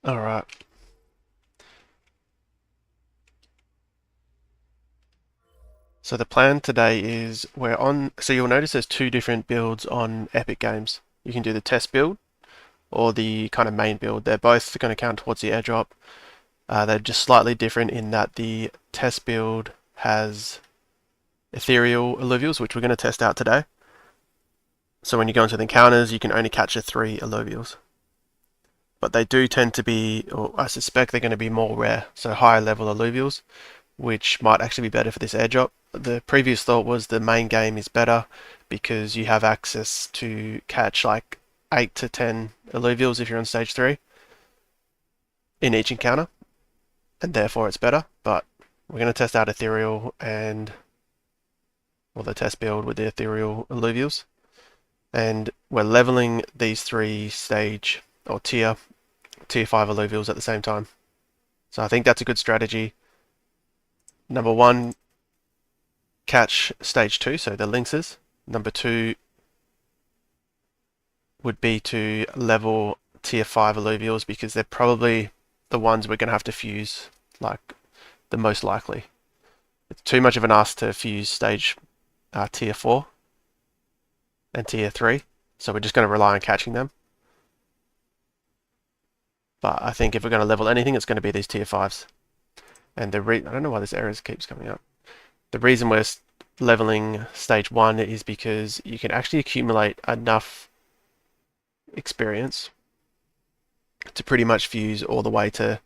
All right. So the plan today is so you'll notice there's two different builds on Epic Games. You can do the test build or the kind of main build. They're both going to count towards the airdrop. They're just slightly different in that the test build has Ethereal Illuvials, which we're going to test out today. So when you go into the encounters, you can only capture 3 Illuvials. But they do tend to be, or I suspect they're going to be more rare, so higher level Illuvials, which might actually be better for this airdrop. The previous thought was the main game is better because you have access to catch like 8 to 10 Illuvials if you're on stage 3 in each encounter, and therefore it's better. But we're going to test out Ethereal or the test build with the Ethereal Illuvials, and we're leveling these 3 stage or tier 5 Illuvials at the same time. So I think that's a good strategy. Number 1, catch stage 2, so the lynxes. Number 2 would be to level tier 5 Illuvials because they're probably the ones we're going to have to fuse, like the most likely. It's too much of an ask to fuse stage tier 4 and tier 3, so we're just going to rely on catching them. But I think if we're going to level anything, it's going to be these tier 5s. And I don't know why this error keeps coming up. The reason we're leveling stage 1 is because you can actually accumulate enough experience to pretty much fuse all the way to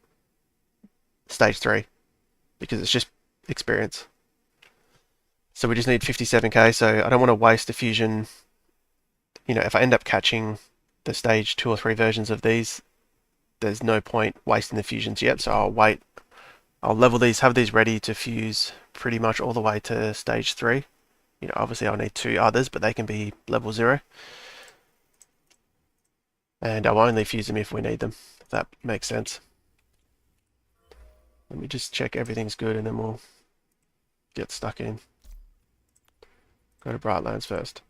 stage 3 because it's just experience. So we just need 57k, so I don't want to waste a fusion. If I end up catching the stage 2 or 3 versions of these, there's no point wasting the fusions yet, so I'll wait. I'll level these, have these ready to fuse pretty much all the way to stage 3. Obviously I'll need 2 others, but they can be level 0. And I'll only fuse them if we need them, if that makes sense. Let me just check everything's good and then we'll get stuck in. Go to Brightlands first.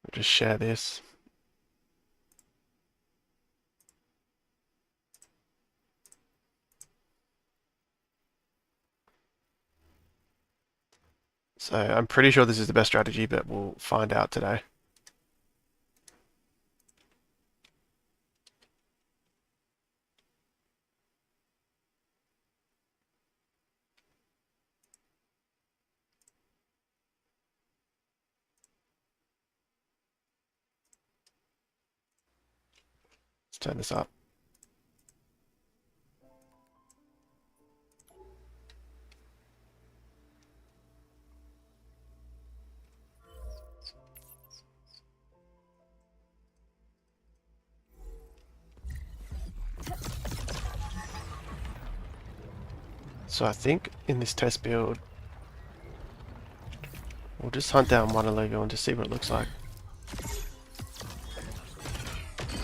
We'll just share this. So I'm pretty sure this is the best strategy, but we'll find out today. Let's turn this up. So I think in this test build, we'll just hunt down one Illuvial and just see what it looks like.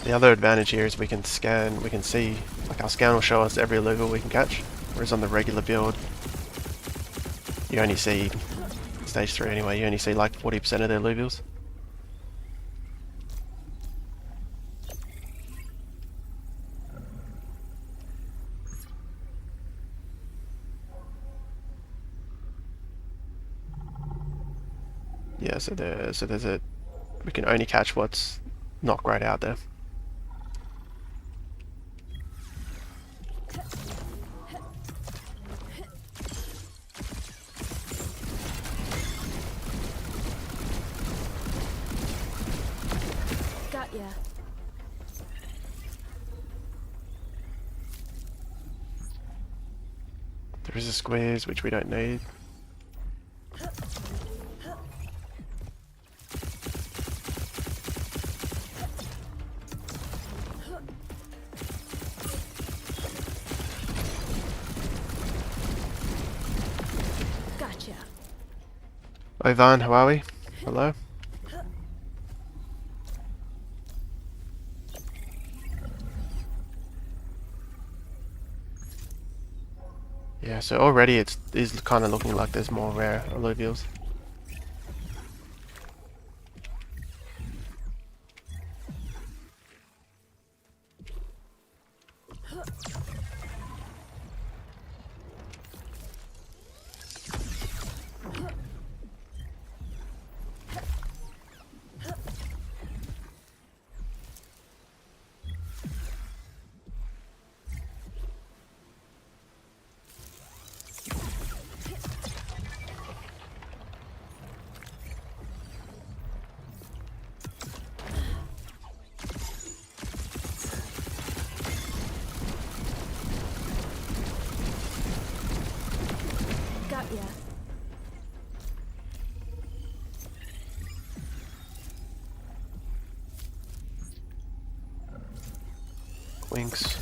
The other advantage here is we can see, like our scan will show us every Illuvial we can catch, whereas on the regular build, you only see, stage 3 anyway, you only see like 40% of the Illuvials. Yeah, we can only catch what's not great out there. Got ya. There is a squeeze, which we don't need. Gotcha. Ivan, how are we? Hello? Yeah, so already it is kind of looking like there's more rare Illuvials. Got ya. Winks.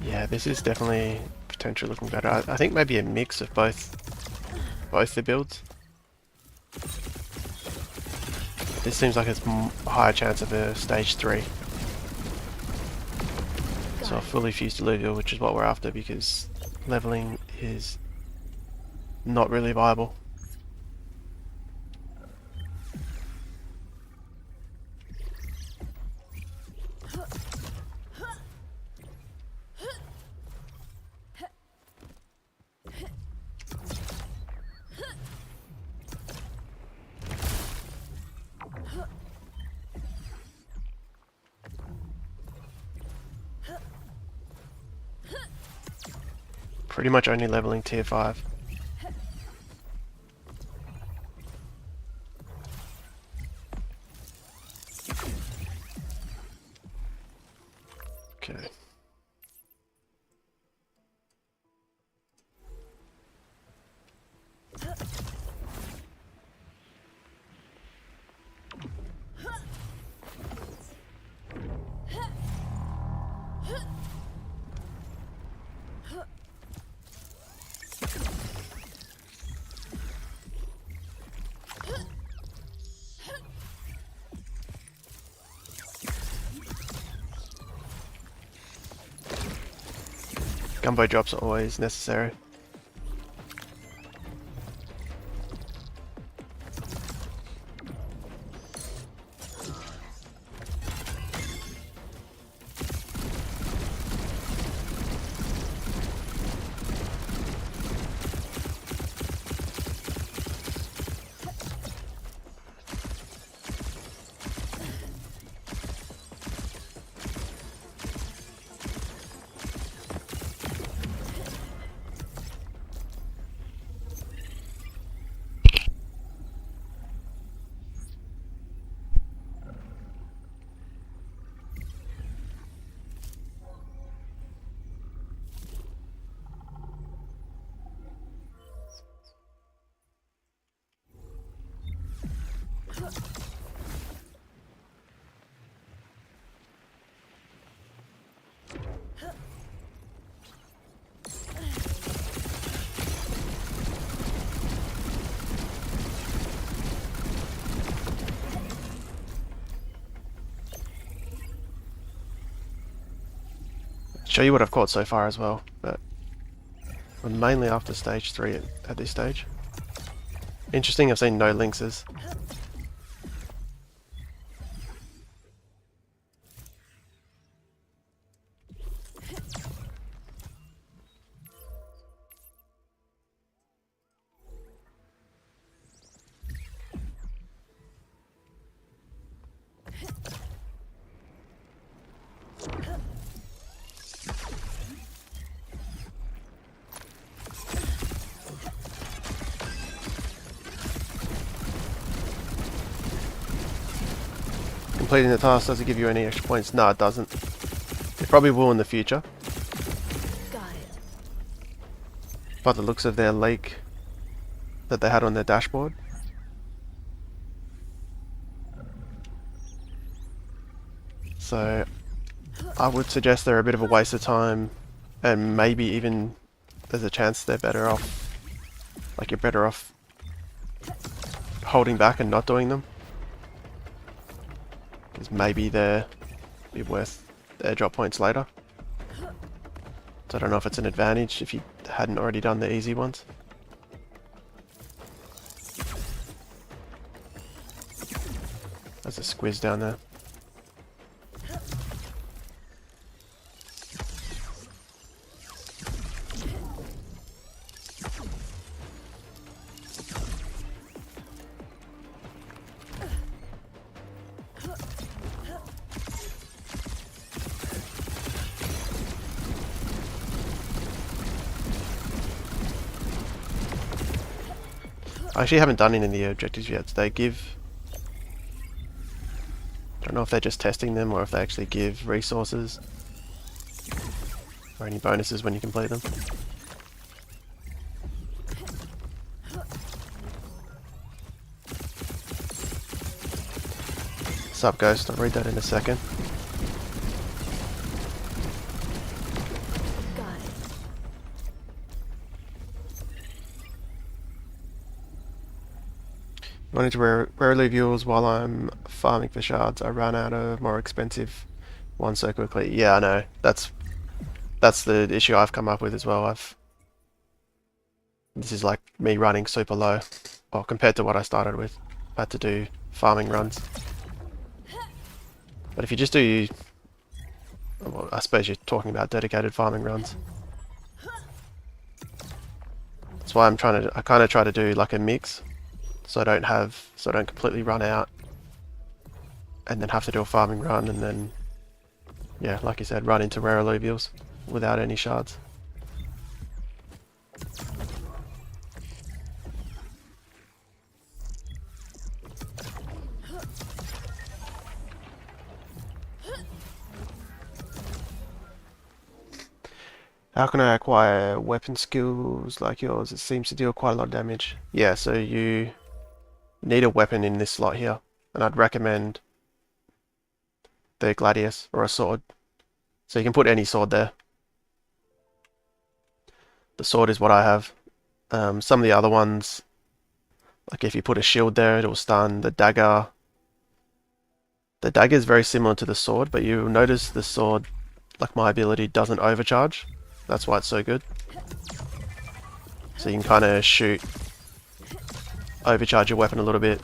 Yeah, this is definitely potentially looking better. I think maybe a mix of both the builds. This seems like it's a higher chance of a stage 3. So a fully fused Illuvial, which is what we're after, because leveling is not really viable. Pretty much only leveling tier 5. Okay. Gumbo drops are always necessary. Show you what I've caught so far as well, but I'm mainly after stage 3 at this stage. Interesting, I've seen no lynxes. Completing the task, does it give you any extra points? No, it doesn't. It probably will in the future. Got it. By the looks of their lake that they had on their dashboard. So I would suggest they're a bit of a waste of time, and maybe even there's a chance they're better off, like you're better off holding back and not doing them. Because maybe they're be worth the airdrop points later. So I don't know if it's an advantage if you hadn't already done the easy ones. There's a squiz down there. I actually haven't done any of the objectives yet. Do they give... I don't know if they're just testing them or if they actually give resources or any bonuses when you complete them. Sup Ghost, I'll read that in a second. Got it. Wanting to rare Illuvials while I'm farming for shards. I ran out of more expensive ones so quickly. Yeah, I know. That's the issue I've come up with as well. This is like me running super low, well, compared to what I started with. I had to do farming runs. But if you just do, well, I suppose you're talking about dedicated farming runs. That's why I kind of try to do like a mix. So I don't completely run out and then have to do a farming run and then, yeah, like you said, run into rare Illuvials without any shards. How can I acquire weapon skills like yours? It seems to deal quite a lot of damage. Yeah, so you need a weapon in this slot here, and I'd recommend the gladius or a sword. So you can put any sword there. The sword is what I have. Some of the other ones, like if you put a shield there, it'll stun. The dagger is very similar to the sword, but you'll notice the sword, like my ability, doesn't overcharge. That's why it's so good. So you can kind of shoot, overcharge your weapon a little bit,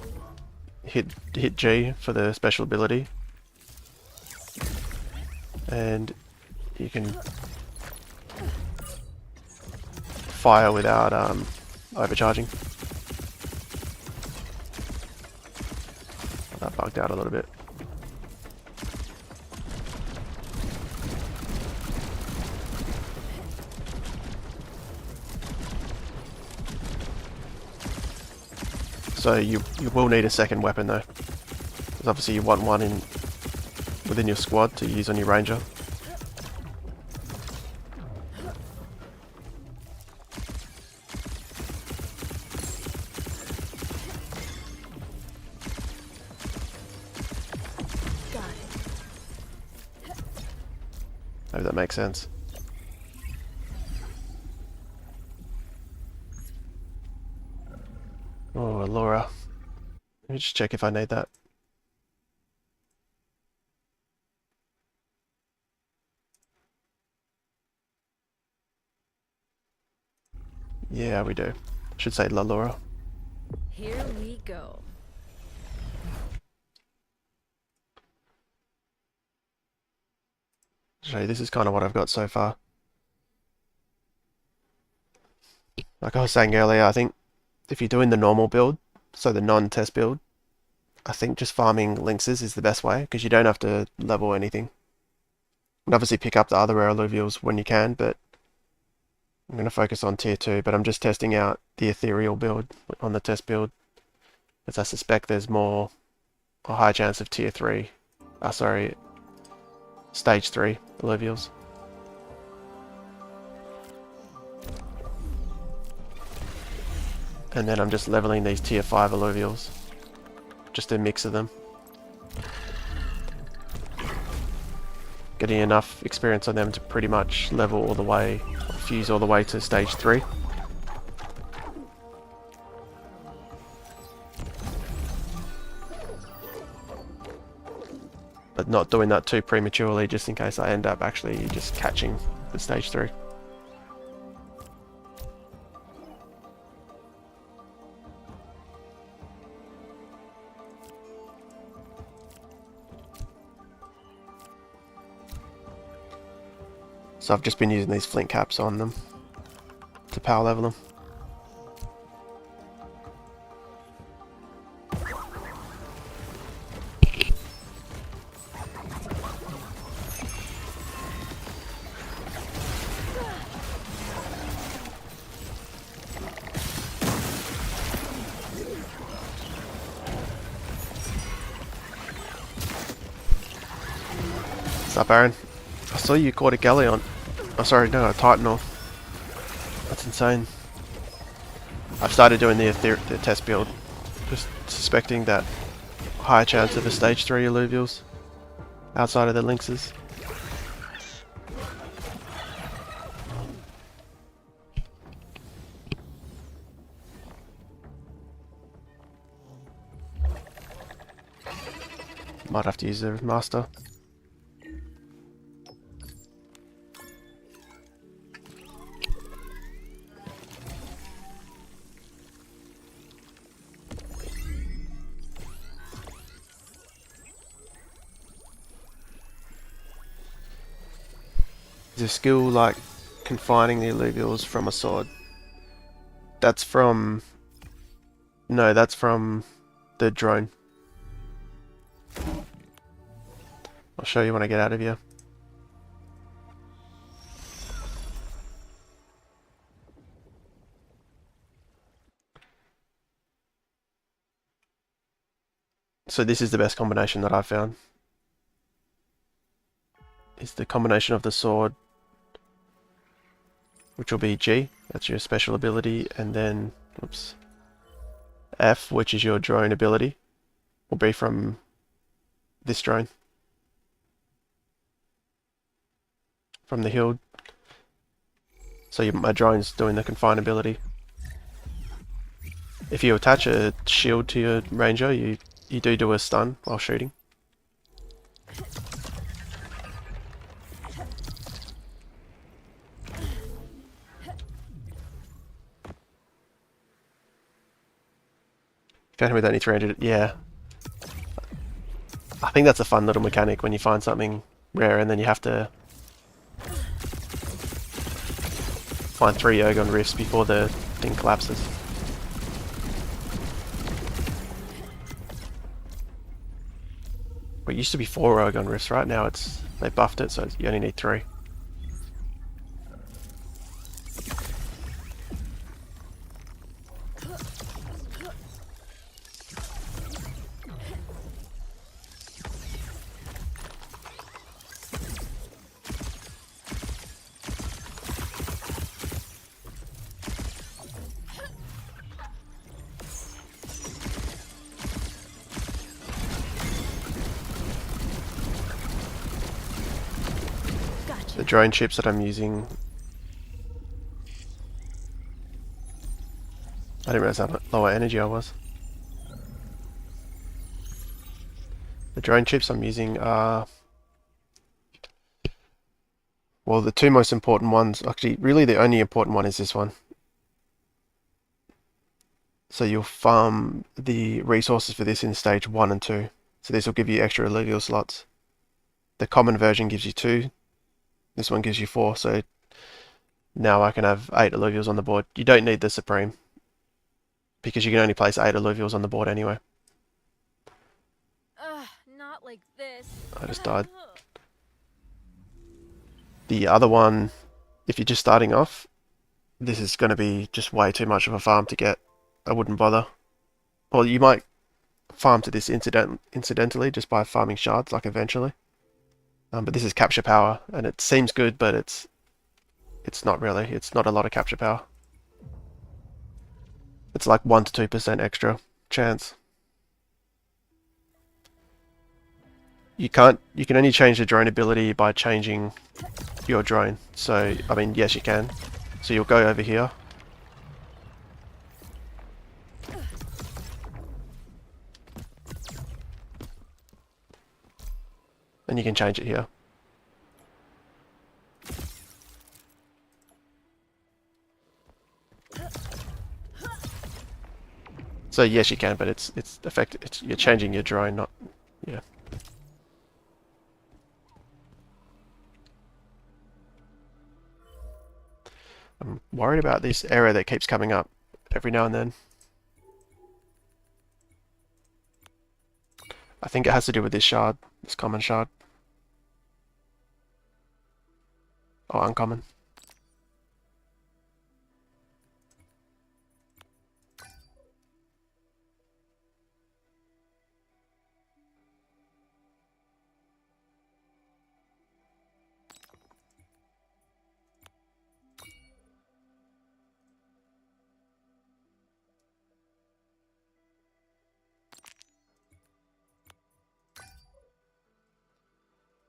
hit G for the special ability, and you can fire without overcharging. That bugged out a little bit. So you will need a second weapon though, because obviously you want one within your squad to use on your ranger. Got it. Maybe that makes sense. Oh, Laura. Let me just check if I need that. Yeah, we do. Should say La Laura. Here we go. So this is kind of what I've got so far. Like I was saying earlier, I think if you're doing the normal build, so the non-test build, I think just farming lynxes is the best way, because you don't have to level anything. And obviously pick up the other rare alluvials when you can, but I'm going to focus on tier 2, but I'm just testing out the ethereal build on the test build, because I suspect there's a high chance of tier 3, stage 3 alluvials. And then I'm just leveling these tier 5 alluvials. Just a mix of them. Getting enough experience on them to pretty much level all the way, fuse all the way to stage 3. But not doing that too prematurely, just in case I end up actually just catching the stage 3. So I've just been using these flint caps on them to power level them. What's up, Aaron? I saw you caught a galleon. Oh, sorry, no, a Titanal. That's insane. I've started doing the test build, just suspecting that higher chance of a stage 3 Illuvials outside of the Lynxes. Might have to use the master. Is a skill like confining the Illuvials from a sword? That's from... No, that's from the drone. I'll show you when I get out of here. So this is the best combination that I've found. It's the combination of the sword, which will be G, that's your special ability, and then, oops, F, which is your drone ability, will be from this drone. From the hill. So my drone's doing the confine ability. If you attach a shield to your ranger, you do a stun while shooting. Found him with only 300, yeah. I think that's a fun little mechanic when you find something rare and then you have to find 3 Ergon Rifts before the thing collapses. Well, it used to be 4 Ergon Rifts, right? Now they buffed it, so you only need 3. The drone chips that I'm using, I didn't realize how lower energy I was. The drone chips I'm using are, well, the 2 most important ones, actually really the only important one is this one. So you'll farm the resources for this in stage 1 and 2. So this will give you extra Illuvial slots. The common version gives you 2. This one gives you 4, so now I can have 8 Illuvials on the board. You don't need the Supreme, because you can only place 8 Illuvials on the board anyway. Not like this. I just died. The other one, if you're just starting off, this is going to be just way too much of a farm to get. I wouldn't bother. Well, you might farm to this incidentally just by farming shards, like eventually. But this is capture power, and it seems good, but it's not really. It's not a lot of capture power. It's like 1 to 2% extra chance. You can only change the drone ability by changing your drone. So, I mean, yes you can. So you'll go over here. And you can change it here. So yes you can, but it's effective. You're changing your drone, not, yeah. I'm worried about this error that keeps coming up every now and then. I think it has to do with this shard, this common shard. Or uncommon.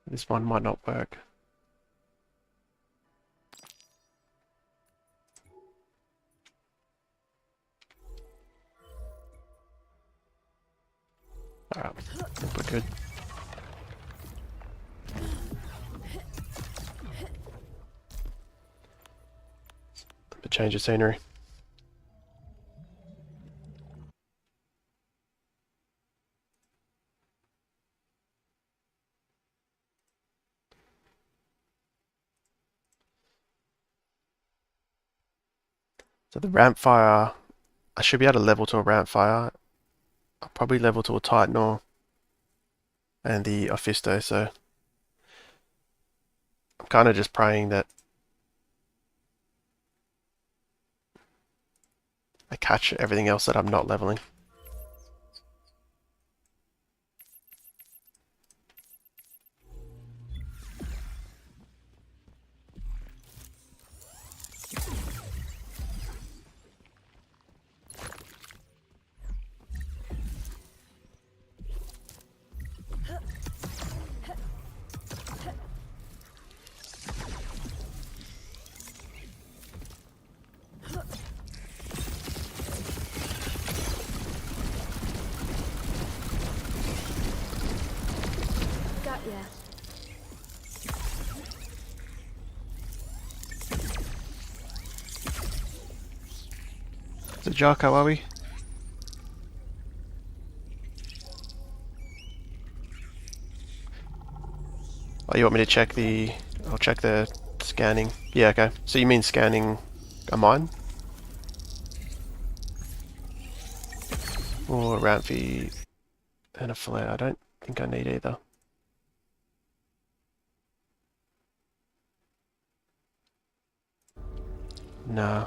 This one might not work. Alright, I think we're good. A change of scenery. So the ramp fire, I should be able to level to a ramp fire. I'll probably level to a Titan ore and the Ophisto, so I'm kind of just praying that I catch everything else that I'm not leveling. Got ya. Is it Jarko, are we? Oh, you want me to check the... I'll check the scanning. Yeah, okay. So you mean scanning a mine? Or a ramp fee and a flare. I don't think I need either. Nah.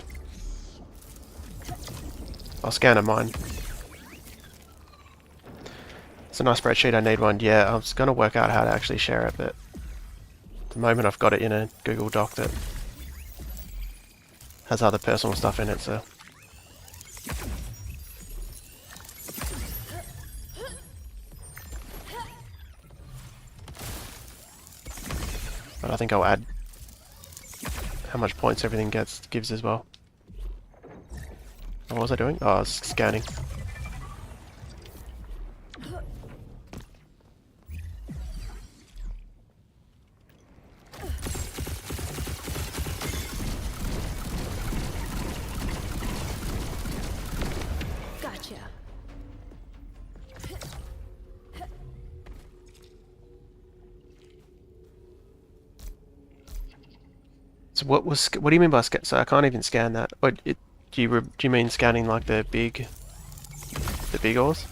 I'll scan a mine. It's a nice spreadsheet, I need one. Yeah, I was going to work out how to actually share it, but at the moment I've got it in a Google Doc that has other personal stuff in it, so... But I think I'll add how much points everything gives as well. What was I doing? Oh, I was scanning. Gotcha. So what do you mean by scan? So I can't even scan that. Or do you mean scanning like the big ores?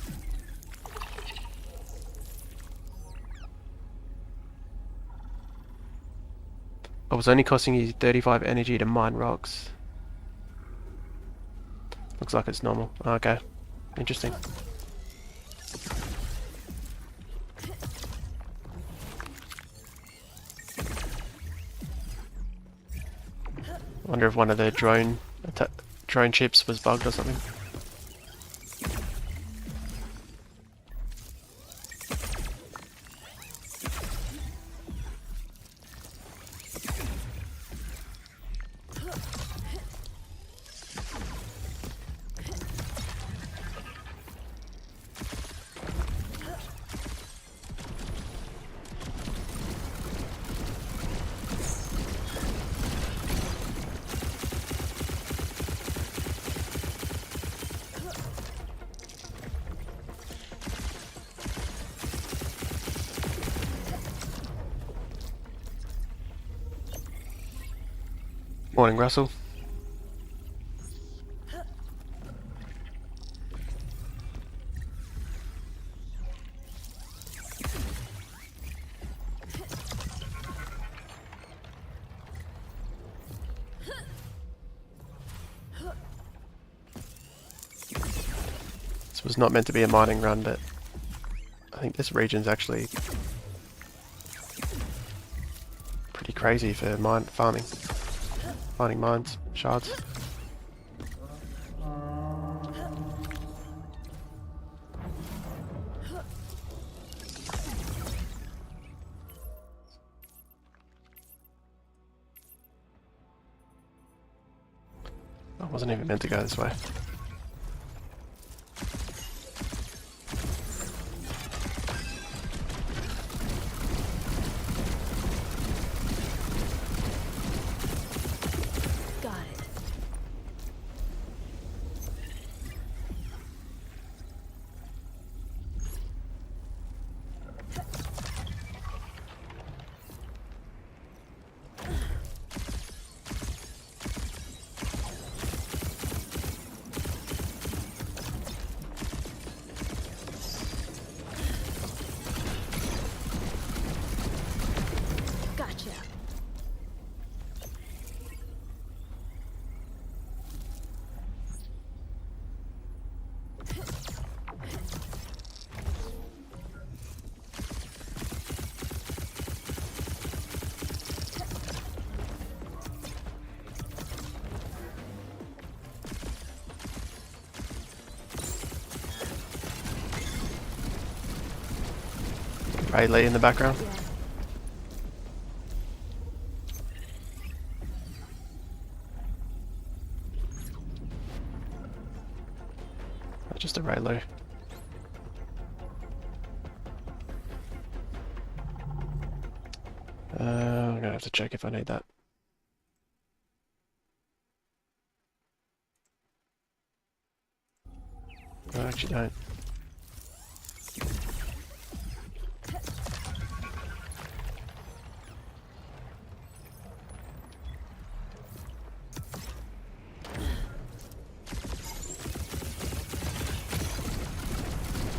It was only costing you 35 energy to mine rocks. Looks like it's normal. Okay, interesting. I wonder if one of the drone chips was bugged or something. Morning, Russell. This was not meant to be a mining run, but I think this region's actually pretty crazy for farming. Mining mines, shards. I wasn't even meant to go this way. Got it. Gotcha. Rayleigh in the background. Yeah. Just a Rayleigh. I'm gonna have to check if I need that. I actually don't.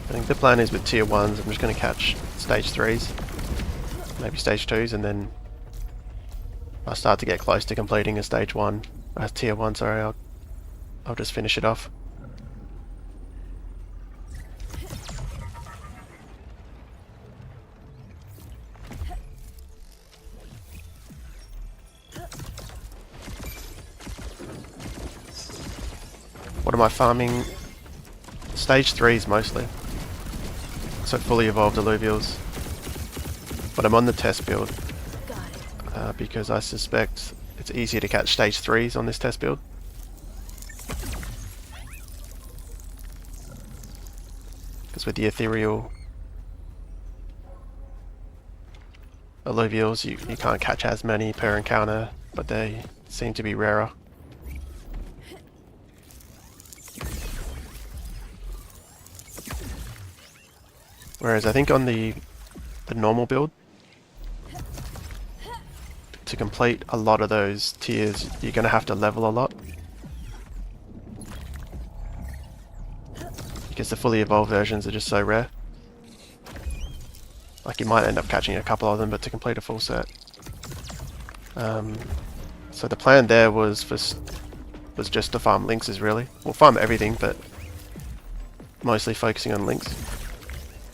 I think the plan is with tier 1s, I'm just going to catch stage 3s, maybe stage 2s, and then I'll start to get close to completing a stage 1, tier 1, sorry, I'll just finish it off. What am I farming? Stage 3s mostly. So fully evolved Illuvials. But I'm on the test build Got it. because I suspect it's easier to catch stage 3s on this test build. Because with the Ethereal Illuvials you can't catch as many per encounter, but they seem to be rarer. Whereas I think on the normal build, to complete a lot of those tiers, you're going to have to level a lot. Because the fully evolved versions are just so rare. Like you might end up catching a couple of them, but to complete a full set. So the plan there was just to farm lynxes really. We'll farm everything, but mostly focusing on lynx.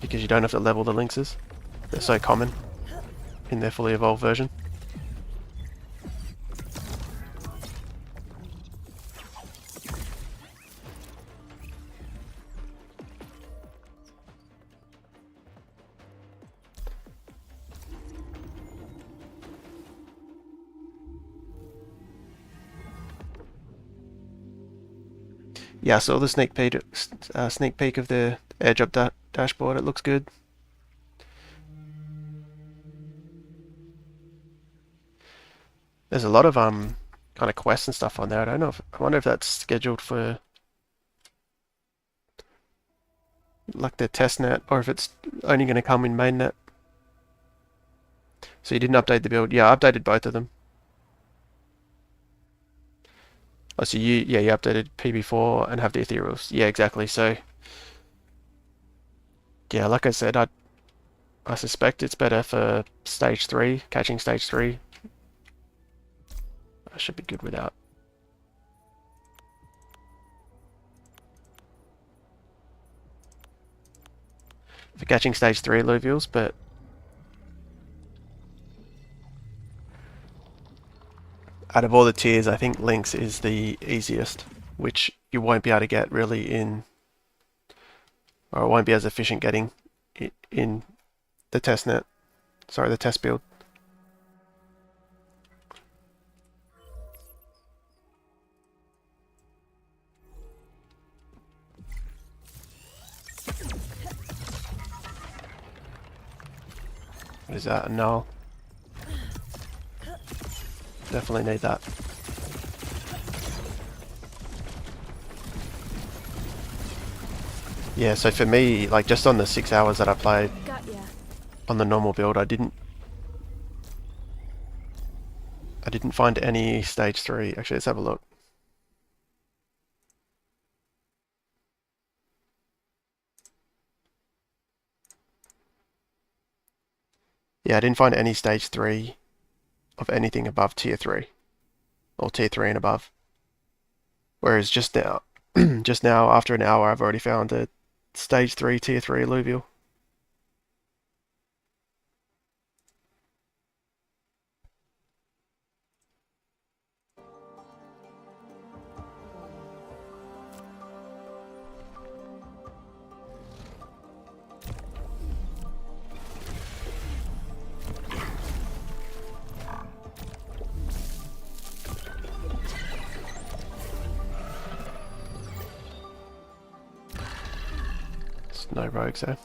Because you don't have to level the lynxes. They're so common in their fully evolved version. Yeah, I saw the sneak peek of the Airdrop dashboard. It looks good. There's a lot of kind of quests and stuff on there. I wonder if that's scheduled for like the testnet, or if it's only going to come in mainnet. So you didn't update the build? Yeah, I updated both of them. Oh, so you updated PB4 and have the Ethereals. Yeah, exactly. So yeah, like I said, I suspect it's better for stage 3, catching stage 3. I should be good without. for catching stage 3 Illuvials, but out of all the tiers, I think Lynx is the easiest, which you won't be able to get really in, or it won't be as efficient getting in the testnet. Sorry, the test build. What is that? A null? Definitely need that. Yeah, so for me, like just on the 6 hours that I played on the normal build, I didn't find any stage 3. Actually, let's have a look. Yeah, I didn't find any stage 3 of anything above tier 3 or tier 3 and above. Whereas just now, just now after an hour, I've already found a stage 3 tier 3 Illuvial. No rogues there.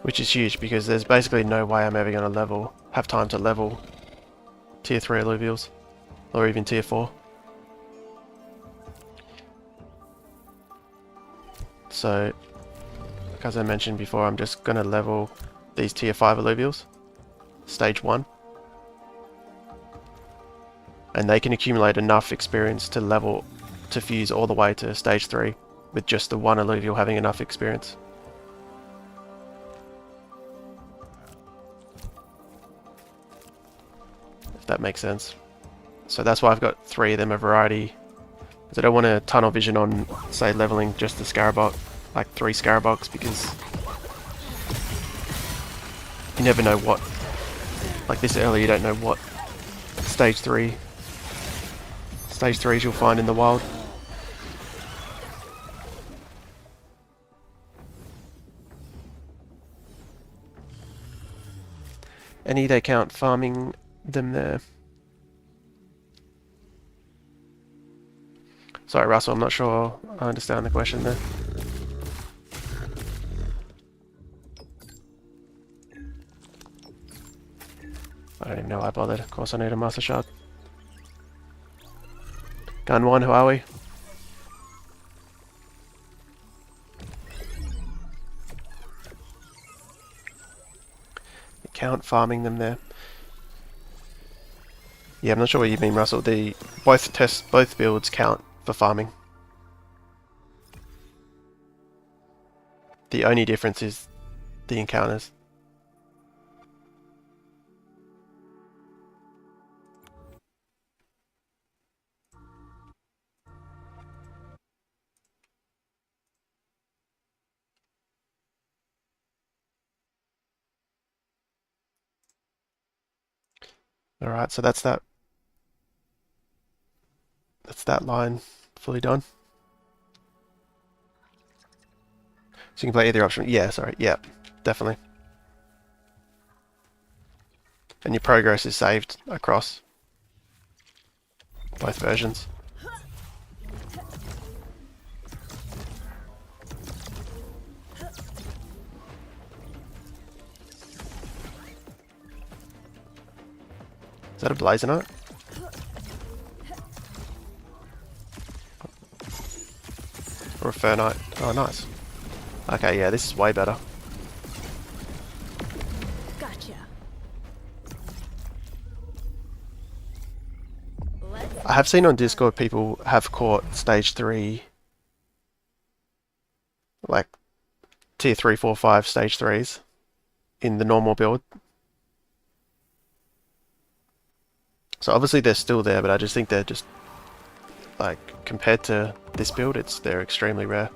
Which is huge because there's basically no way I'm ever going to have time to level tier 3 Illuvials or even tier 4. So, as I mentioned before, I'm just going to level these tier 5 Illuvials. Stage 1, and they can accumulate enough experience to fuse all the way to stage 3 with just the one Illuvial having enough experience. If that makes sense. So that's why I've got 3 of them, a variety, because I don't want to tunnel vision on, say, leveling just the Scarabok, like 3 Scaraboks, because you never know what. Like this early, you don't know what stage 3s you'll find in the wild. Any they count farming them there. Sorry, Russell, I'm not sure I understand the question there. I don't even know why I bothered. Of course I need a Master Shard. Gun 1, who are we? Count farming them there. Yeah, I'm not sure what you mean, Russell. Both builds count for farming. The only difference is the encounters. Alright, so that's that line fully done. So you can play either option. Yeah, sorry. Yeah, definitely. And your progress is saved across both versions. Is that a Blazonite? Or a Fernite? Oh, nice. Okay, yeah, this is way better. Gotcha. I have seen on Discord people have caught stage 3, like tier 3, 4, 5 stage 3s in the normal build. So obviously they're still there, but I just think they're just, like, compared to this build, they're extremely rare.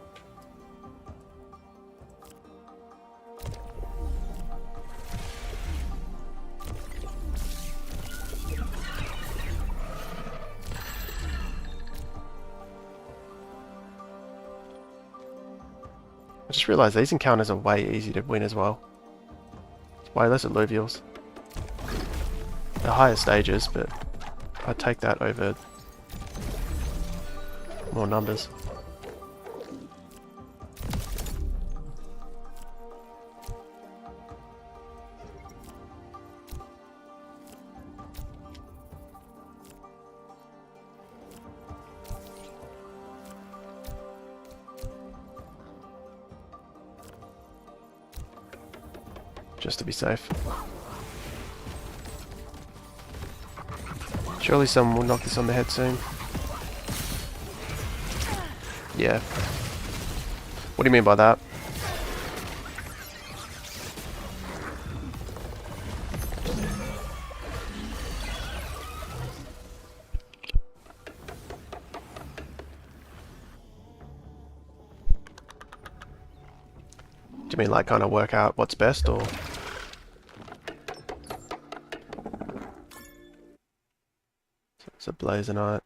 I just realised these encounters are way easy to win as well. It's way less Illuvials. They're higher stages, but I'd take that over more numbers. Just to be safe. Surely someone will knock this on the head soon. Yeah. What do you mean by that? Do you mean like kind of work out what's best, or? It's a Blazonite.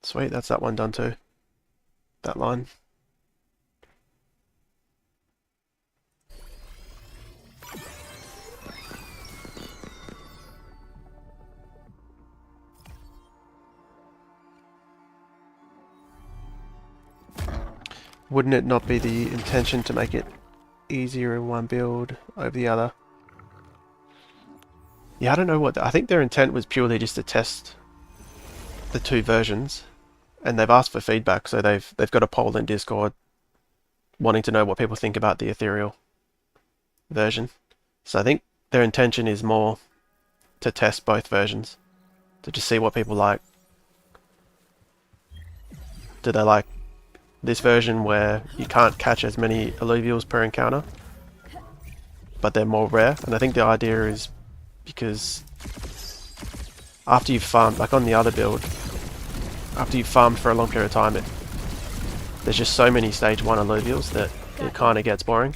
Sweet, that's that one done too. That line. Wouldn't it not be the intention to make it easier in one build over the other? Yeah, I don't know what... I think their intent was purely just to test the two versions, and they've asked for feedback, so they've got a poll in Discord wanting to know what people think about the Ethereal version. So I think their intention is more to test both versions, to just see what people like. Do they like this version where you can't catch as many Illuvials per encounter, but they're more rare? And I think the idea is because after you've farmed, like on the other build, after you've farmed for a long period of time, there's just so many stage 1 Illuvials that it kind of gets boring.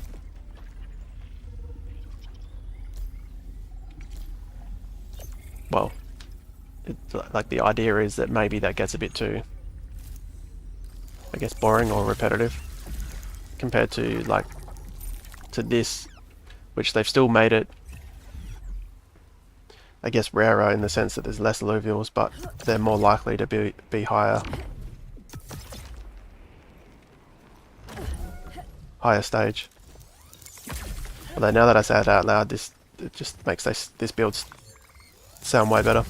Well, like the idea is that maybe that gets a bit too, I guess, boring or repetitive compared to like to this, which they've still made it, I guess, rarer in the sense that there's less Illuvials, but they're more likely to be higher stage. Although now that I say it out loud, it just makes this build sound way better.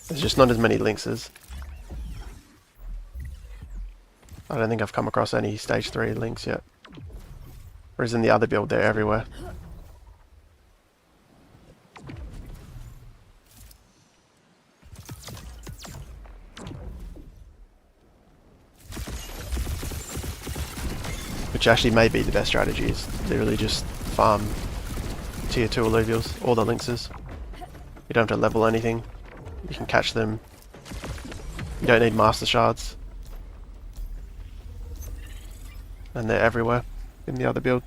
There's just not as many lynxes. I don't think I've come across any stage 3 lynx yet. Whereas in the other build, they're everywhere. Which actually may be the best strategy, is literally just farm tier 2 Illuvials, all the lynxes. You don't have to level anything. You can catch them. You don't need master shards. And they're everywhere in the other build.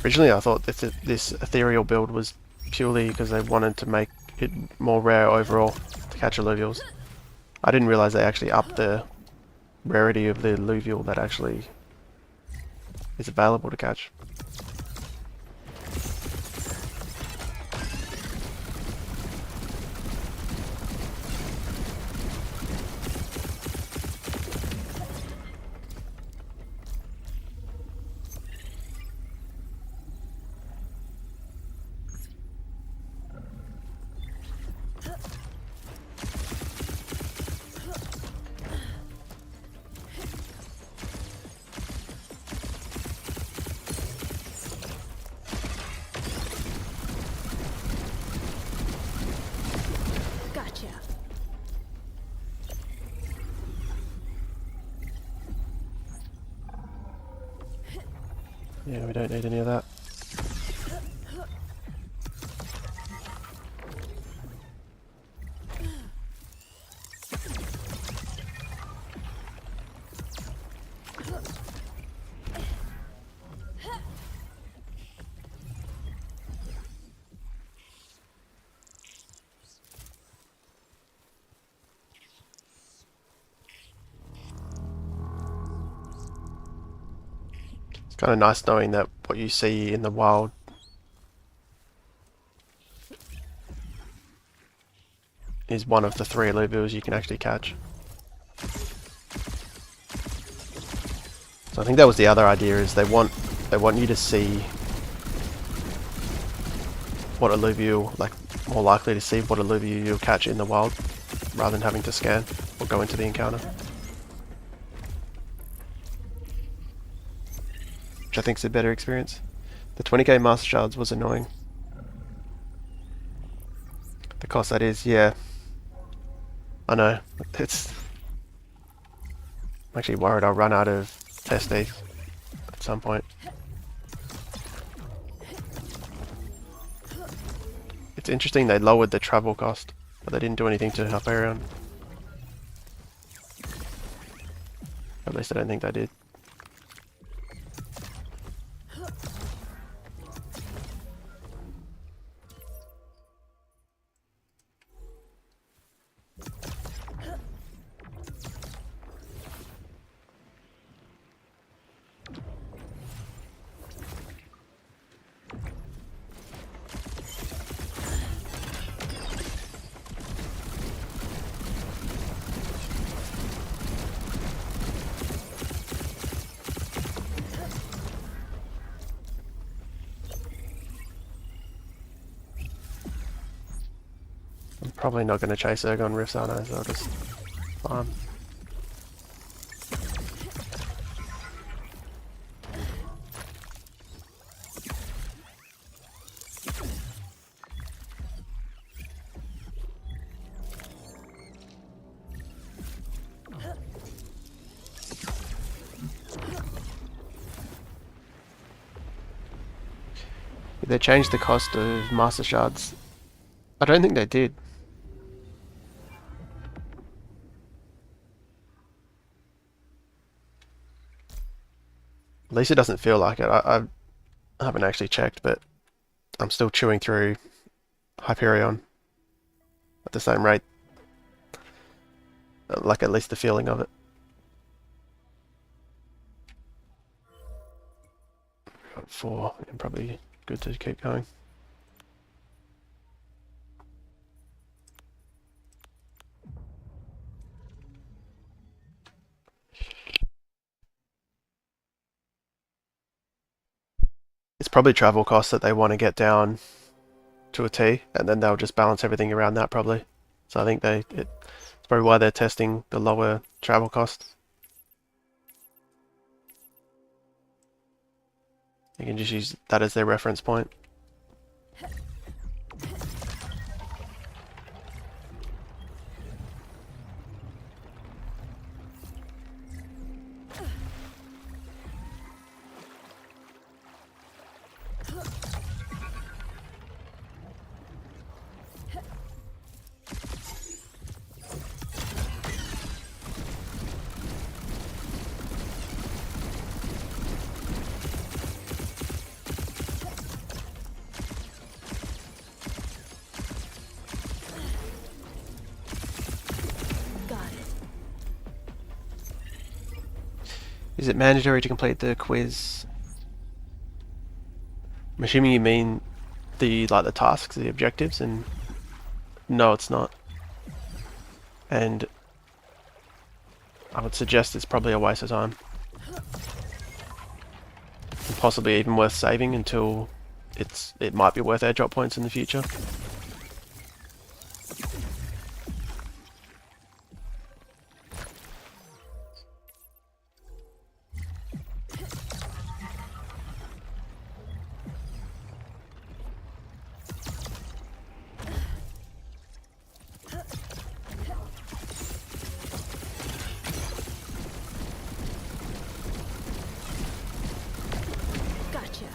Originally I thought that this Ethereal build was purely because they wanted to make it more rare overall to catch Illuvials. I didn't realise they actually upped the rarity of the Illuvial that actually is available to catch. Gotcha. Yeah, we don't need any of that. It's kind of nice knowing that what you see in the wild is one of the 3 Illuvials you can actually catch. So I think that was the other idea, is they want you to see what Illuvial, like more likely to see what Illuvial you'll catch in the wild rather than having to scan or go into the encounter. Which I think is a better experience. The 20k Master Shards was annoying. The cost that is, yeah. I know. I'm actually worried I'll run out of Testnet at some point. It's interesting they lowered the travel cost, but they didn't do anything to Hyperion. At least I don't think they did. Probably not going to chase Ergon Rifts, are they? So I'll just farm. Did they change the cost of Master Shards? I don't think they did. At least it doesn't feel like it. I haven't actually checked, but I'm still chewing through Hyperion at the same rate. Like at least the feeling of it. Got 4, and probably good to keep going. It's probably travel costs that they want to get down to a T, and then they'll just balance everything around that probably. So I think it's probably why they're testing the lower travel costs. You can just use that as their reference point. Is it mandatory to complete the quiz? I'm assuming you mean the tasks, the objectives, and no, it's not. And I would suggest it's probably a waste of time. And possibly even worth saving until it might be worth airdrop points in the future. Gotcha.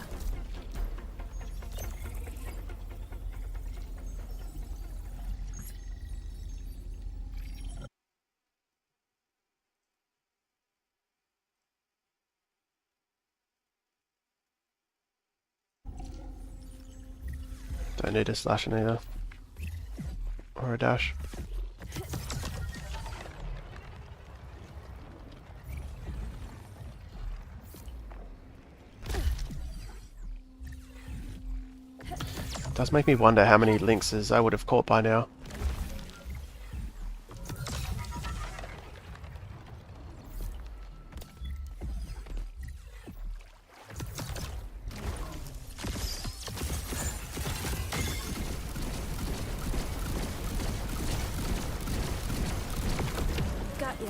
Don't need a slash either. Or a dash. Does make me wonder how many lynxes I would have caught by now. Got ya.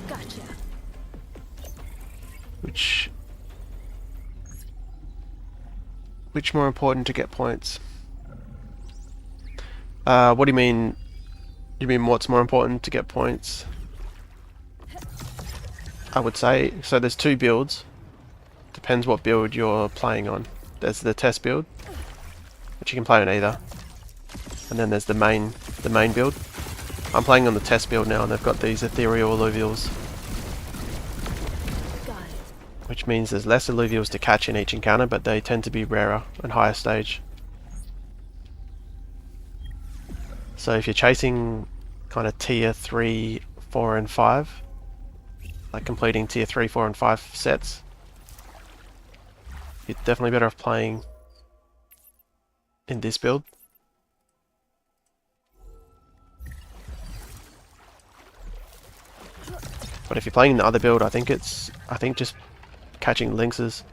Gotcha. Which more important to get points? What do you mean? You mean what's more important to get points? I would say, so there's two builds. Depends what build you're playing on. There's the test build, which you can play on either. And then there's the main build. I'm playing on the test build now and they've got these Ethereal Illuvials. Got it. Which means there's less Illuvials to catch in each encounter, but they tend to be rarer and higher stage. So if you're chasing kind of tier 3, 4 and 5, like completing tier 3, 4 and 5 sets, you're definitely better off playing in this build. But if you're playing in the other build, I think just catching lynxes,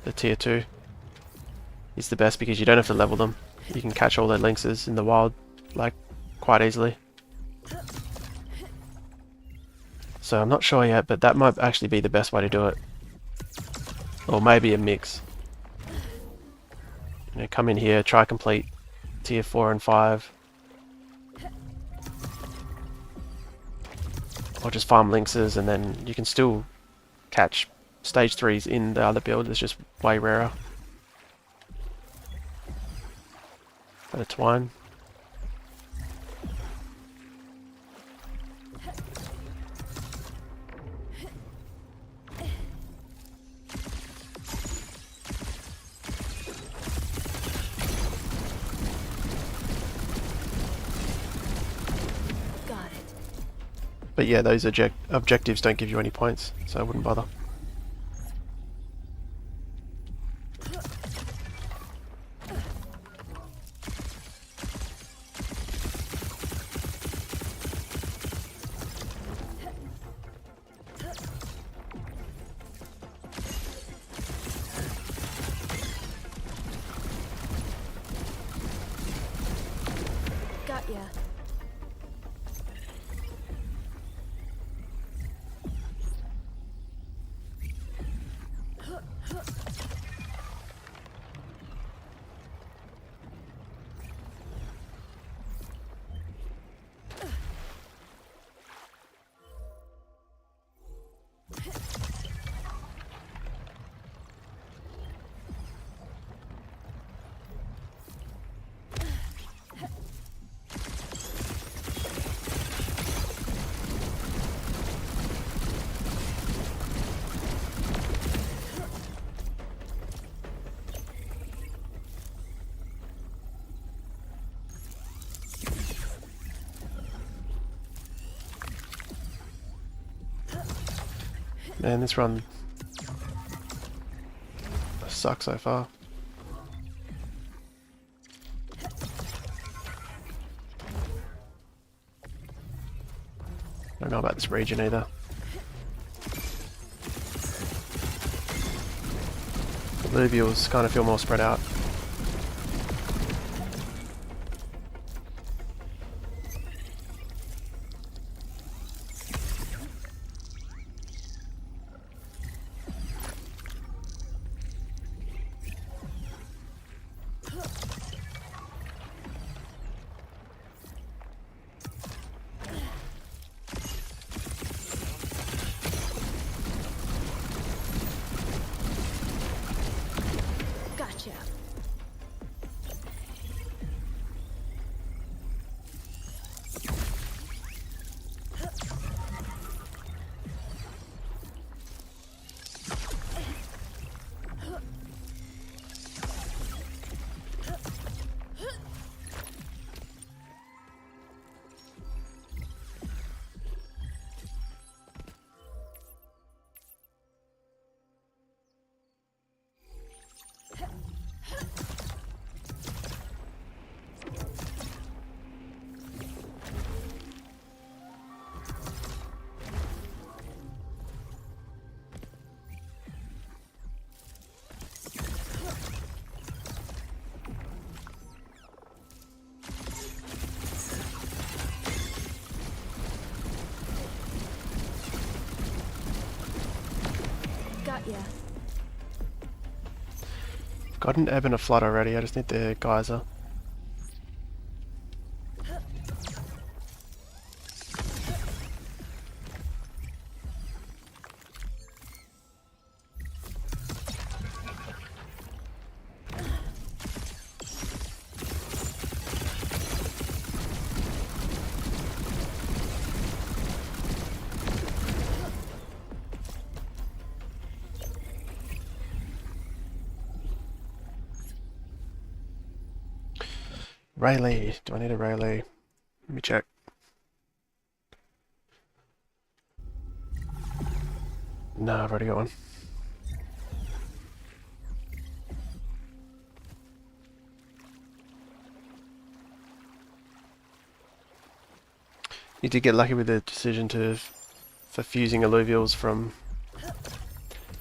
the tier 2, is the best because you don't have to level them. You can catch all their lynxes in the wild, like, quite easily. So I'm not sure yet, but that might actually be the best way to do it. Or maybe a mix. You know, come in here, try complete tier 4 and 5. Or just farm lynxes and then you can still catch stage 3s in the other build. It's just way rarer. But it's twine. Got it. But yeah, those objectives don't give you any points, so I wouldn't bother. Got ya. Man, this run sucks so far. I don't know about this region either. Illuvials kind of feel more spread out. Gotcha. Got ya. Got an ebb and a flood already, I just need the geyser. Rayleigh. Do I need a Rayleigh? Let me check. No, I've already got one. You did get lucky with the decision for fusing Illuvials from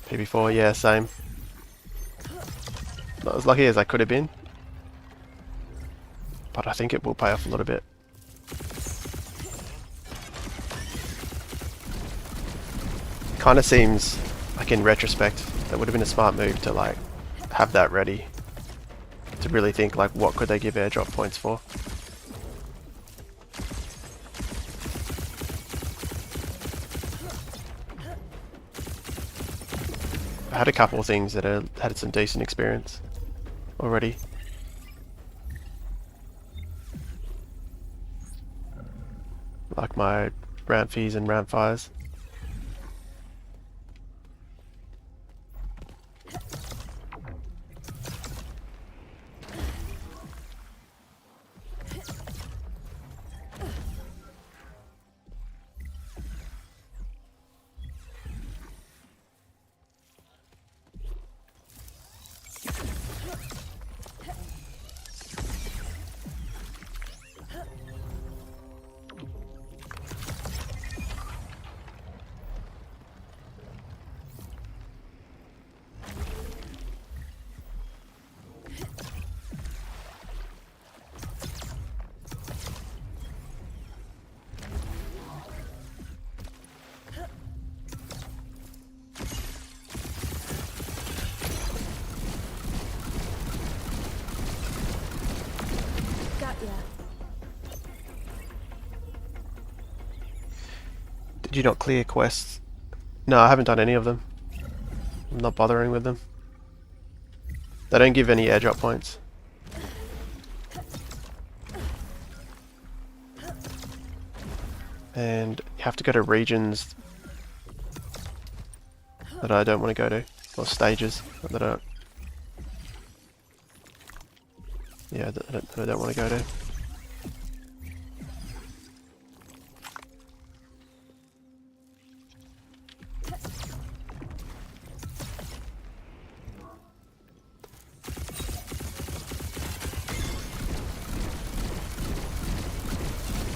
PB4. Yeah, same. Not as lucky as I could have been, but I think it will pay off a little bit. Kind of seems like in retrospect that would have been a smart move to like have that ready, to really think like what could they give airdrop points for. I had a couple of things that had some decent experience already. Like my ramp fees and ramp fires. Did you not clear quests? No, I haven't done any of them. I'm not bothering with them. They don't give any airdrop points. And you have to go to regions that I don't want to go to, or stages that I don't. Yeah, that I don't want to go to.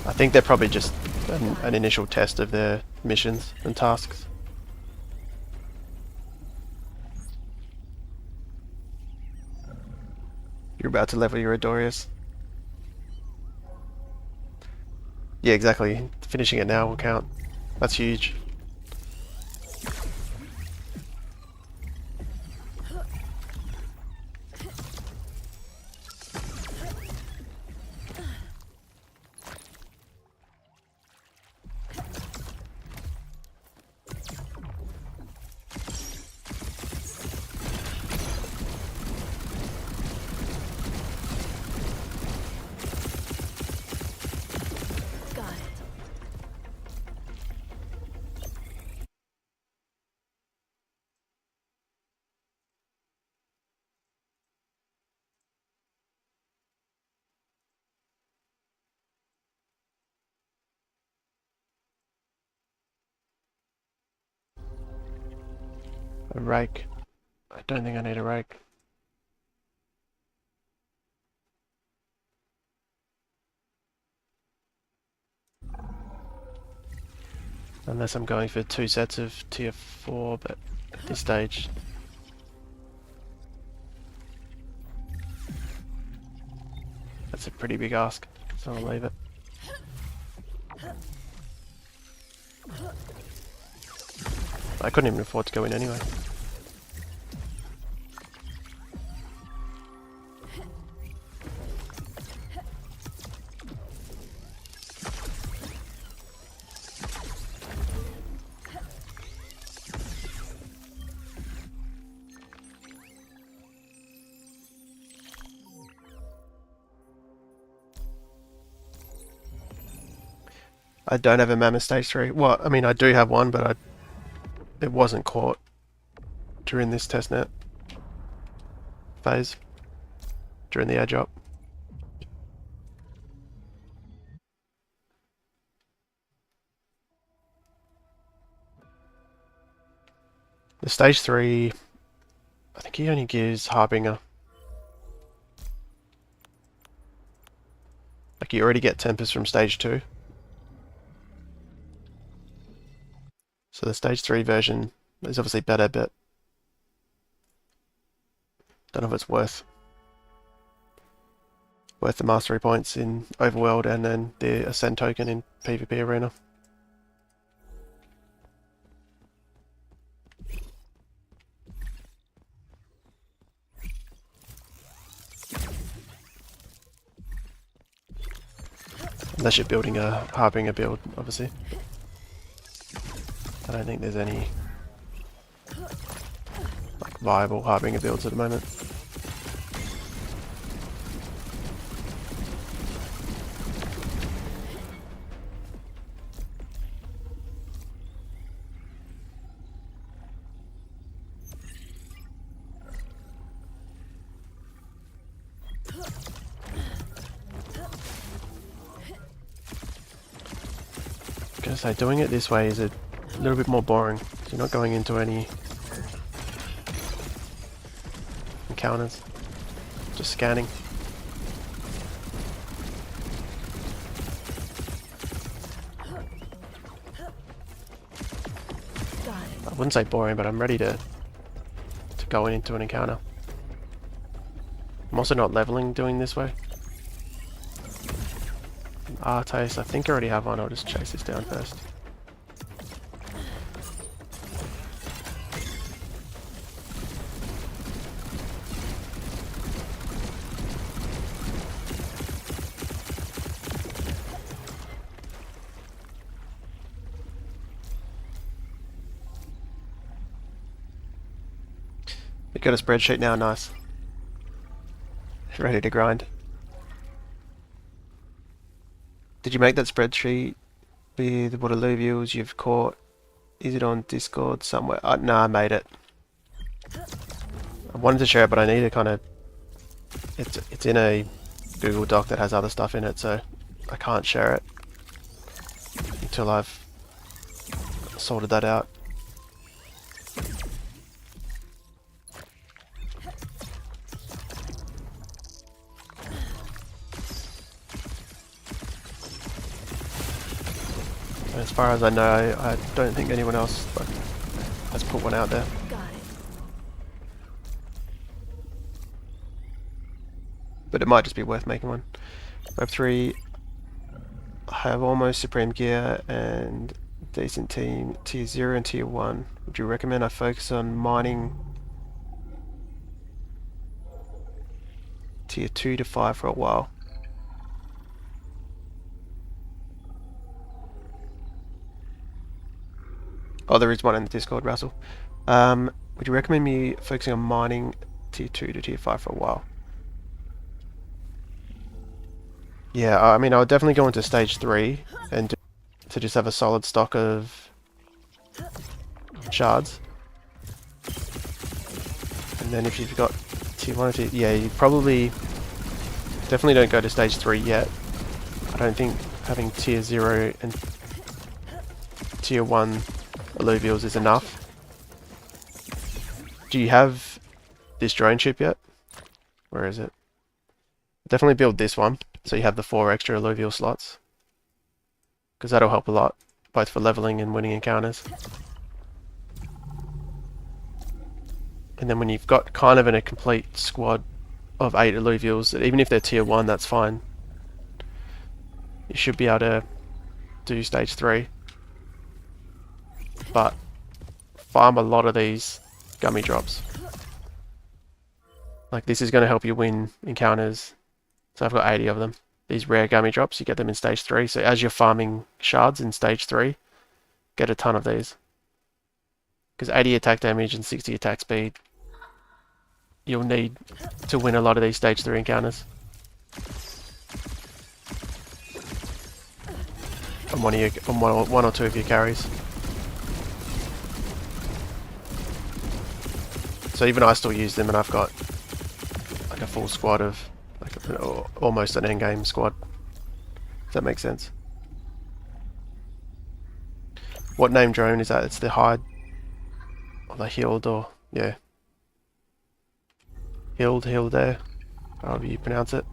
I think they're probably just an initial test of their missions and tasks. You're about to level your Adorius. Yeah, exactly. Finishing it now will count. That's huge. Got it. A rake. I don't think I need a rake. Unless I'm going for 2 sets of tier 4, but at this stage. That's a pretty big ask, so I'll leave it. I couldn't even afford to go in anyway. I don't have a Mammoth Stage 3. Well, I mean, I do have one, but it wasn't caught during this testnet phase, during the airdrop. The Stage 3, I think he only gives Harbinger. Like, you already get Tempest from Stage 2. So the Stage 3 version is obviously better, but don't know if it's worth the mastery points in Overworld and then the Ascend token in PvP Arena. Unless you're building a Harbinger build, obviously. I don't think there's any like viable Harbinger builds at the moment. I'm gonna say doing it this way is a little bit more boring. You're not going into any encounters, just scanning. Got it. I wouldn't say boring, but I'm ready to go into an encounter. I'm also not leveling doing this way. Artase, I think I already have one. I'll just chase this down first. We got a spreadsheet now, nice. Ready to grind. Did you make that spreadsheet with what Illuvials you've caught? Is it on Discord somewhere? Nah, I made it. I wanted to share it, but I need to kind of... It's in a Google Doc that has other stuff in it, so I can't share it until I've sorted that out. As far as I know, I don't think anyone else has put one out there. Got it. But it might just be worth making one. Web3, I have almost Supreme Gear and decent team, tier 0 and tier 1. Would you recommend I focus on mining tier 2 to 5 for a while? Oh, there is one in the Discord, Russell. Would you recommend me focusing on mining tier 2 to tier 5 for a while? Yeah, I mean, I would definitely go into stage 3 and to just have a solid stock of shards. And then if you've got tier 1 or tier... Yeah, you definitely don't go to stage 3 yet. I don't think having tier 0 and tier 1 Illuvials is enough. Do you have this drone ship yet? Where is it? Definitely build this one, so you have the 4 extra Illuvial slots. Because that'll help a lot, both for leveling and winning encounters. And then when you've got kind of a complete squad of 8 Illuvials, even if they're tier 1, that's fine. You should be able to do stage 3. But farm a lot of these gummy drops. Like, this is going to help you win encounters. So I've got 80 of them. These rare gummy drops, you get them in stage 3. So as you're farming shards in stage 3, get a ton of these. Because 80 attack damage and 60 attack speed, you'll need to win a lot of these stage 3 encounters. On one or two of your carries. So even I still use them, and I've got like a full squad of, like almost an endgame squad. Does that make sense? What name drone is that? It's the hide, or the healed, or yeah, healed there, however you pronounce it.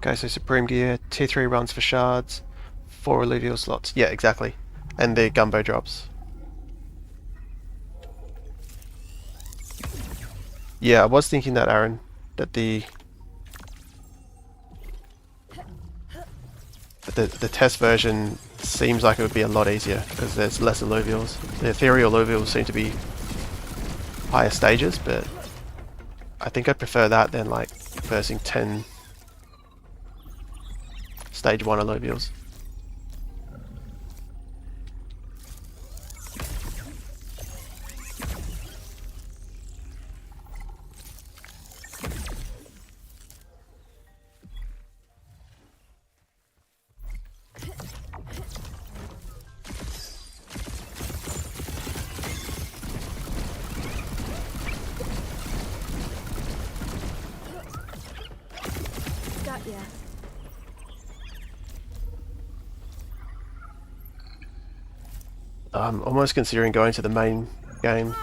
Okay, so Supreme Gear, tier 3 runs for shards, 4 Illuvial slots. Yeah, exactly. And the gumbo drops. Yeah, I was thinking that, Aaron, that the test version seems like it would be a lot easier because there's less Illuvials. The Ethereal Illuvials seem to be higher stages, but I think I'd prefer that than like versing 10 stage 1 Illuvials. Got ya. I'm almost considering going to the main game.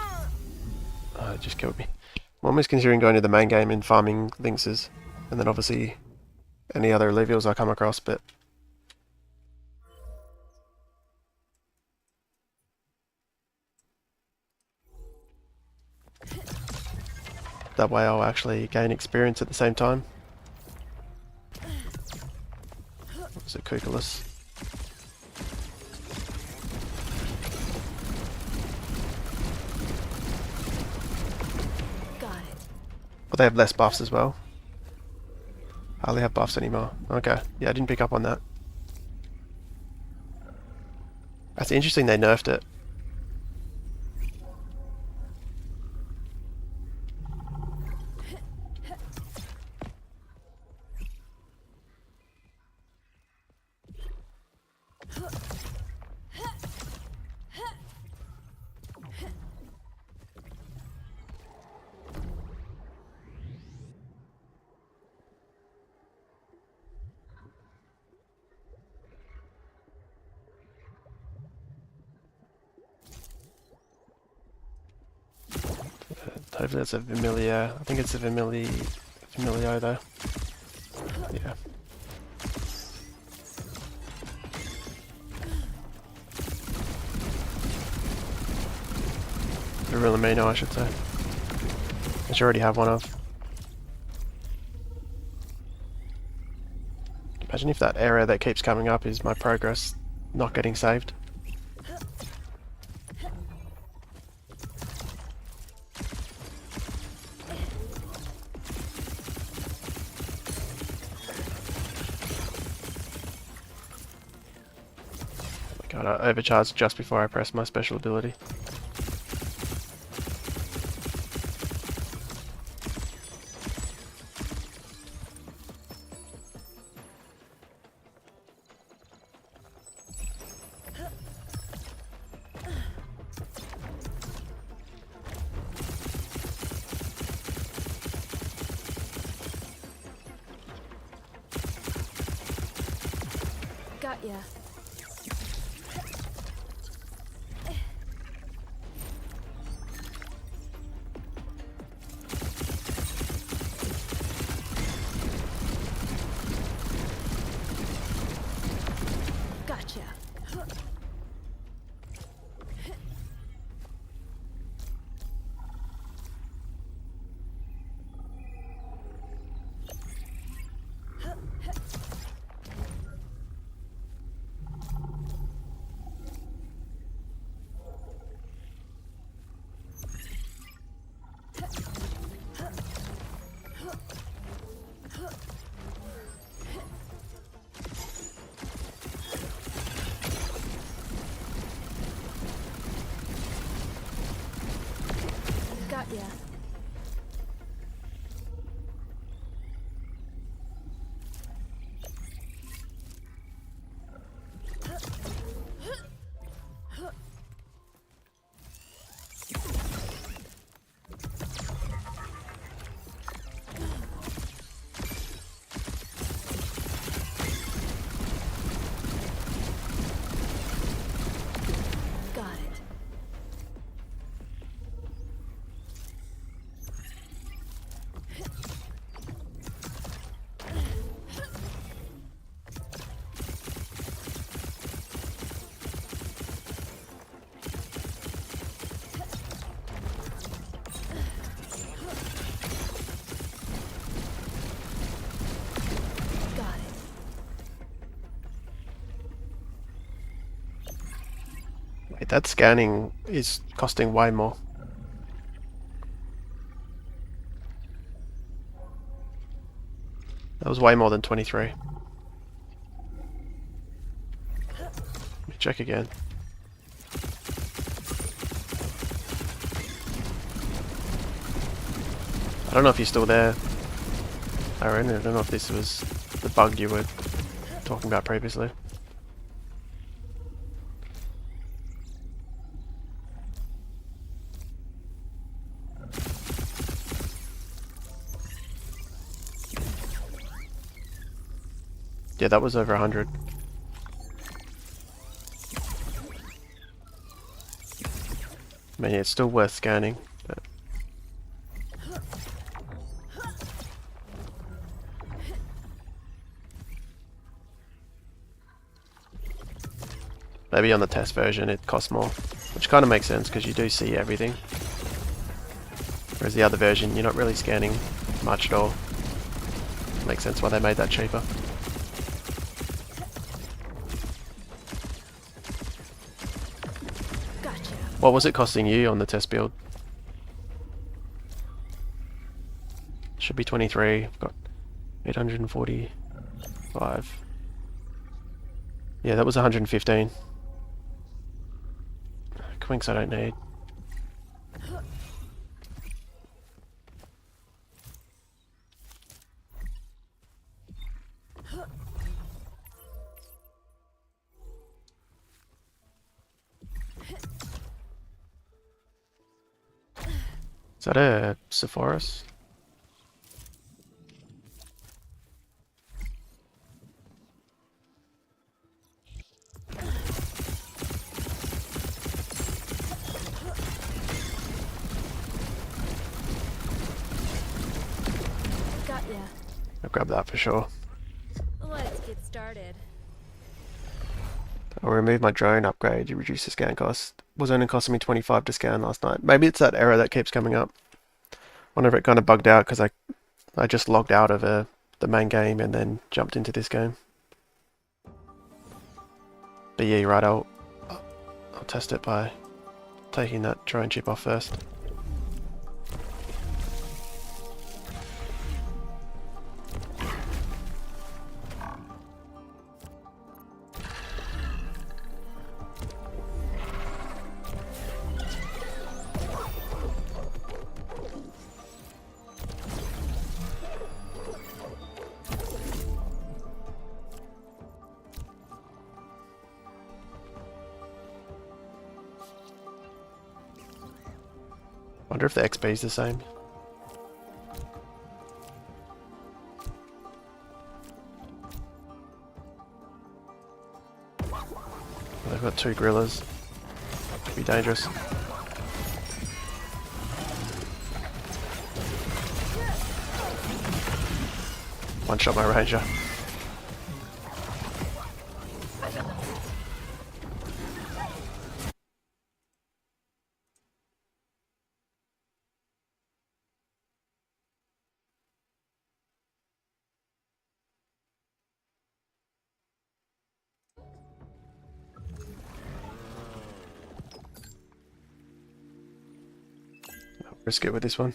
It just killed me. I'm almost considering going to the main game and farming lynxes, and then obviously any other Illuvials I come across, but That way I'll actually gain experience at the same time. What's it, Kukulus? Got it. But they have less buffs as well. Hardly have buffs anymore. Okay, yeah, I didn't pick up on that. That's interesting they nerfed it. Hopefully that's a Vermilio. I think it's a Vermilio though. Yeah. Virillamino, I should say. Which I already have one of. Imagine if that error that keeps coming up is my progress not getting saved. God, I overcharged just before I pressed my special ability. Got ya. Gotcha. Got ya. Got it. Got it. Wait, that scanning is costing way more. That was way more than 23. Let me check again. I don't know if you're still there, Aaron. I don't know if this was the bug you were talking about previously. Yeah, that was over 100. I mean, it's still worth scanning, but maybe on the test version it costs more, which kind of makes sense because you do see everything. Whereas the other version, you're not really scanning much at all. Makes sense why they made that cheaper. Gotcha. What was it costing you on the test build? Should be 23. I've got 845. Yeah, that was 115. Quinks I don't need. Is that a Sephoros? Got ya. I'll grab that for sure. Let's get started. I'll remove my drone upgrade to reduce the scan cost. Was only costing me 25 to scan last night. Maybe it's that error that keeps coming up. Wonder if it kind of bugged out because I just logged out of the main game and then jumped into this game. But yeah, you're right. I'll test it by taking that drone chip off first. Wonder if the XP is the same. They've got 2 gorillas. Could be dangerous. One shot my ranger. Risk it with this one.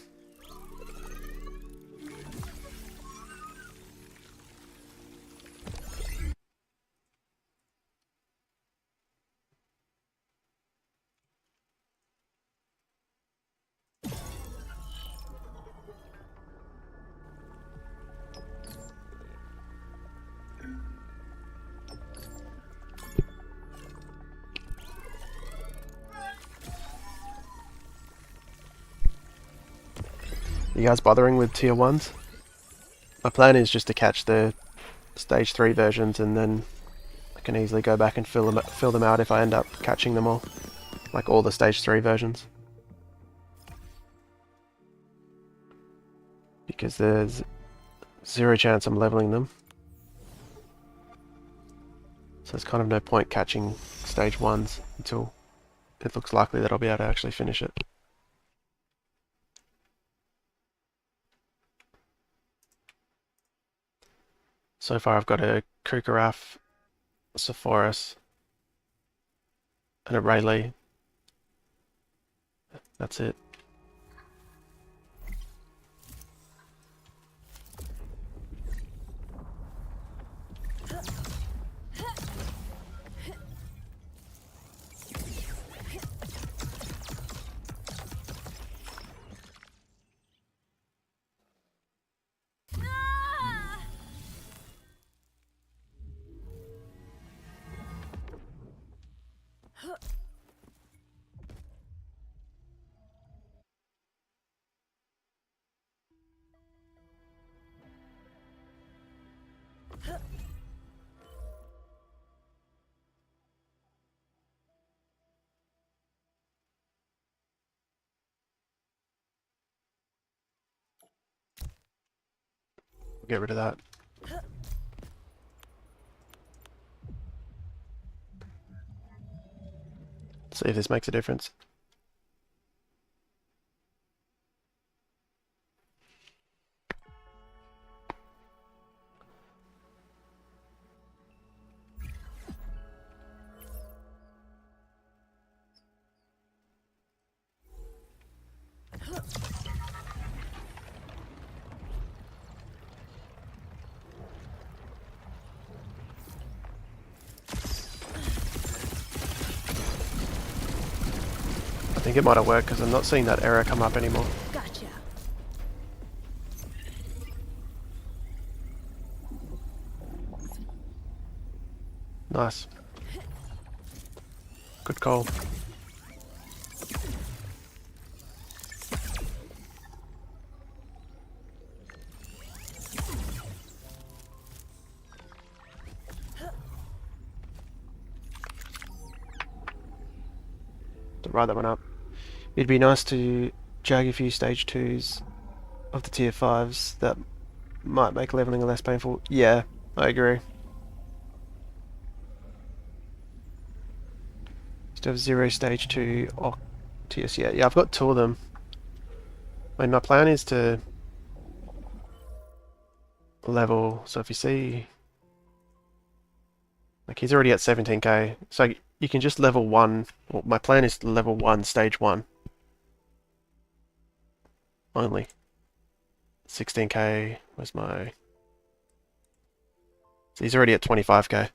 You guys bothering with tier 1s? My plan is just to catch the stage 3 versions and then I can easily go back and fill them out if I end up catching them all. Like all the stage 3 versions. Because there's 0 chance I'm leveling them. So there's kind of no point catching stage 1s until it looks likely that I'll be able to actually finish it. So far I've got a Kukaraf, a Sephoros, and a Rayleigh. That's it. Get rid of that. See if this makes a difference. think it might have worked because I'm not seeing that error come up anymore. Gotcha. Nice. Good call. To write that one up. It'd be nice to jag a few stage 2s of the tier 5s that might make leveling less painful. Yeah, I agree. Still have 0 stage 2 tiers. Yeah, I've got 2 of them. I mean, my plan is to level, so if you see, like he's already at 17k, so you can just level 1, well, my plan is to level 1 stage 1 only. 16k was my, so he's already at 25k,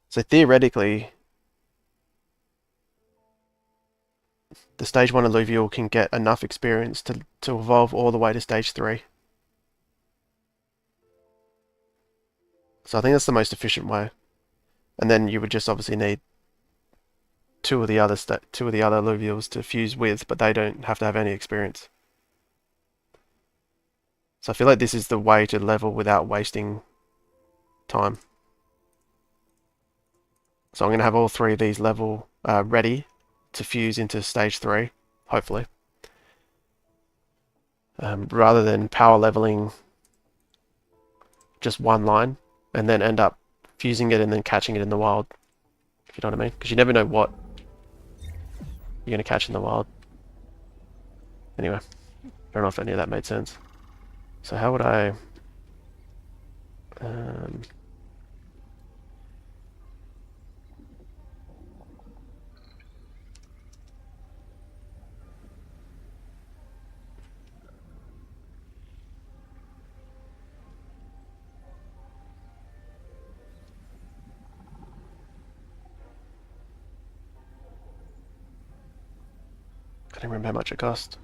so theoretically the stage 1 Illuvial can get enough experience to evolve all the way to stage 3. So I think that's the most efficient way. And then you would just obviously need two of the other Illuvials to fuse with, but they don't have to have any experience. So I feel like this is the way to level without wasting time. So I'm going to have all 3 of these level ready to fuse into stage 3, hopefully. Rather than power leveling just one line and then end up fusing it and then catching it in the wild, if you know what I mean, because you never know what you're going to catch in the wild. Anyway, I don't know if any of that made sense. So how would I can't remember how much it cost.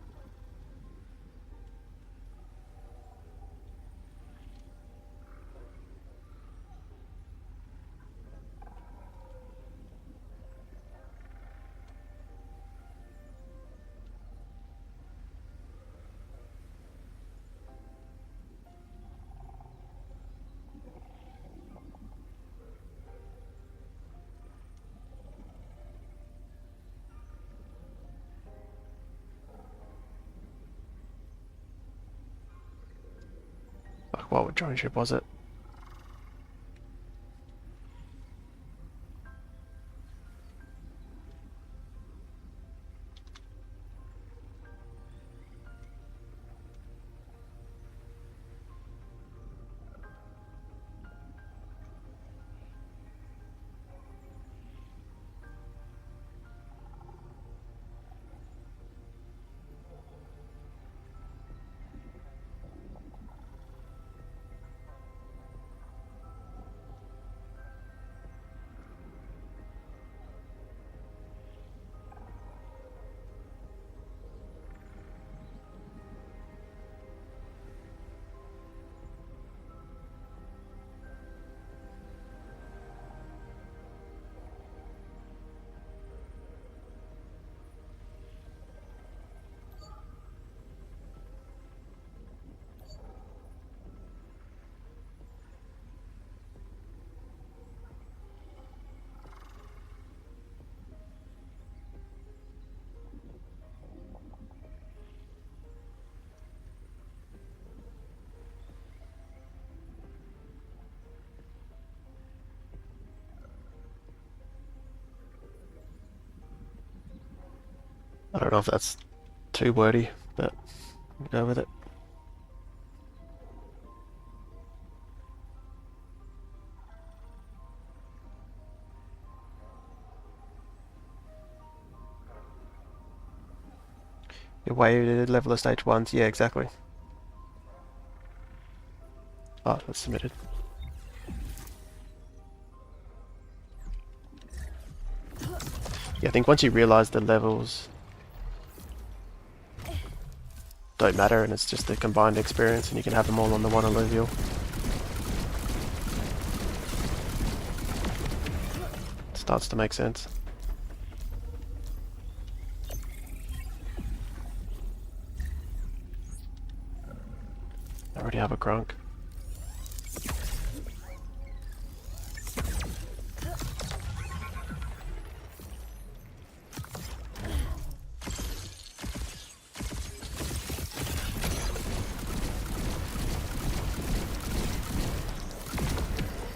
Like what drone ship was it? I don't know if that's too wordy, but I'll go with it. Your weighted level of stage 1s, yeah, exactly. Oh, that's submitted. Yeah, I think once you realize the levels, don't matter, and it's just the combined experience, and you can have them all on the one Illuvial. Starts to make sense. I already have a Grunk.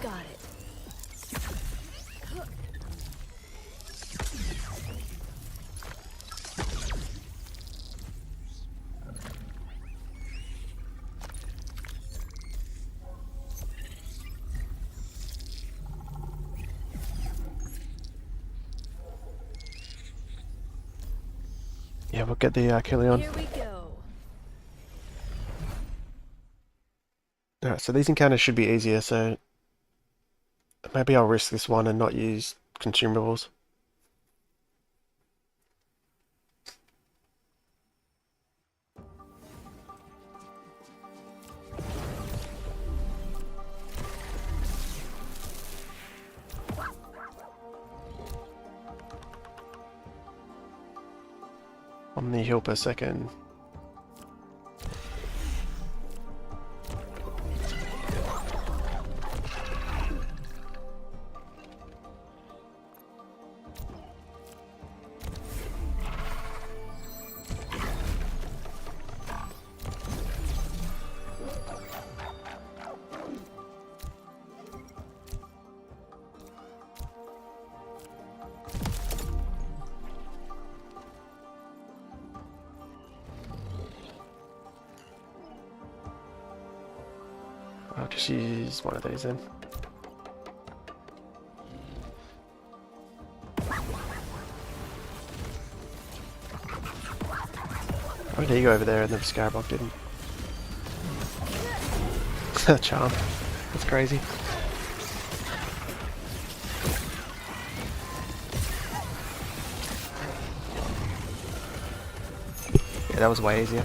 Got it. Yeah, we'll get the Achilleon. Here we go. Alright, so these encounters should be easier, so maybe I'll risk this one and not use consumables. On the hill per second. I'll just use one of these then. Oh, there you go over there, and the Scarabog didn't. Charm. That's crazy. Yeah, that was way easier.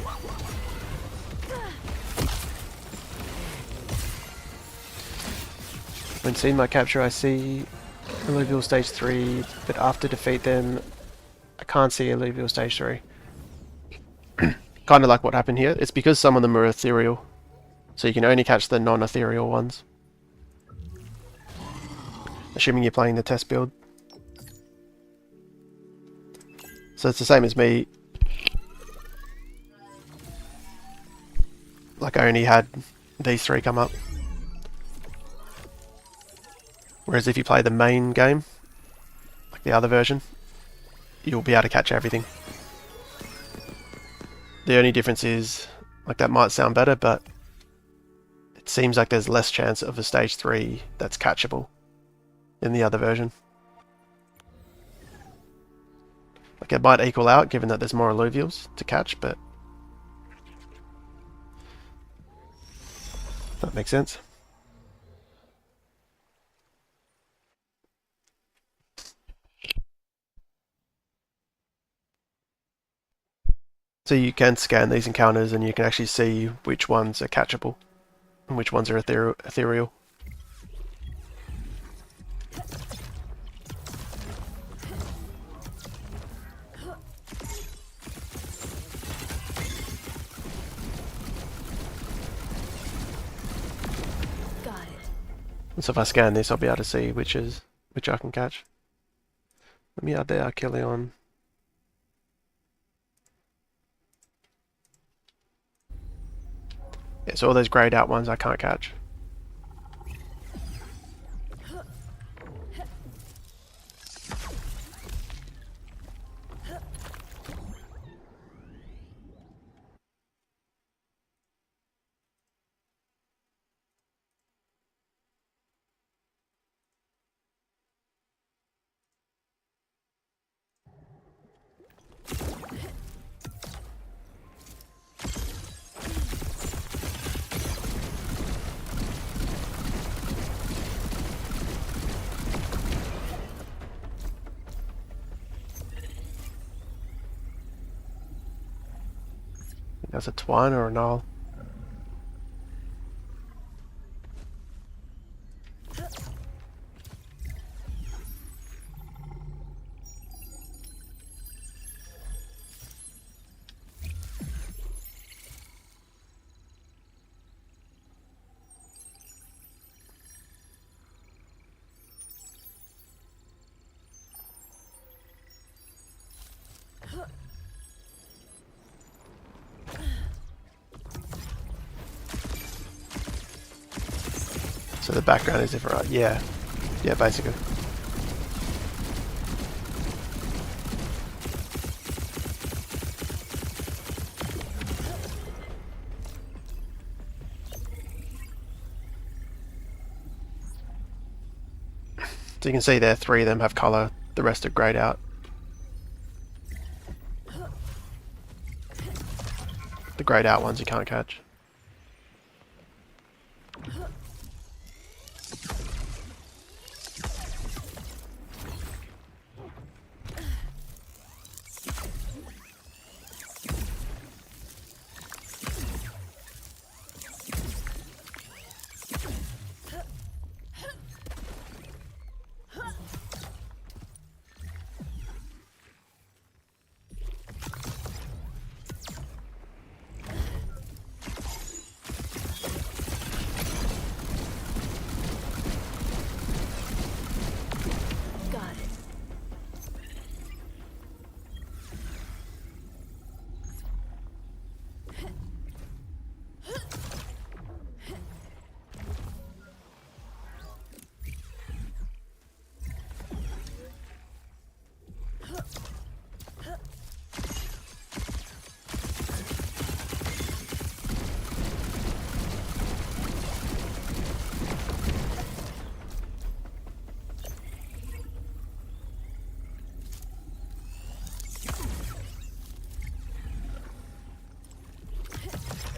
When seeing my capture, I see Illuvial Stage 3, but after defeat them, I can't see Illuvial Stage 3. Kind of like what happened here. It's because some of them are ethereal, so you can only catch the non-ethereal ones. Assuming you're playing the test build. So it's the same as me. Like I only had these three come up. Whereas if you play the main game, like the other version, you'll be able to catch everything. The only difference is, like that might sound better, but it seems like there's less chance of a stage 3 that's catchable in the other version. Like it might equal out given that there's more Illuvials to catch, but that makes sense. So you can scan these encounters and you can actually see which ones are catchable and which ones are ethereal. Got it. And so if I scan this, I'll be able to see which I can catch. Let me add the Achilleon. Yeah, so all those grayed out ones I can't catch. That's a twine or a null. So the background is different, right? Yeah. Yeah, basically. So you can see there, 3 of them have colour, the rest are greyed out. The greyed out ones you can't catch. Got it.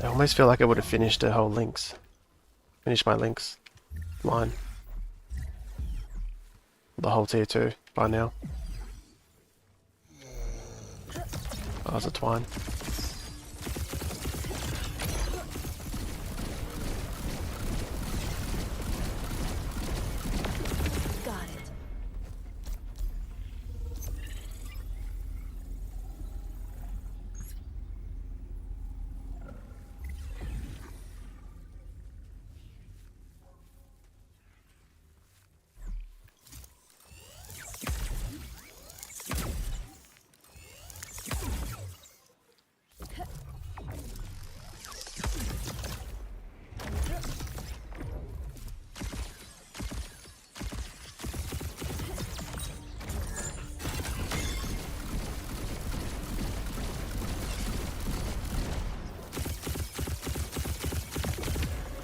I almost feel like I would have finished the whole links. Finished my links line. The whole tier 2 by now. Oh, it's a twine. Got it.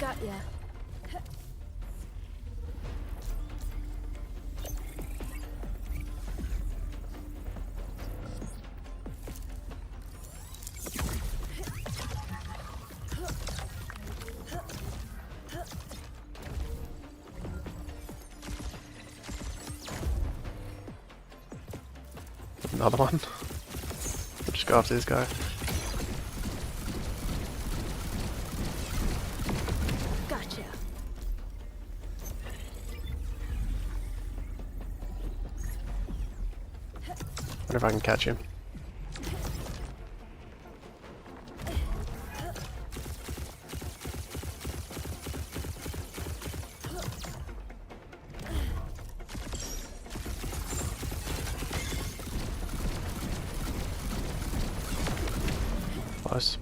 Got ya. Another one. We'll just go after this guy. Gotcha. Wonder if I can catch him. Close.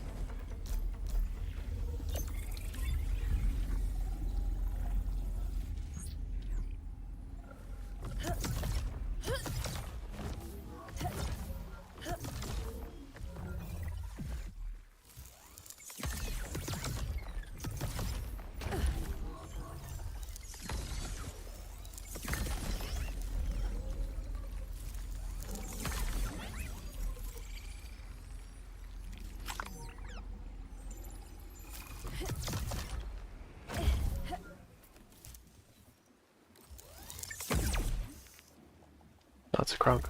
That's a crunk.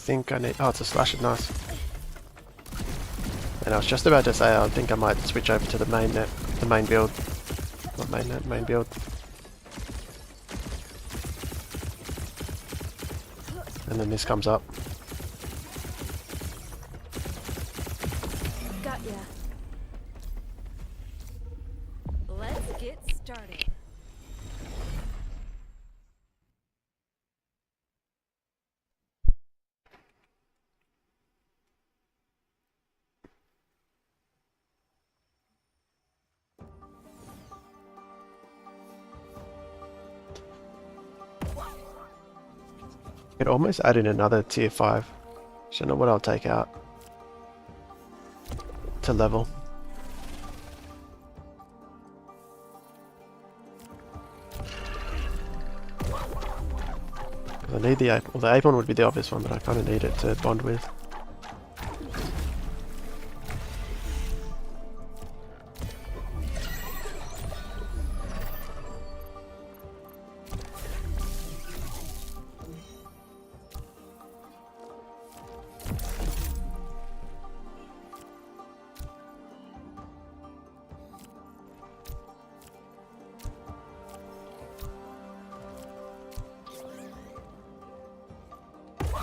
think I need... Oh, it's a slasher, nice. And I was just about to say I think I might switch over to the main net, the main build. Not main net, main build. And then this comes up. Got ya. Let's get started. Could almost add in another tier 5. Don't know what I'll take out to level. I need the ape. Well, the ape one would be the obvious one, but I kind of need it to bond with.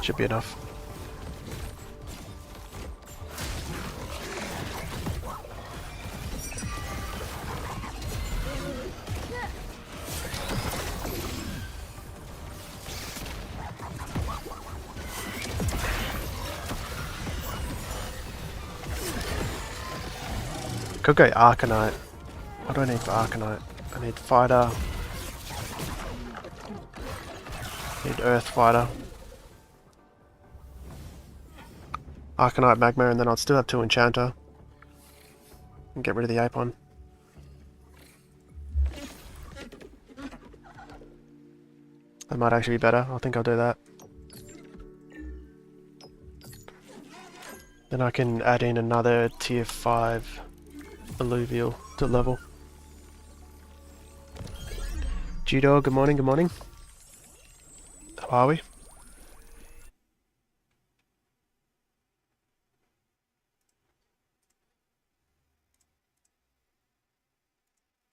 Should be enough. Could go Arcanite. What do I need for Arcanite? I need Fighter. Need Earth Fighter. Arcanite, Magma, and then I'll still have 2 Enchanter. And get rid of the Ape one. That might actually be better. I think I'll do that. Then I can add in another tier 5 Illuvial to level. G-Dog, good morning, good morning. How are we?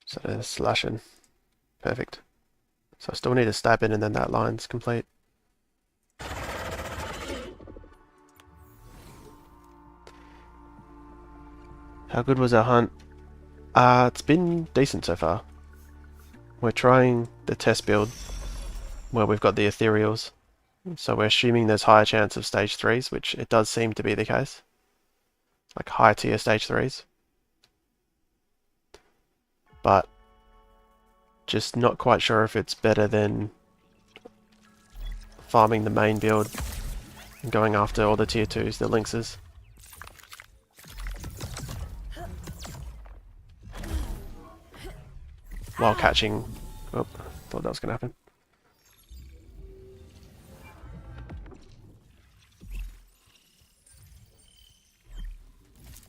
So there's slashing. Perfect. So I still need to stab in and then that line's complete. How good was our hunt? It's been decent so far. We're trying the test build where we've got the Ethereals. So we're assuming there's higher chance of stage 3s, which it does seem to be the case. Like high tier stage 3s. But just not quite sure if it's better than farming the main build and going after all the tier 2s, the Lynxes. While catching... Oh, thought that was going to happen.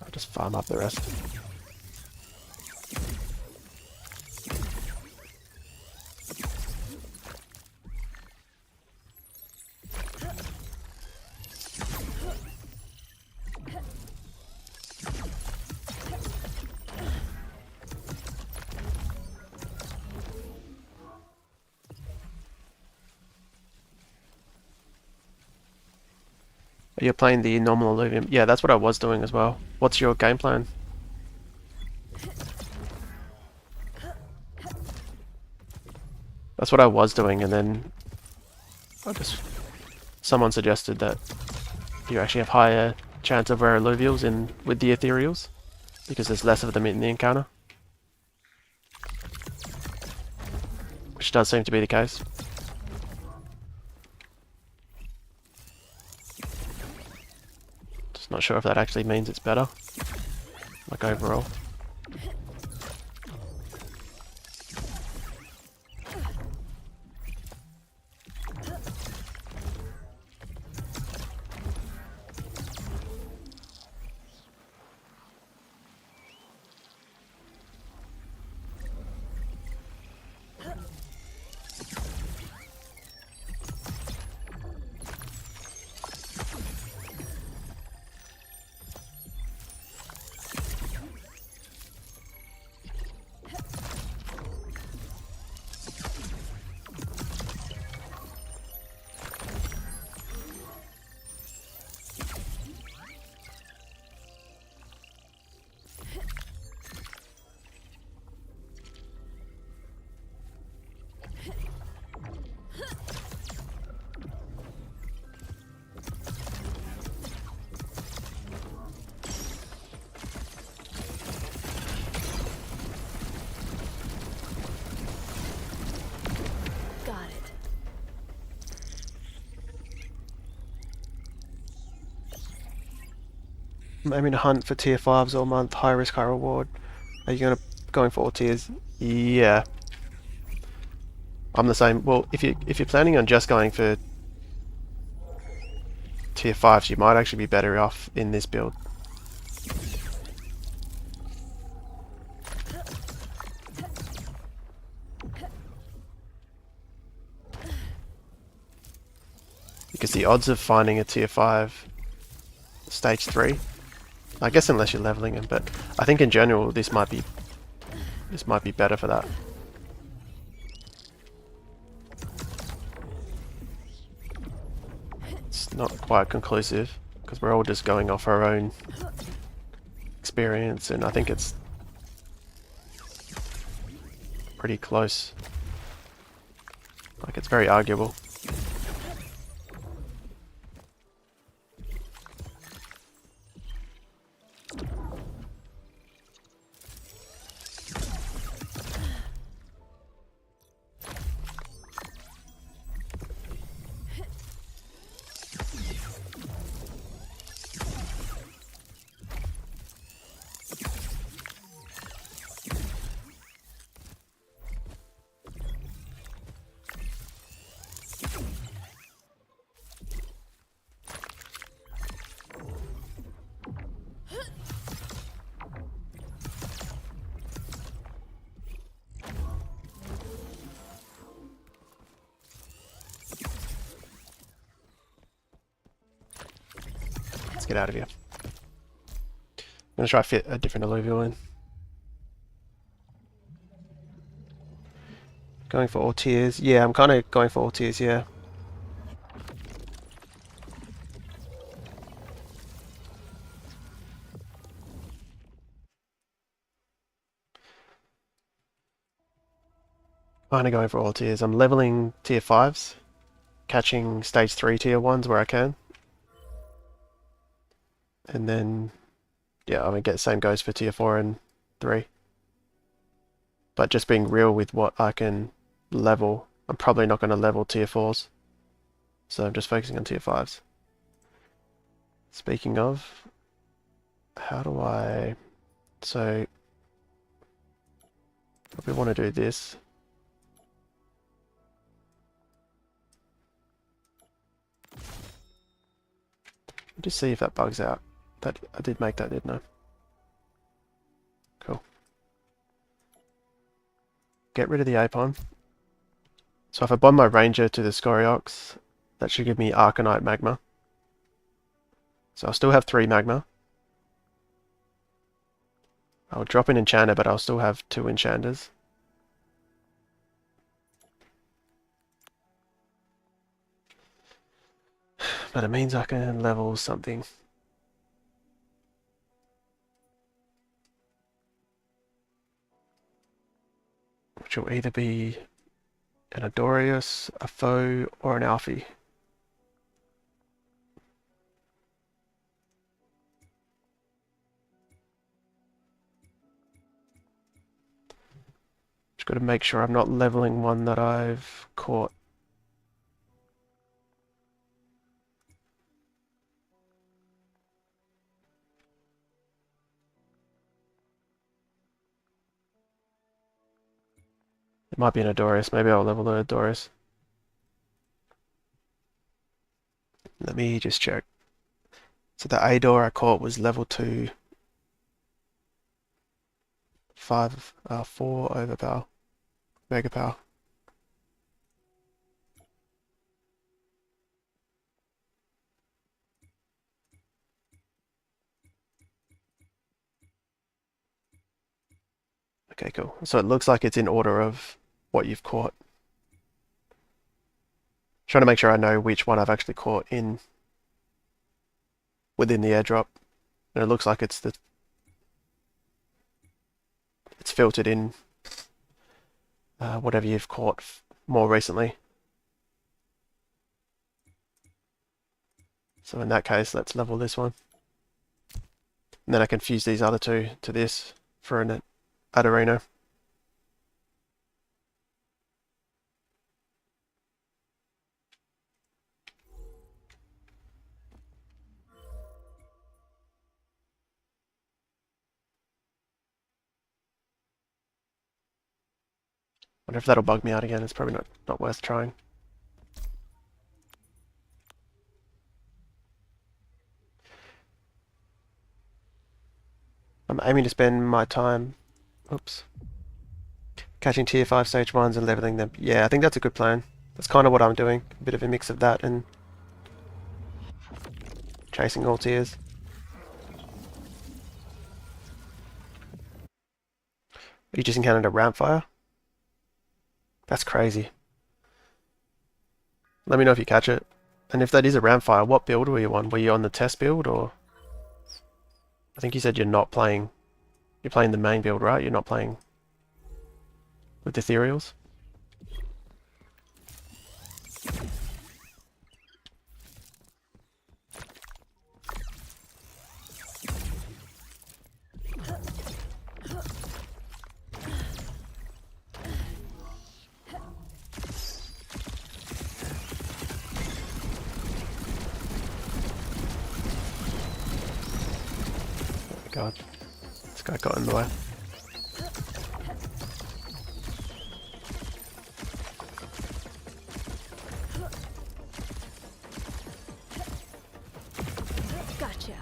I'll just farm up the rest. You're playing the normal Illuvium. Yeah, that's what I was doing as well. What's your game plan? That's what I was doing, and then someone suggested that you actually have higher chance of rare Illuvials in with the Ethereals because there's less of them in the encounter, which does seem to be the case. Not sure if that actually means it's better, like overall. I'm aiming to hunt for tier 5s all month, high risk, high reward. Are you going for all tiers? Yeah. I'm the same. Well, if you're planning on just going for tier 5s, you might actually be better off in this build. Because the odds of finding a tier 5 stage 3, I guess unless you're leveling them, but I think in general this might be better for that. It's not quite conclusive because we're all just going off our own experience, and I think it's pretty close. Like, it's very arguable. Let's get out of here. I'm going to try to fit a different Illuvial in. Going for all tiers. Yeah, I'm kind of going for all tiers, yeah. Kind of going for all tiers. I'm leveling tier 5s, catching stage 3 tier 1s where I can. And then, yeah, I mean, same goes for tier 4 and 3. But just being real with what I can level, I'm probably not going to level tier 4s. So I'm just focusing on tier 5s. Speaking of, how do I... So, we want to do this. Just see if that bugs out. That I did make that, didn't I? Cool. Get rid of the Apon. So if I bond my Ranger to the Scoriox, that should give me Arcanite Magma. So I'll still have 3 Magma. I'll drop an Enchanter, but I'll still have 2 Enchanters. But it means I can level something. Which will either be an Adorius, a Foe, or an Alfie. Just got to make sure I'm not leveling one that I've caught. It might be an Adorius. Maybe I'll level the Adorius. Let me just check. So the Ador I caught was level 2. 4 overpower. Mega power. Okay, cool. So it looks like it's in order of what you've caught. Trying to make sure I know which one I've actually caught in within the airdrop. And it looks like it's filtered in whatever you've caught more recently. So in that case, let's level this one. And then I can fuse these other two to this for an Adorino. Wonder if that'll bug me out again. It's probably not worth trying. I'm aiming to spend my time, oops, catching tier 5 stage 1s and leveling them. Yeah, I think that's a good plan. That's kind of what I'm doing. A bit of a mix of that and chasing all tiers. You just encountered a ramp fire? That's crazy. Let me know if you catch it. And if that is a ramp fire, what build were you on? Were you on the test build or? I think you said you're not playing. You're playing the main build, right? You're not playing with Ethereals? God, this guy got in the way. Gotcha.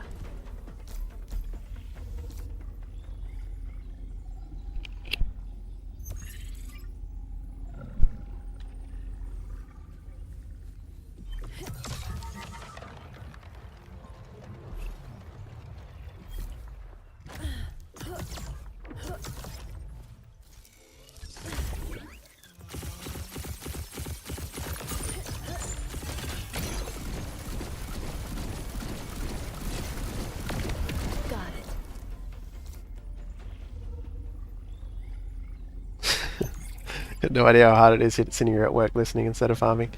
No idea how hard it is sitting here at work listening instead of farming.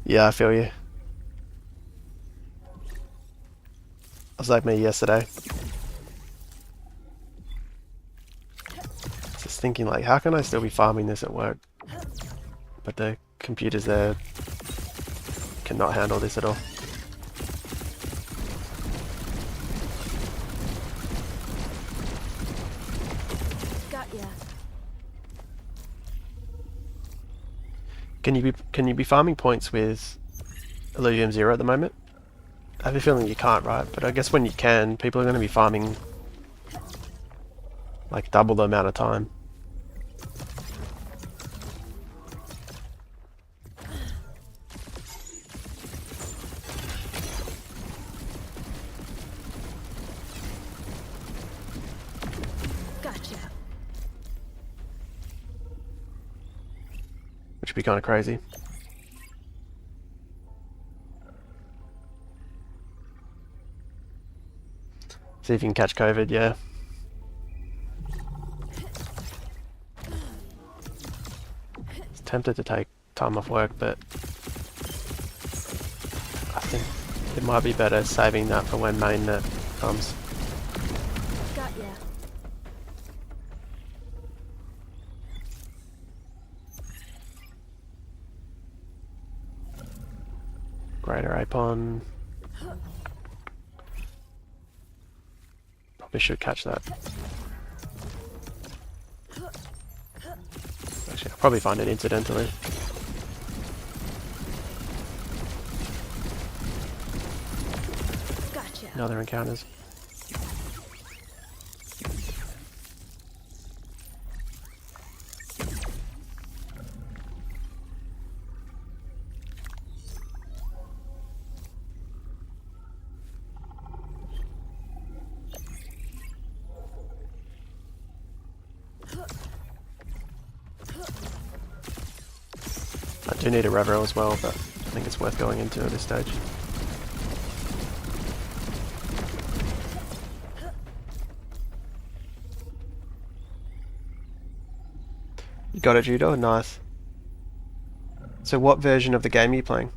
Yeah, I feel you. I was like me yesterday. Just thinking like, how can I still be farming this at work? But the computers there cannot handle this at all. Got ya. Can you be farming points with Illuvium 0 at the moment? I have a feeling you can't, right? But I guess when you can, people are going to be farming like double the amount of time. Gotcha. Which would be kind of crazy. See if you can catch COVID, yeah. It's tempted to take time off work, but I think it might be better saving that for when mainnet comes. Got ya. Greater Apon. Probably should catch that. Actually, I'll probably find it incidentally. Gotcha. No other encounters. I do need a Revel as well, but I think it's worth going into at this stage. You got it, Judo? Nice. So what version of the game are you playing?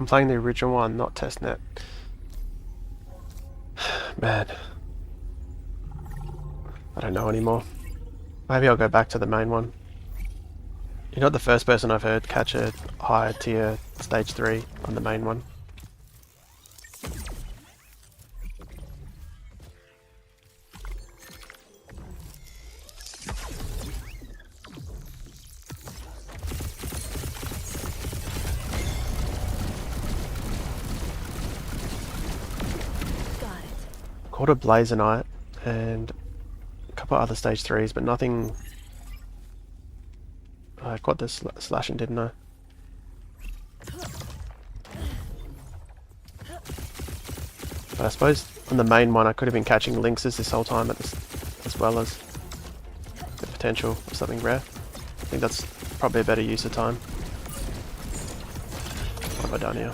I'm playing the original one, not Testnet. Man. I don't know anymore. Maybe I'll go back to the main one. You're not the first person I've heard catch a higher tier stage 3 on the main one. Got it. Caught a Blazonite and a couple of other stage 3s, but nothing. I caught this slashing, didn't I? But I suppose on the main one I could have been catching lynxes this whole time as well as the potential of something rare. I think that's probably a better use of time. What have I done here?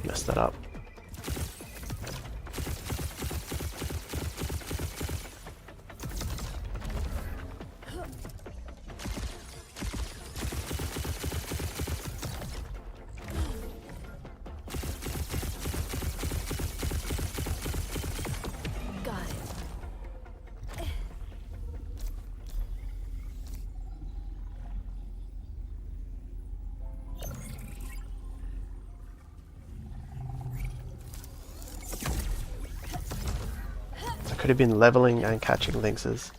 Messed that up. Got it. I could have been leveling and catching lynxes.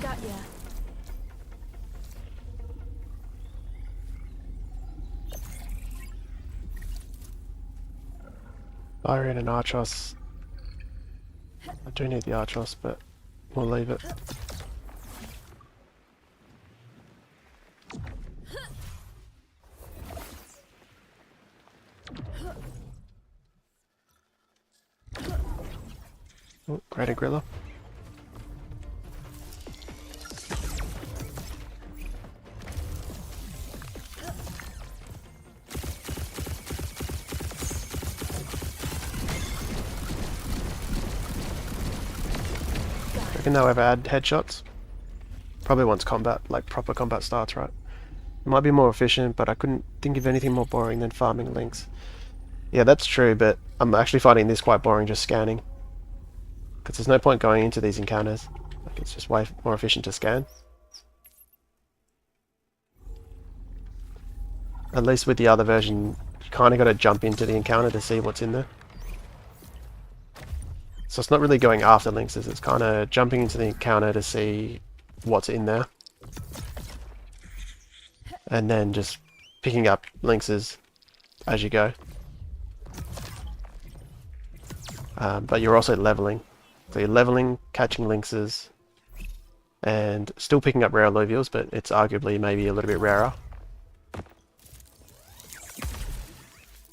Got ya. Byron and Archos. I do need the Archos, but we'll leave it. Oh, Greater Grilla. Reckon they'll ever add headshots? Probably once combat, like proper combat starts, right? It might be more efficient, but I couldn't think of anything more boring than farming links. Yeah, that's true, but I'm actually finding this quite boring just scanning. Because there's no point going into these encounters. Like, it's just way more efficient to scan. At least with the other version, you kind of got to jump into the encounter to see what's in there. So it's not really going after lynxes, it's kind of jumping into the encounter to see what's in there. And then just picking up lynxes as you go. But you're also leveling. So you're leveling, catching lynxes, and still picking up rare Illuvials, but it's arguably maybe a little bit rarer.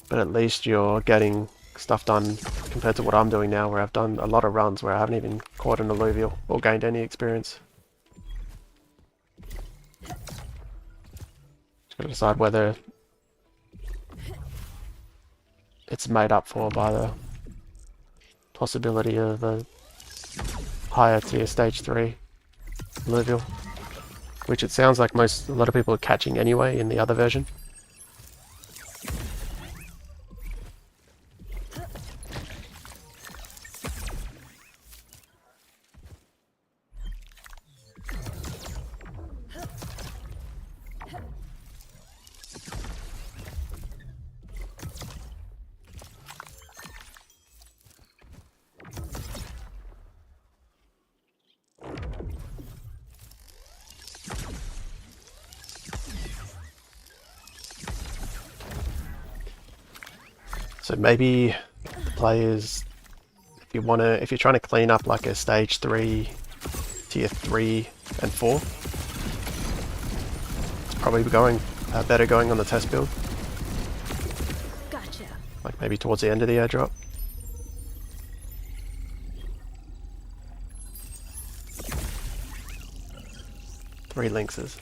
But at least you're getting stuff done compared to what I'm doing now, where I've done a lot of runs where I haven't even caught an Illuvial or gained any experience. Just gotta decide whether it's made up for by the possibility of a higher tier stage 3 Illuvial, which it sounds like a lot of people are catching anyway in the other version. So maybe players, if you're trying to clean up like a stage 3, tier 3 and 4, it's probably better going on the test build. Gotcha. Like maybe towards the end of the airdrop. Three lynxes.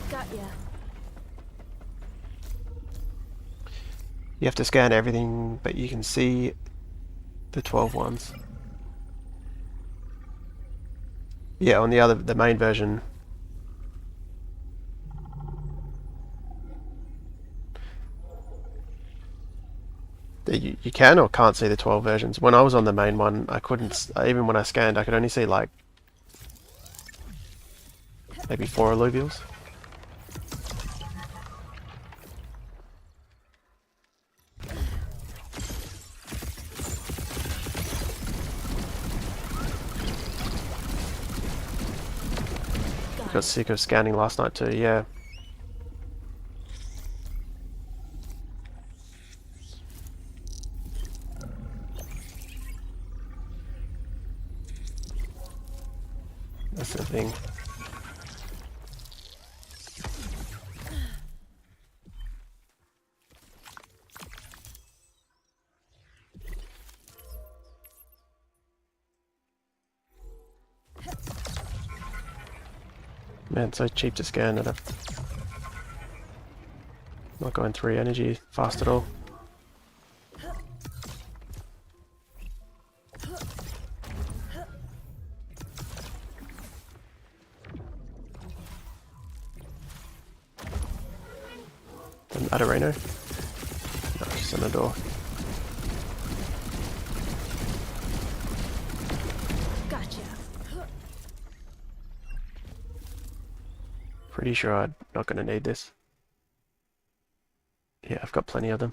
Got ya. You have to scan everything, but you can see the 12 ones. Yeah, on the main version. You can or can't see the 12 versions. When I was on the main one, I couldn't, even when I scanned, I could only see like maybe 4 Illuvials. Got sick of scanning last night too, yeah. That's the thing. Man, it's so cheap to scan that I'm not going through energy fast at all. An Adareno? No, just on the door. Gotcha. Pretty sure I'm not going to need this. Yeah, I've got plenty of them.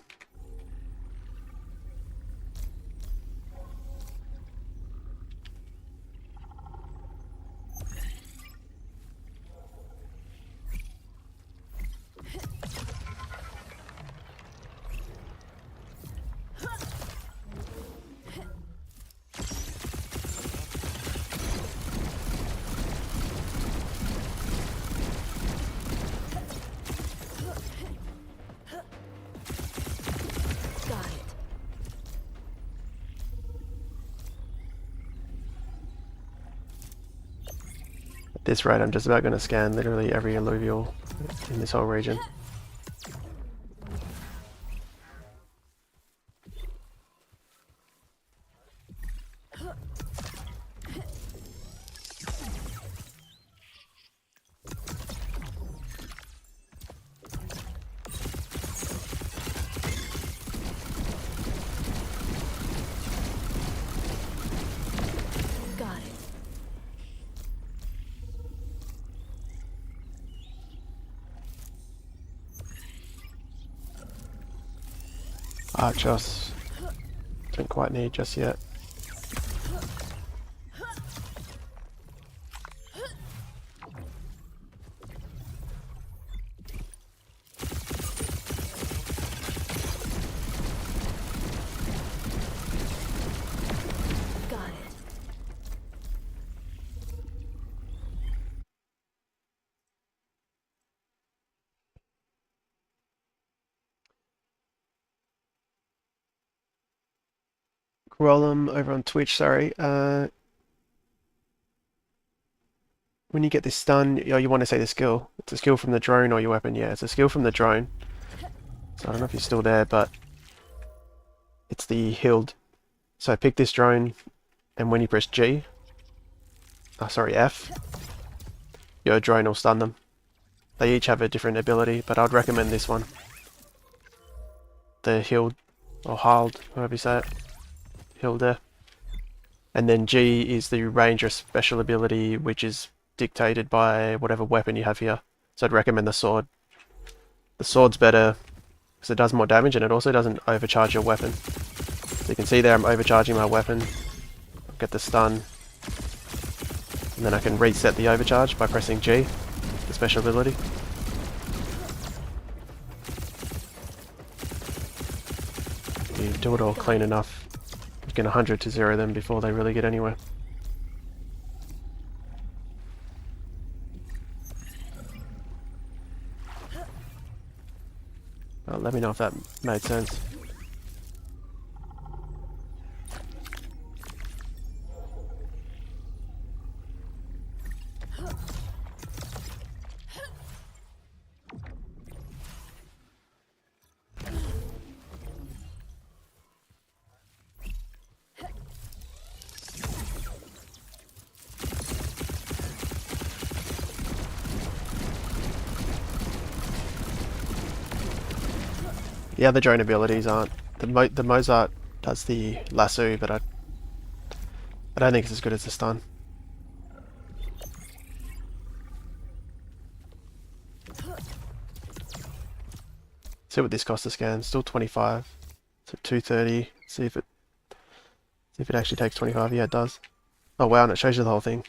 Got it. At this rate, I'm just about going to scan literally every alluvial in this whole region. Got it. Archos. Don't quite need just yet. Got it. Roll'em over on Twitch, sorry. When you get this stun, you want to say the skill. It's a skill from the drone or your weapon. Yeah, it's a skill from the drone. So I don't know if you're still there, but it's the hild. So pick this drone, and when you press G, F, your drone will stun them. They each have a different ability, but I'd recommend this one. The hild, or hild, however you say it. hill there. And then G is the ranger special ability, which is dictated by whatever weapon you have here. So I'd recommend the sword. The sword's better because it does more damage and it also doesn't overcharge your weapon. So you can see there I'm overcharging my weapon. I'll get the stun. And then I can reset the overcharge by pressing G, the special ability. You do it all clean enough, you can 100 to 0 them before they really get anywhere. Let me know if that made sense. The other drone abilities aren't. The Mozart does the lasso, but I don't think it's as good as the stun. See what this costs to scan. Still 25. So 230. See if it actually takes 25. Yeah, it does. Oh wow, and it shows you the whole thing.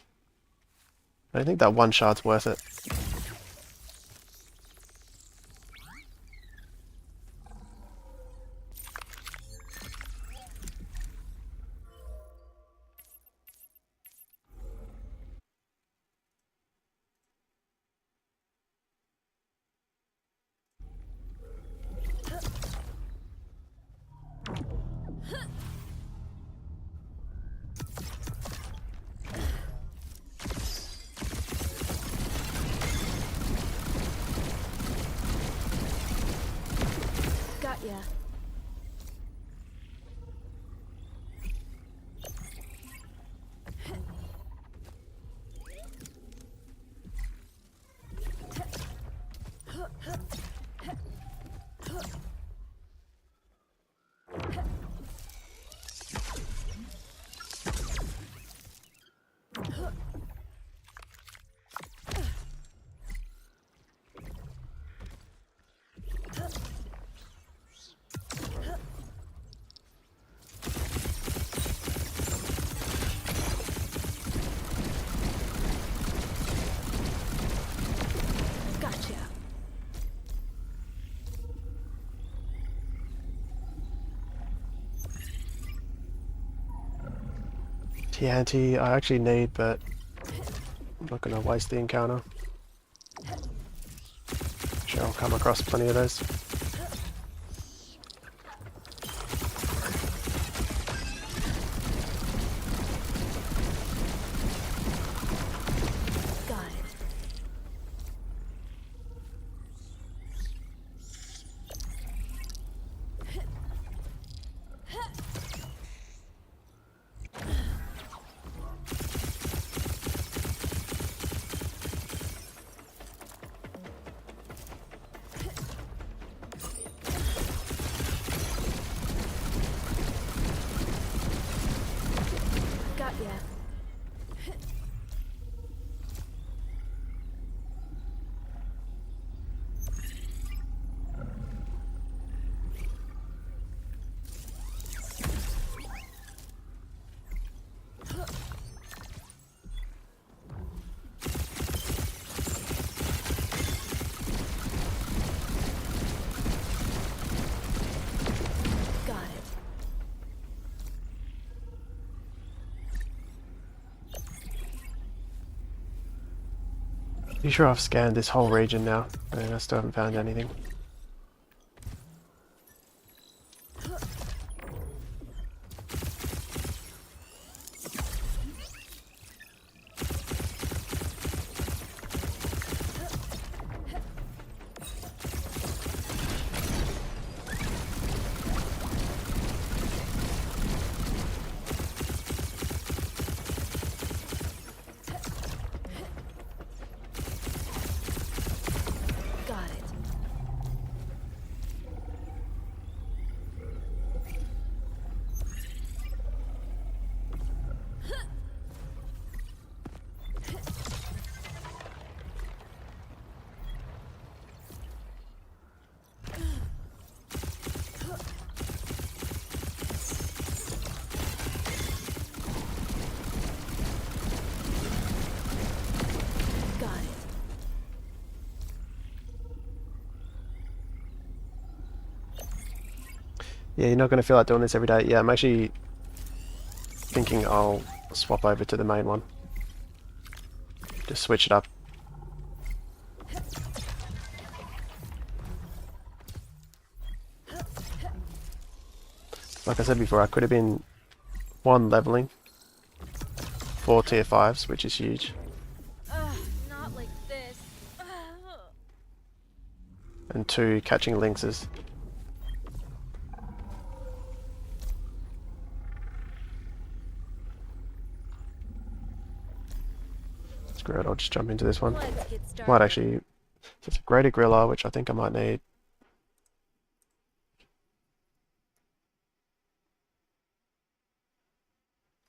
I don't think that one shard's worth it. Got ya. Gotcha. TNT I actually need, but I'm not going to waste the encounter. Sure, I'll come across plenty of those. Got it. Got ya. Got it. You sure I've scanned this whole region now, and I still haven't found anything. Got it. Yeah, you're not going to feel like doing this every day. Yeah, I'm actually thinking I'll swap over to the main one. Just switch it up. Like I said before, I could have been 1 leveling, 4 tier 5s, which is huge, Not like this. and 2 catching lynxes. Screw it, I'll just jump into this one. Let's get started. Might actually, it's a greater gorilla, which I think I might need.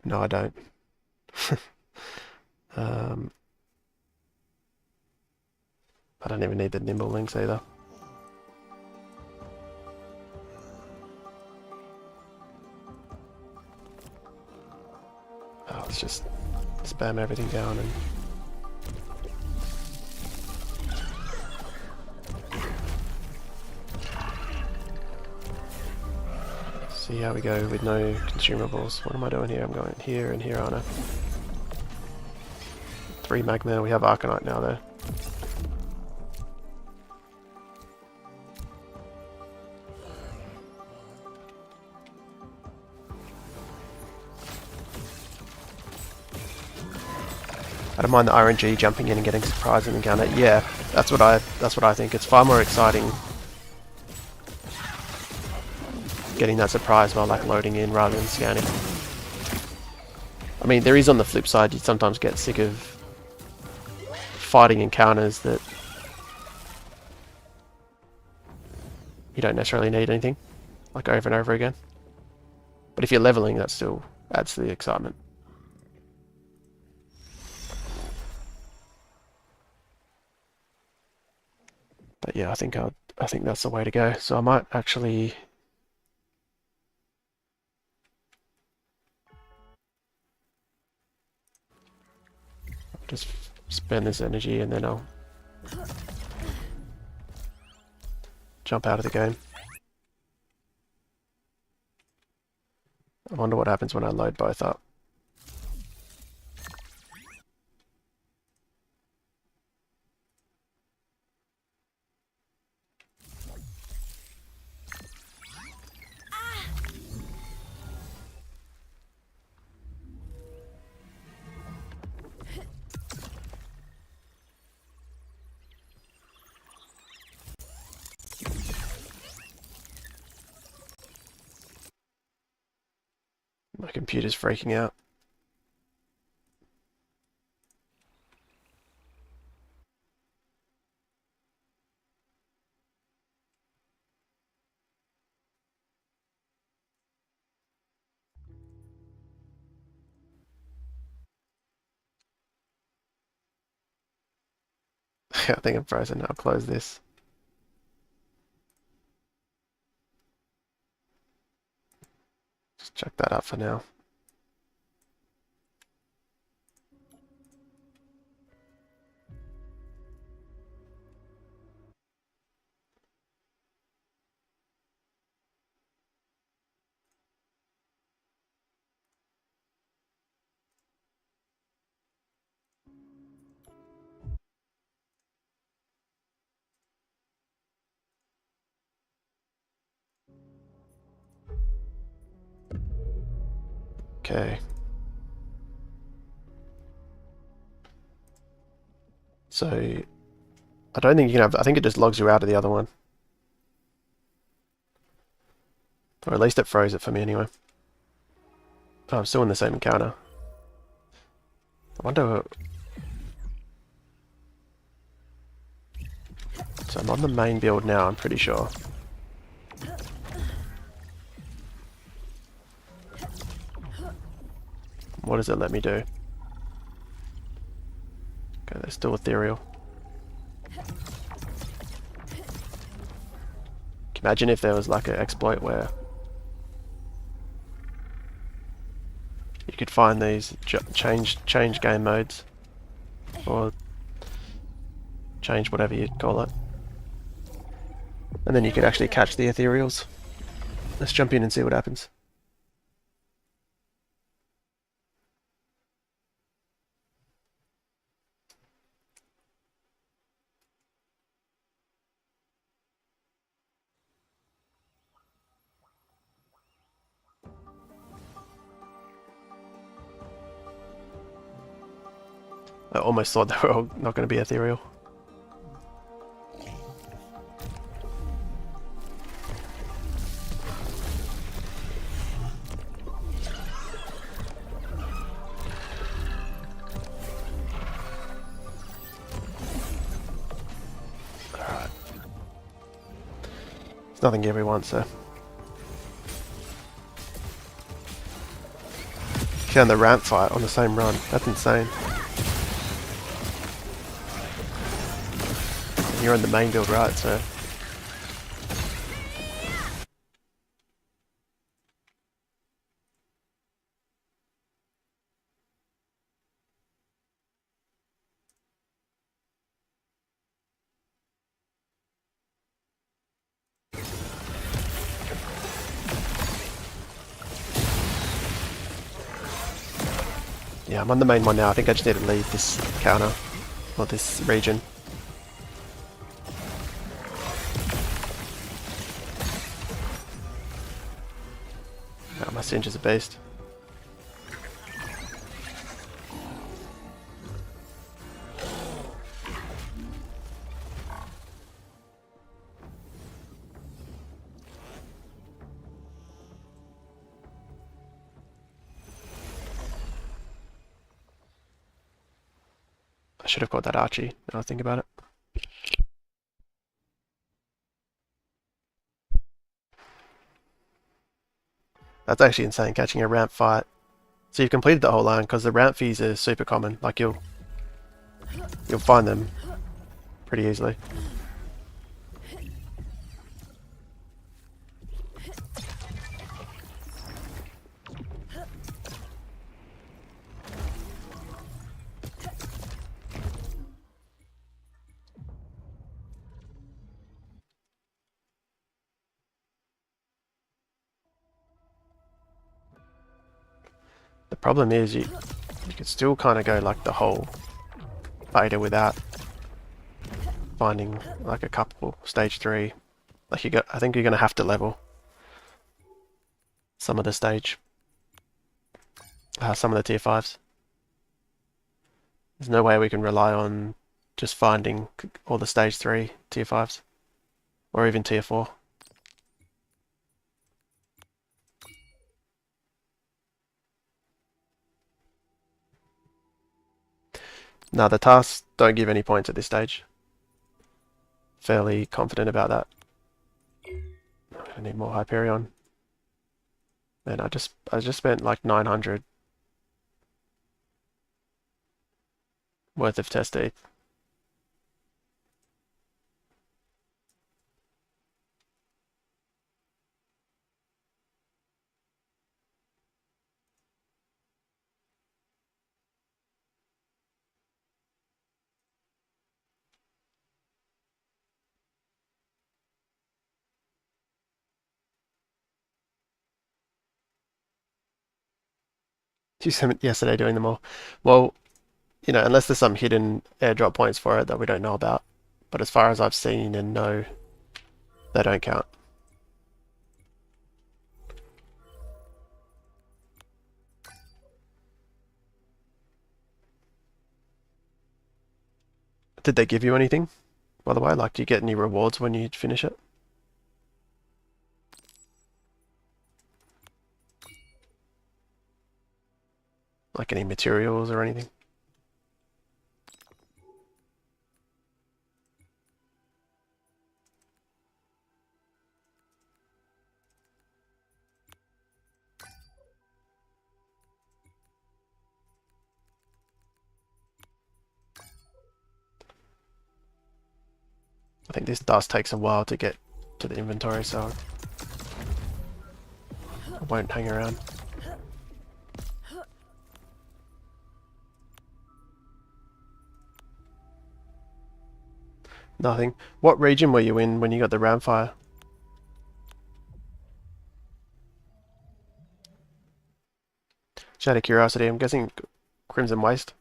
No, I don't. um, I don't even need the nimble lynx either. Oh, let's just spam everything down and see how we go with no consumables. What am I doing here? I'm going here and here, aren't I? 3 magma. We have Arcanite now though. I don't mind the RNG jumping in and getting surprised and encounter. Yeah, that's what I think. It's far more exciting getting that surprise while like loading in rather than scanning. I mean, there is on the flip side, you sometimes get sick of fighting encounters that you don't necessarily need anything, like over and over again. But if you're leveling, that still adds to the excitement. But yeah, I think that's the way to go. So I might actually just spend this energy and then I'll jump out of the game. I wonder what happens when I load both up. My computer's freaking out. I think I'm frozen. I'll close this. Just check that out for now. Okay. So I don't think you can have, I think it just logs you out of the other one. Or at least it froze it for me anyway. Oh, I'm still in the same encounter. I wonder... So I'm on the main build now, I'm pretty sure. What does it let me do? Okay, there's still Ethereal. Imagine if there was like an exploit where you could find these change game modes, or change whatever you'd call it, and then you could actually catch the Ethereals. Let's jump in and see what happens. I almost thought they were all not going to be Ethereal. Alright. It's nothing everyone, so. Found the ramp fight on the same run. That's insane. And you're in the main build, right? So. Yeah, I'm on the main one now. I think I just need to leave this counter, or this region. Oh, my Singe is a beast. I should have got that Archie, now I think about it. That's actually insane, catching a ramp fight. So you've completed the whole line, because the ramp fees are super common. Like, you'll find them pretty easily. The problem is you could still kind of go like the whole beta without finding like a couple stage 3. Like I think you're gonna have to level some of the stage, some of the tier 5s. There's no way we can rely on just finding all the stage 3 tier 5s, or even tier 4. No, the tasks don't give any points at this stage. Fairly confident about that. I need more Hyperion. And I just spent like 900 worth of test ETH. You spent yesterday doing them all. Well, you know, unless there's some hidden airdrop points for it that we don't know about. But as far as I've seen and know, they don't count. Did they give you anything, by the way? Like, do you get any rewards when you finish it? Like any materials or anything? I think this dust takes a while to get to the inventory, so I won't hang around. Nothing. What region were you in when you got the Ramfire? Just out of curiosity, I'm guessing Crimson Waste.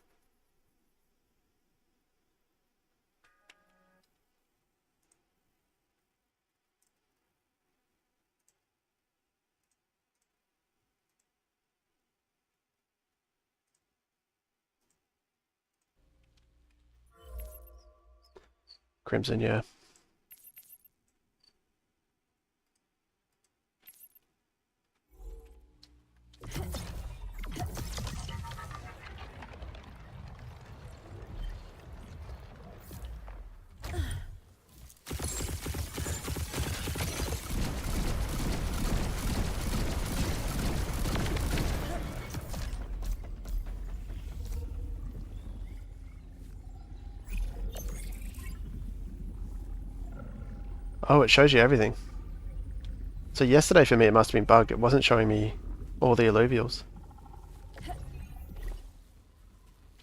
Crimson, yeah. Oh, it shows you everything. So yesterday for me it must have been bugged. It wasn't showing me all the Illuvials.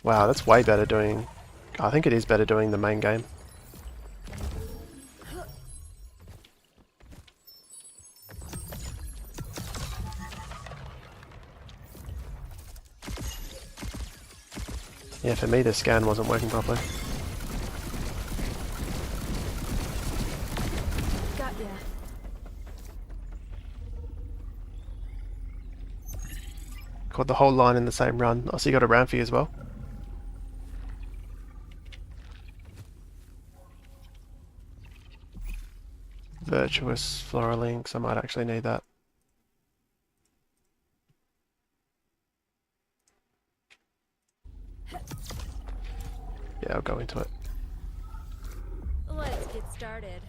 Wow, that's way better doing... I think it is better doing the main game. Yeah, for me the scan wasn't working properly. Got ya. Caught the whole line in the same run. Oh, so you got a Ramphie as well? Virtuous Flora Links, I might actually need that. Yeah, I'll go into it. Let's get started.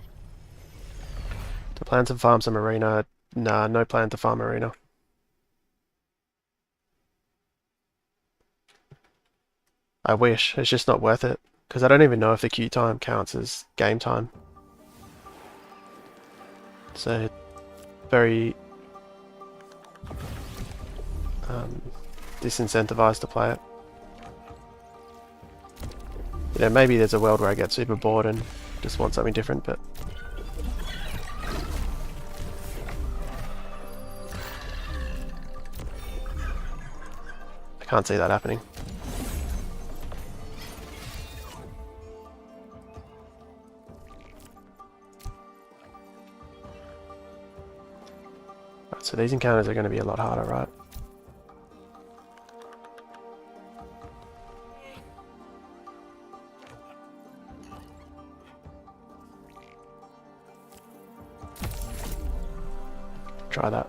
To plan to farm some arena? Nah, no plan to farm arena. I wish, it's just not worth it. Because I don't even know if the queue time counts as game time. So, very disincentivized to play it. You know, maybe there's a world where I get super bored and just want something different, but I can't see that happening. Right, so these encounters are going to be a lot harder, right? Try that.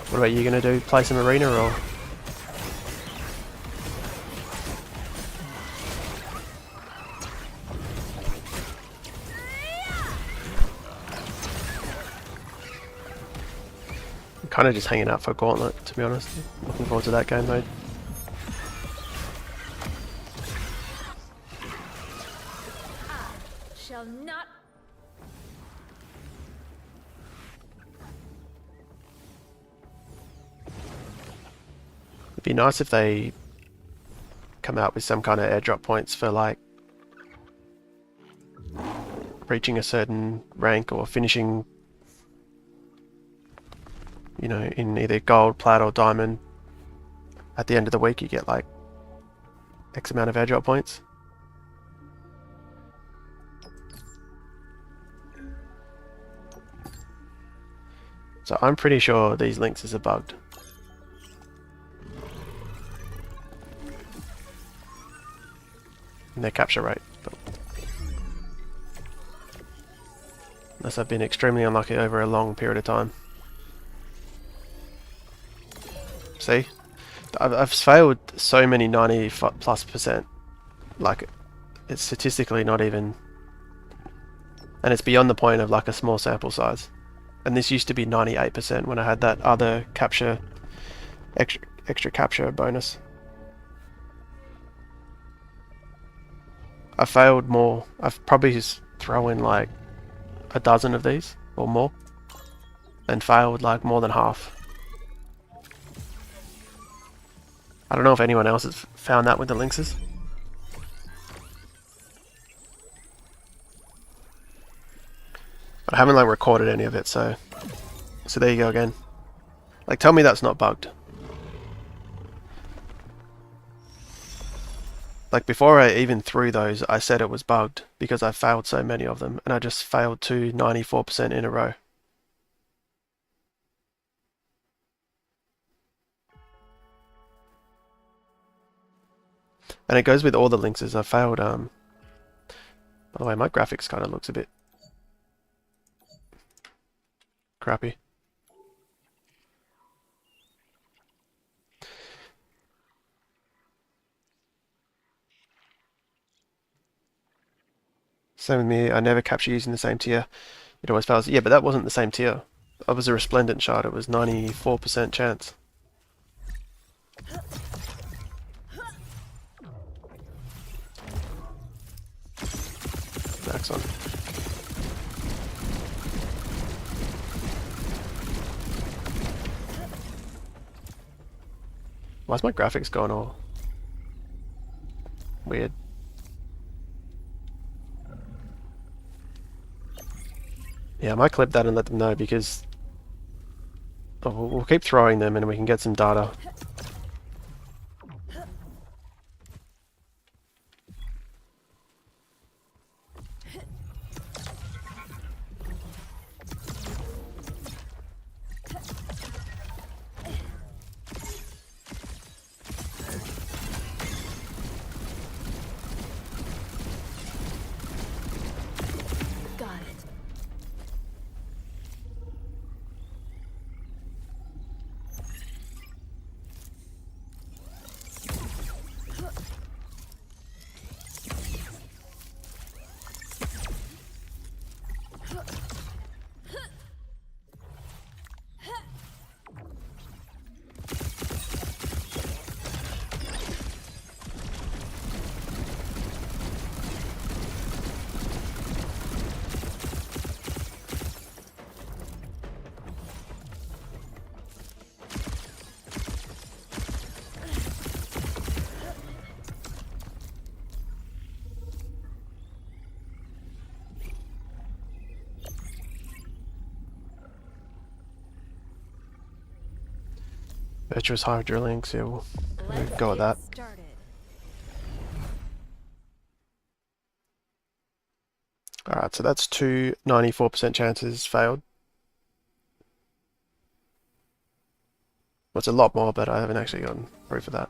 What about you gonna do? Play some arena or? I'm kind of just hanging out for Gauntlet, to be honest. Looking forward to that game mode. Shall not. It'd be nice if they come out with some kind of airdrop points for like reaching a certain rank or finishing, you know, in either gold, plat or diamond. At the end of the week you get like X amount of airdrop points. So I'm pretty sure these links are bugged. And their capture rate. But unless I've been extremely unlucky over a long period of time. See? I've failed so many 90+%. Like, it's statistically not even... And it's beyond the point of like a small sample size. And this used to be 98% when I had that other capture, extra capture bonus. I failed more. I've probably just thrown in like a dozen of these or more and failed like more than half. I don't know if anyone else has found that with the Lynxes. I haven't like recorded any of it, so there you go again. Like, tell me that's not bugged. Like, before I even threw those, I said it was bugged because I failed so many of them, and I just failed to 94% in a row. And it goes with all the links as I failed, by the way, my graphics kind of looks a bit crappy. Same with me, I never capture using the same tier. It always fails. Yeah, but that wasn't the same tier. That was a resplendent shard, it was 94% chance. Max on. Why's my graphics going all weird? Yeah, I might clip that and let them know because we'll keep throwing them and we can get some data. Got it. Virtuous Hive drilling, so we'll go with that. Started. Alright, so that's two 94% chances failed. Well, it's a lot more, but I haven't actually gotten proof of that.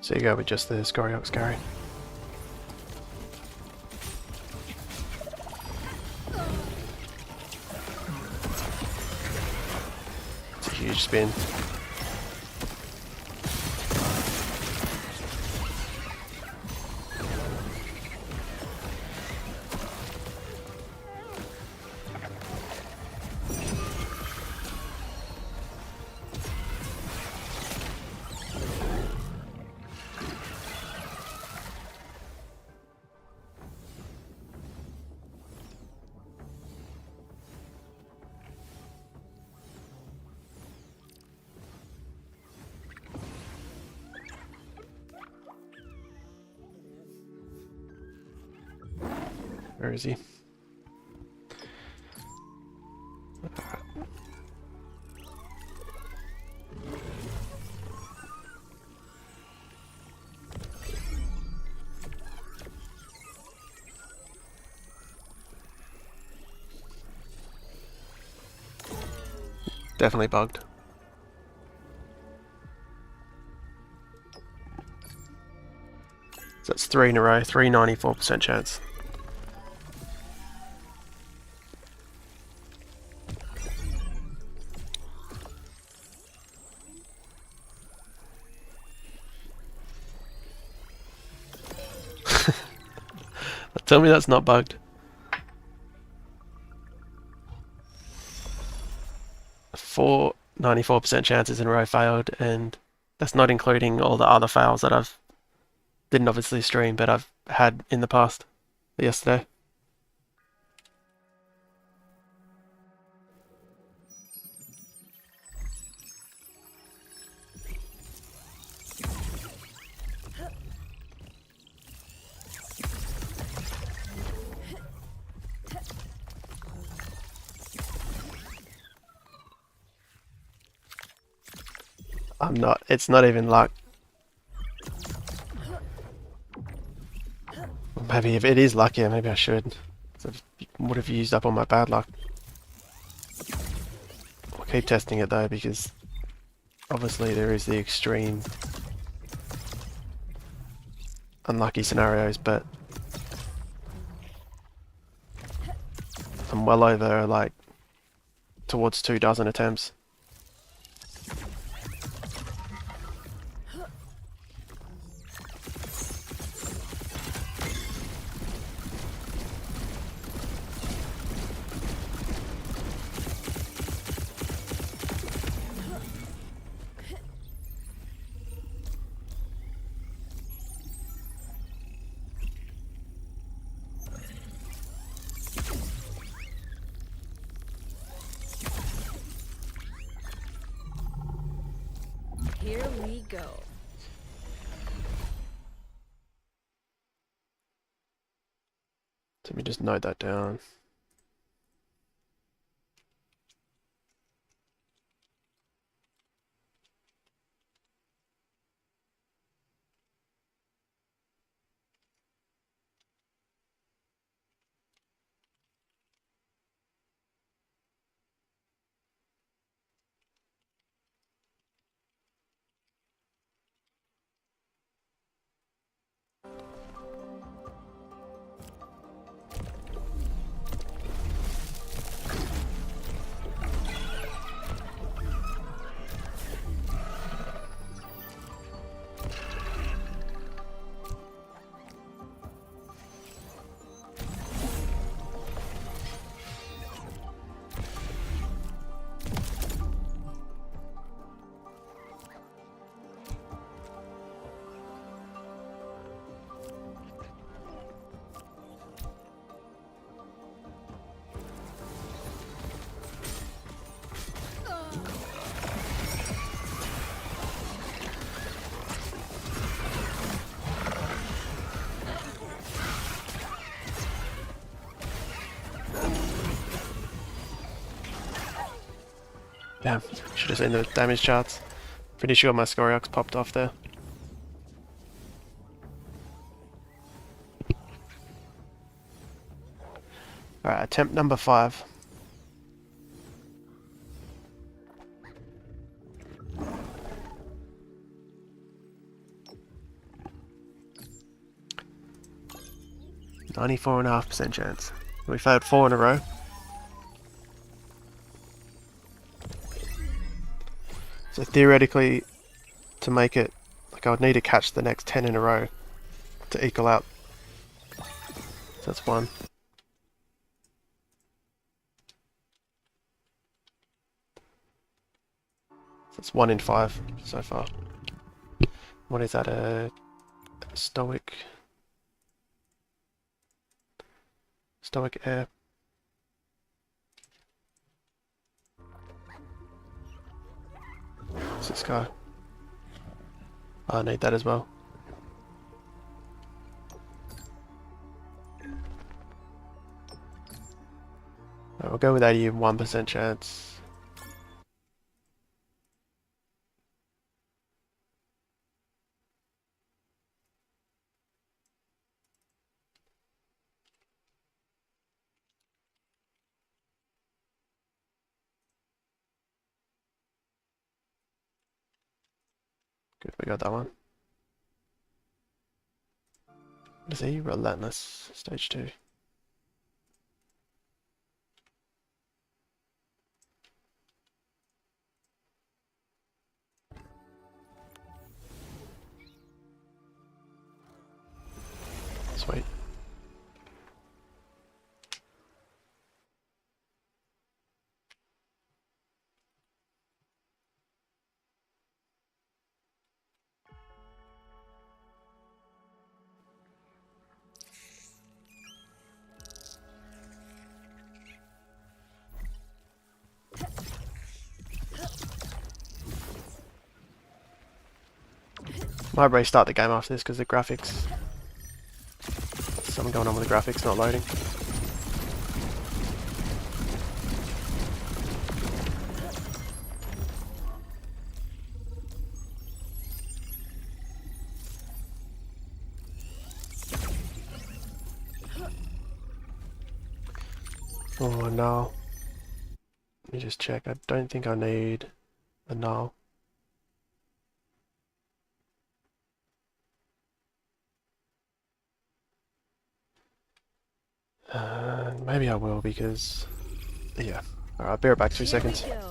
So you go with just the Scoriox carry. It's a huge spin. Where is he? Definitely bugged. So that's three in a row, 94% chance. Tell me that's not bugged. four 94% chances in a row failed, and that's not including all the other fails that I've didn't obviously stream, but I've had in the past yesterday. It's not even luck. Maybe if it is luck, yeah, maybe I should. Would have used up all my bad luck. I'll keep testing it though, because obviously there is the extreme unlucky scenarios, but I'm well over, like, towards 24 attempts. Here we go. Let me just note that down. Damn, should have seen the damage charts. Pretty sure my Scoriox popped off there. Alright, attempt number 5. (94.5% chance). We failed 4 in a row. So theoretically, to make it, like, I would need to catch the next 10 in a row to equal out. So that's 1. So that's 1 in 5 so far. What is that, a stoic air? What's this guy? Oh, I need that as well. Right, we'll go with 81% chance. Good, we got that one. What is he? Relentless. Stage 2. Sweet. Might restart the game after this because the graphics... Something going on with the graphics not loading. Oh, no. Let me just check. I don't think I need a null. Maybe I will because... Yeah. Alright, bear it back 2 seconds. Here we go.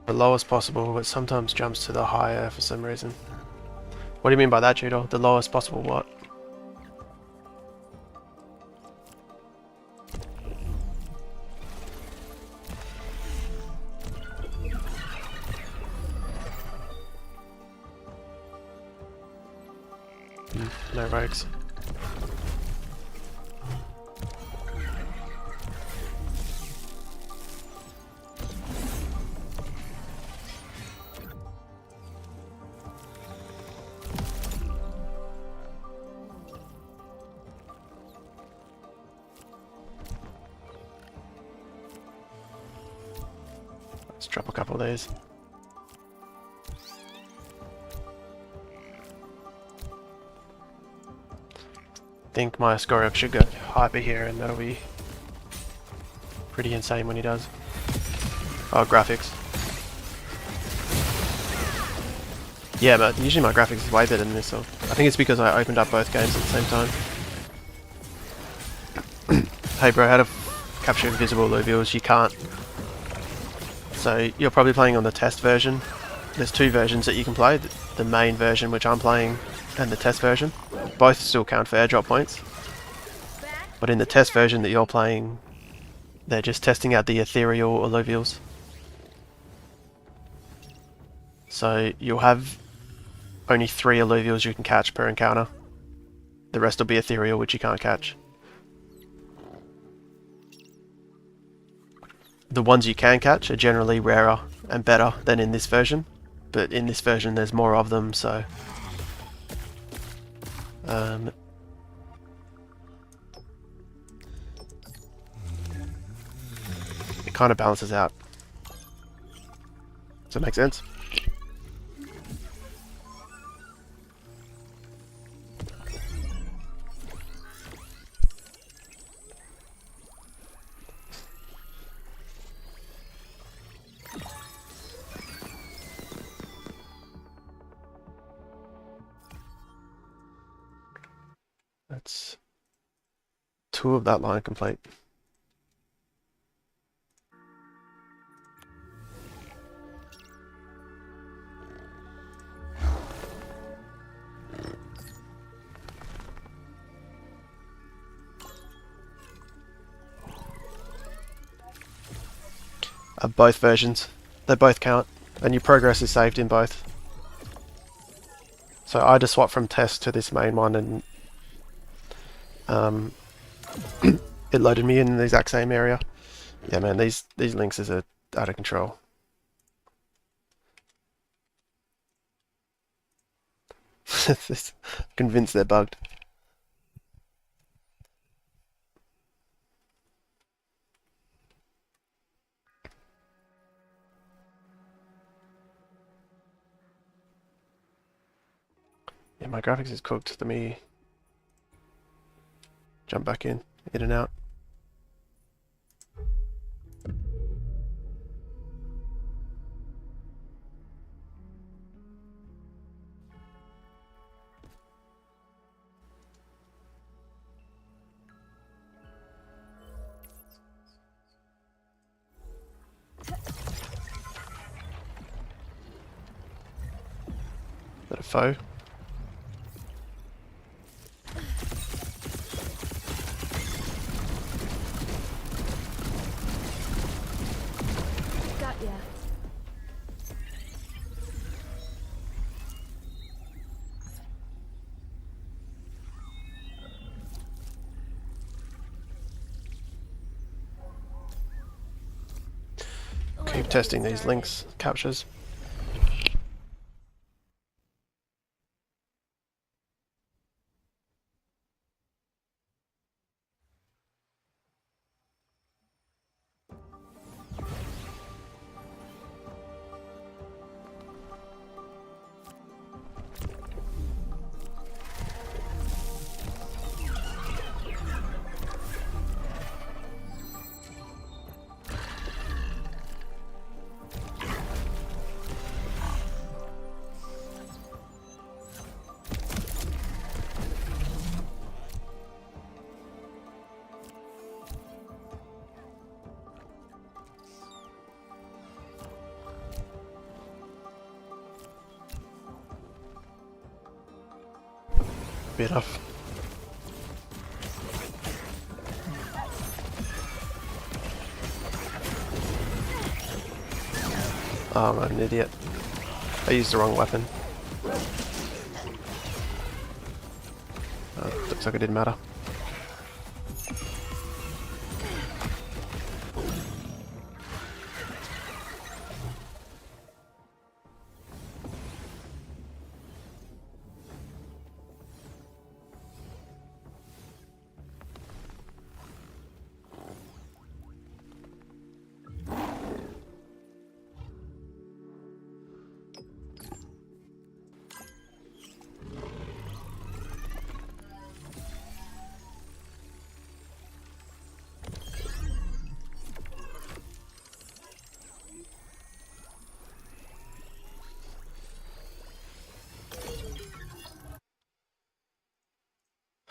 The lowest possible, but sometimes jumps to the higher for some reason. What do you mean by that, Judo? The lowest possible what? No rogues. Let's drop a couple of these. I think my Scoriox should go hyper here and that'll be pretty insane when he does. Oh, graphics. Yeah, but usually my graphics is way better than this, so I think it's because I opened up both games at the same time. Hey bro, how to capture invisible Illuvials? You can't. So you're probably playing on the test version. There's 2 versions that you can play, the main version which I'm playing and the test version. Both still count for airdrop points. But in the test version that you're playing, they're just testing out the Ethereal Illuvials. So you'll have only 3 Illuvials you can catch per encounter. The rest will be Ethereal, which you can't catch. The ones you can catch are generally rarer and better than in this version, but in this version there's more of them, so it kind of balances out. Does that make sense? That's 2 of that line complete. Both versions. They both count, and your progress is saved in both. So I just swapped from test to this main one, and It loaded me in the exact same area. Yeah, man, these links are out of control. Convinced they're bugged. Yeah, my graphics is cooked. Let me jump back in and out. Is that a foe? Got ya. Keep testing these links, captures. Bit off. Oh, I'm an idiot. I used the wrong weapon. Looks like it didn't matter.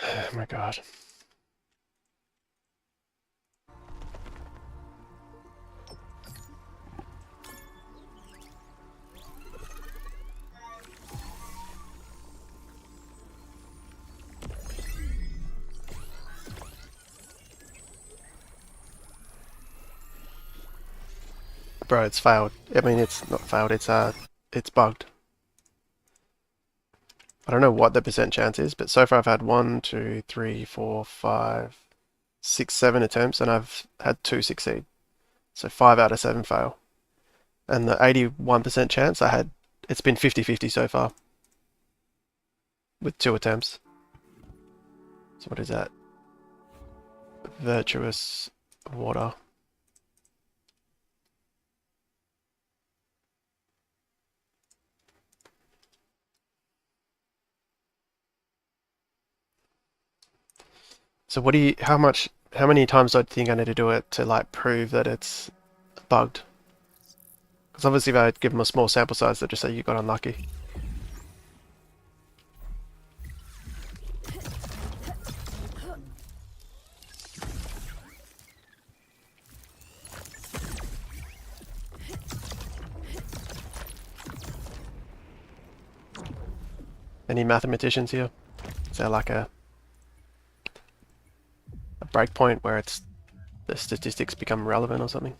Oh my god. Bro, it's failed. I mean, it's not failed, it's bugged. I don't know what the percent chance is, but so far I've had 1, 2, 3, 4, 5, 6, 7 attempts, and I've had 2 succeed. So 5 out of 7 fail. And the 81% chance it's been 50-50 so far. With 2 attempts. So what is that? Virtuous water. So how many times do I think I need to do it to like prove that it's bugged? Because obviously if I give them a small sample size, they'll just say you got unlucky. Any mathematicians here? Is there like a breakpoint where the statistics become relevant or something?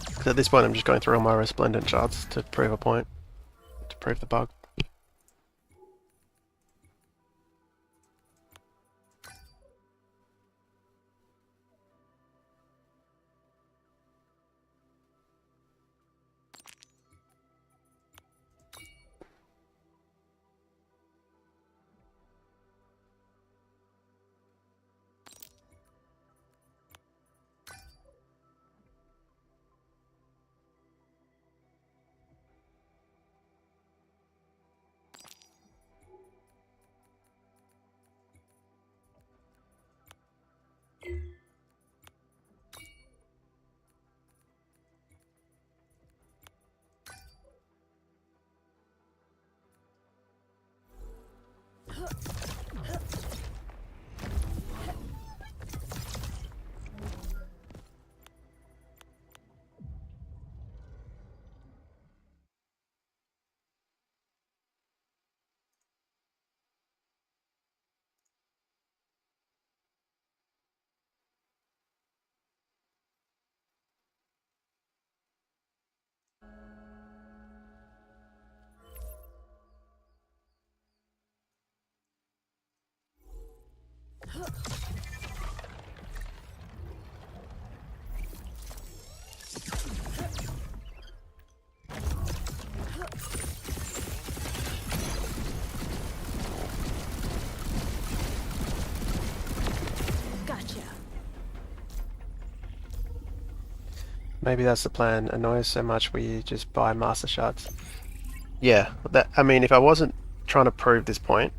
Because at this point I'm just going through all my resplendent shards to prove a point, to prove the bug. Maybe that's the plan. Annoy us so much we just buy master shards. Yeah, that, I mean, if I wasn't trying to prove this point,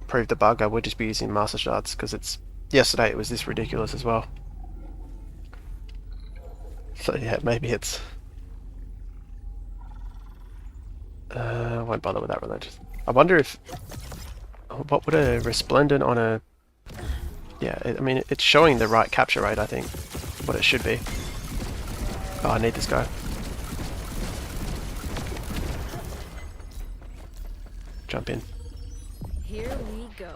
prove the bug, I would just be using master shards, because it's, yesterday it was this ridiculous as well. So yeah, maybe it's, I won't bother with that religious. I wonder if, what would a resplendent on a, yeah, I mean, it's showing the right capture rate, I think, what it should be. Oh, I need this guy. Jump in. Here we go.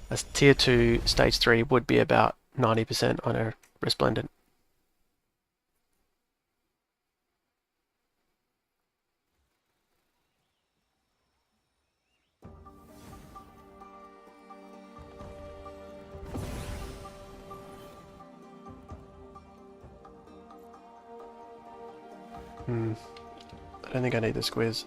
As tier 2, stage 3 would be about 90% on a resplendent. I don't think I need the squiz.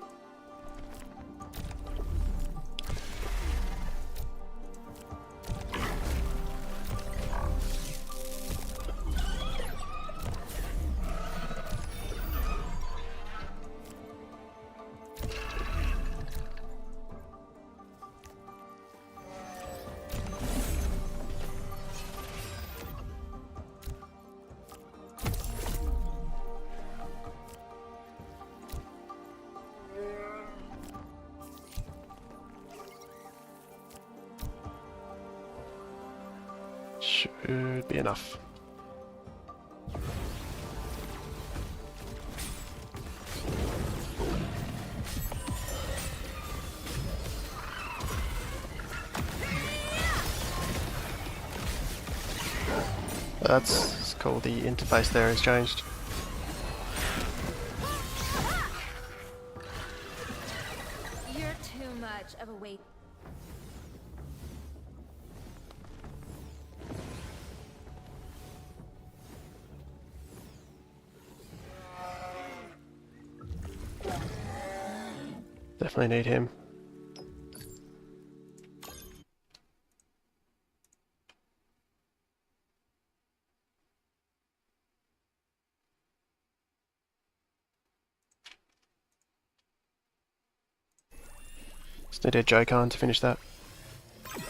Should be enough. That's cool, the interface there has changed. You're too much of a weight. Definitely need him. Just need a Jokan to finish that. You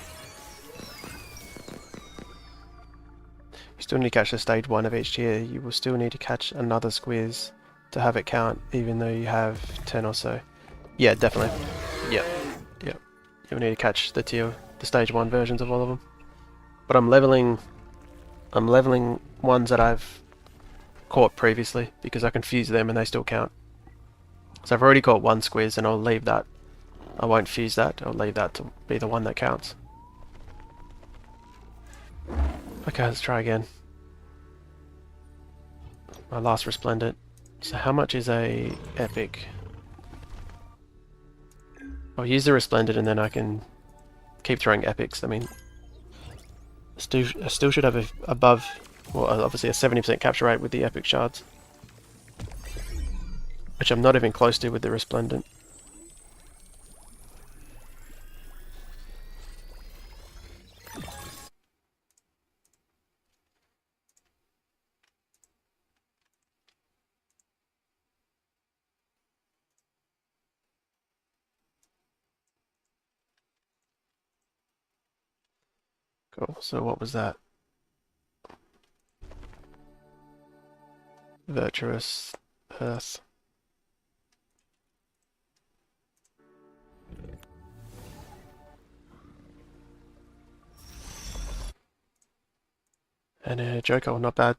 still need to catch the stage 1 of each tier. You will still need to catch another squiz to have it count, even though you have 10 or so. Yeah, definitely. Yep. Yep. You'll need to catch the stage 1 versions of all of them. But I'm leveling ones that I've caught previously, because I can fuse them and they still count. So I've already caught one squiz and I'll leave that. I won't fuse that, I'll leave that to be the one that counts. Okay, let's try again. My last resplendent. So how much is a epic? I'll use the resplendent and then I can keep throwing epics. I mean, I still should have above, well, obviously a 70% capture rate with the epic shards, which I'm not even close to with the resplendent. Cool. So what was that? Virtuous Earth. And a Joker, not bad.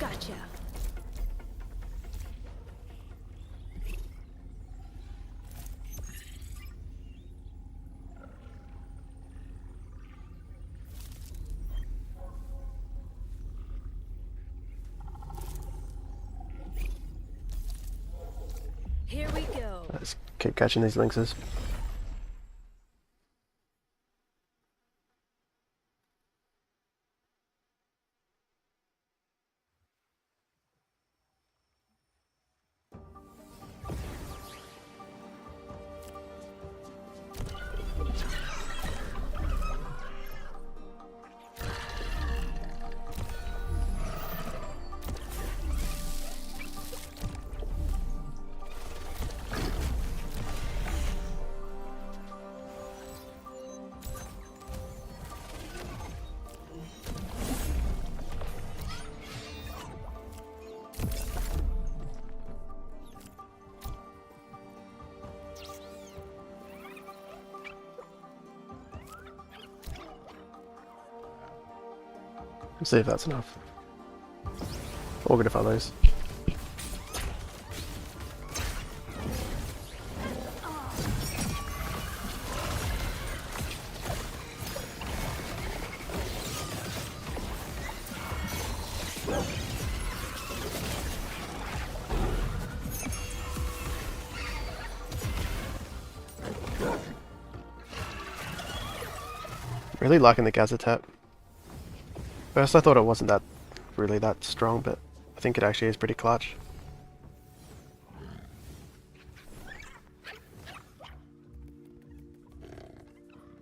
Gotcha. Here we go. Let's keep catching these lynxes. Let's see if that's enough. Or good if I lose. Really liking the Gaza tap. First I thought it wasn't really that strong, but I think it actually is pretty clutch.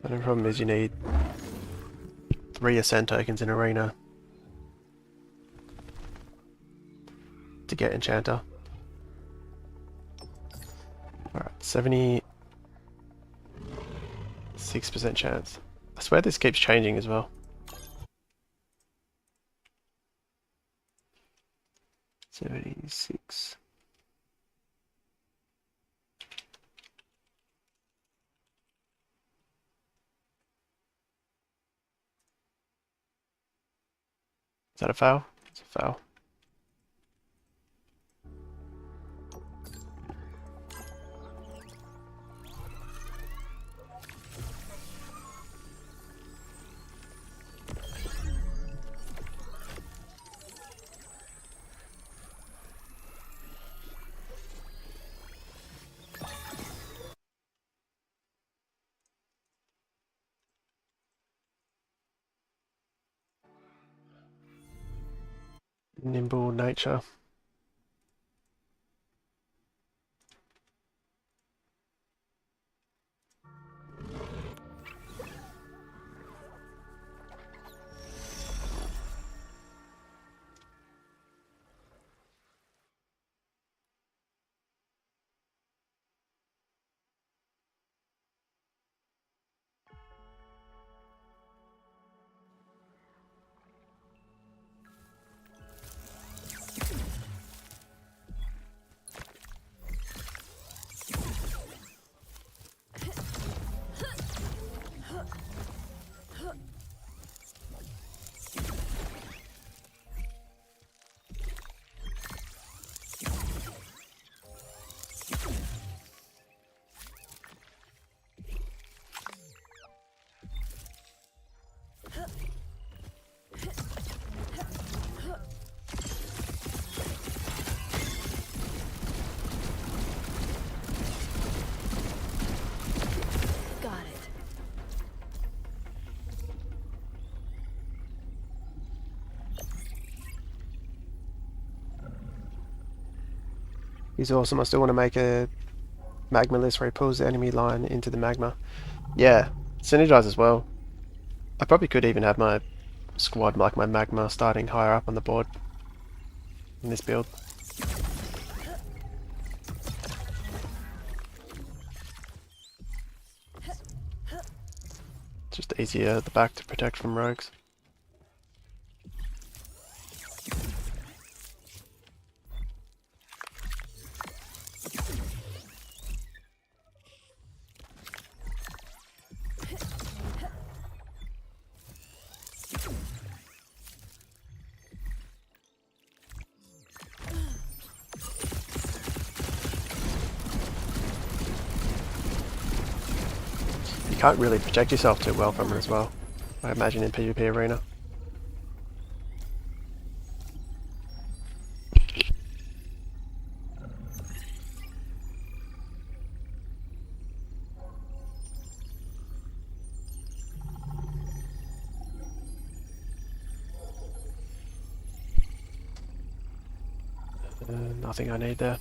And the problem is you need 3 Ascend tokens in Arena to get Enchanter. Alright, 76% chance. I swear this keeps changing as well. 76. Is that a foul? It's a foul. Nimble nature. He's awesome. I still want to make a magma list where he pulls the enemy line into the magma. Yeah, synergize as well. I probably could even have my squad, like my magma, starting higher up on the board in this build. Just easier at the back to protect from rogues. You can't really protect yourself too well from it as well, I imagine, in PvP arena. Nothing I need there.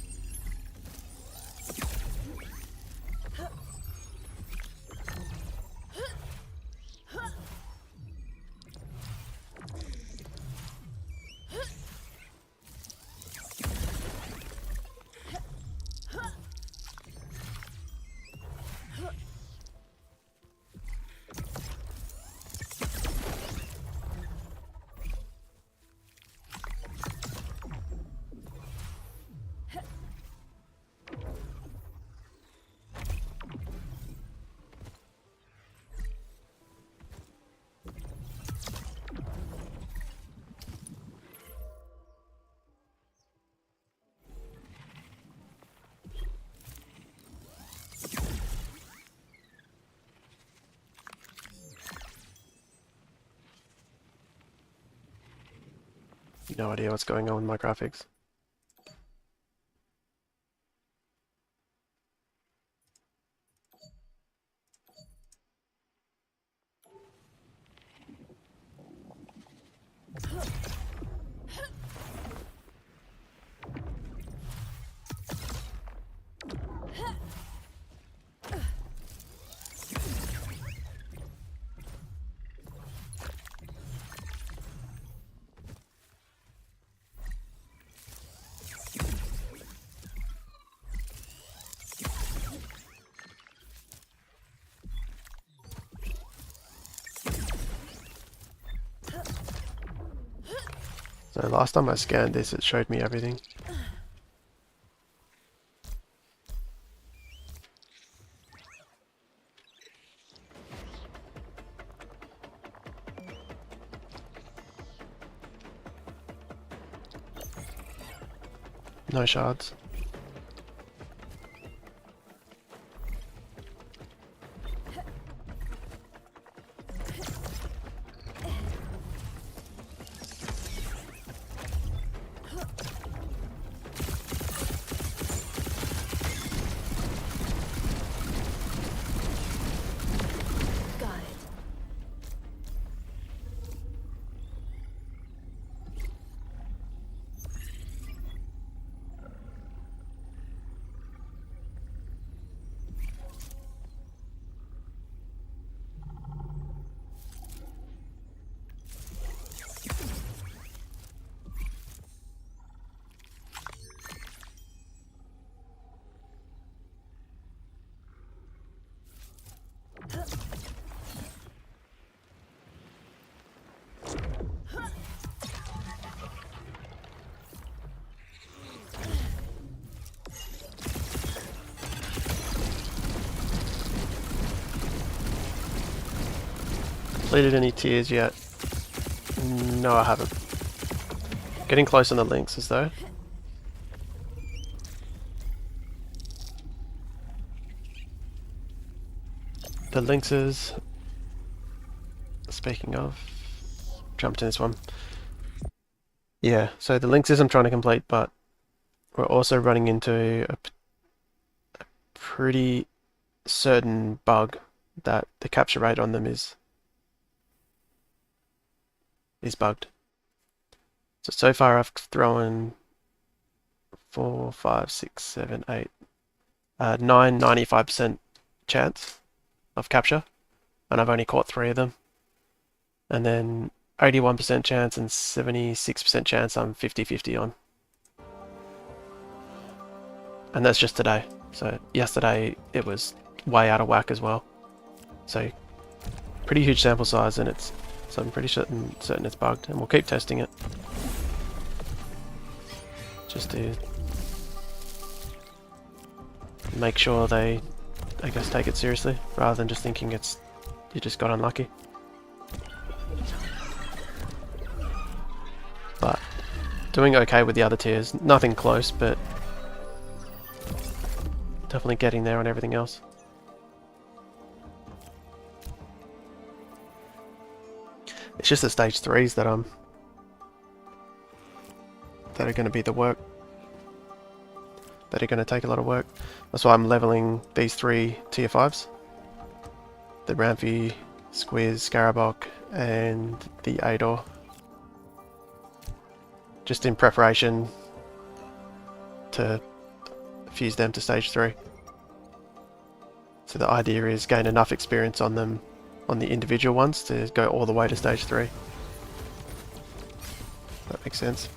No idea what's going on with my graphics. So last time I scanned this, it showed me everything. No shards. Completed any tiers yet? No, I haven't. Getting close on the links as though. The links, speaking of, jumped in this one. Yeah, so the links I'm trying to complete, but we're also running into a pretty certain bug that the capture rate on them is bugged. So far I've thrown 4, 5, 6, 7, 8, 9, 95% chance of capture, and I've only caught 3 of them. And then 81% chance and 76% chance I'm 50-50 on. And that's just today. So yesterday it was way out of whack as well. So pretty huge sample size, and so I'm pretty certain it's bugged, and we'll keep testing it. Just to make sure they, I guess, take it seriously, rather than just thinking you just got unlucky. But doing okay with the other tiers, nothing close, but definitely getting there on everything else. It's just the stage 3s that are going to be the work. That are going to take a lot of work. That's why I'm leveling these 3 tier 5s. The Rampy, Squiz, Scarabok, and the Ador. Just in preparation to fuse them to stage 3. So the idea is gain enough experience on them, on the individual ones, to go all the way to stage 3. That makes sense.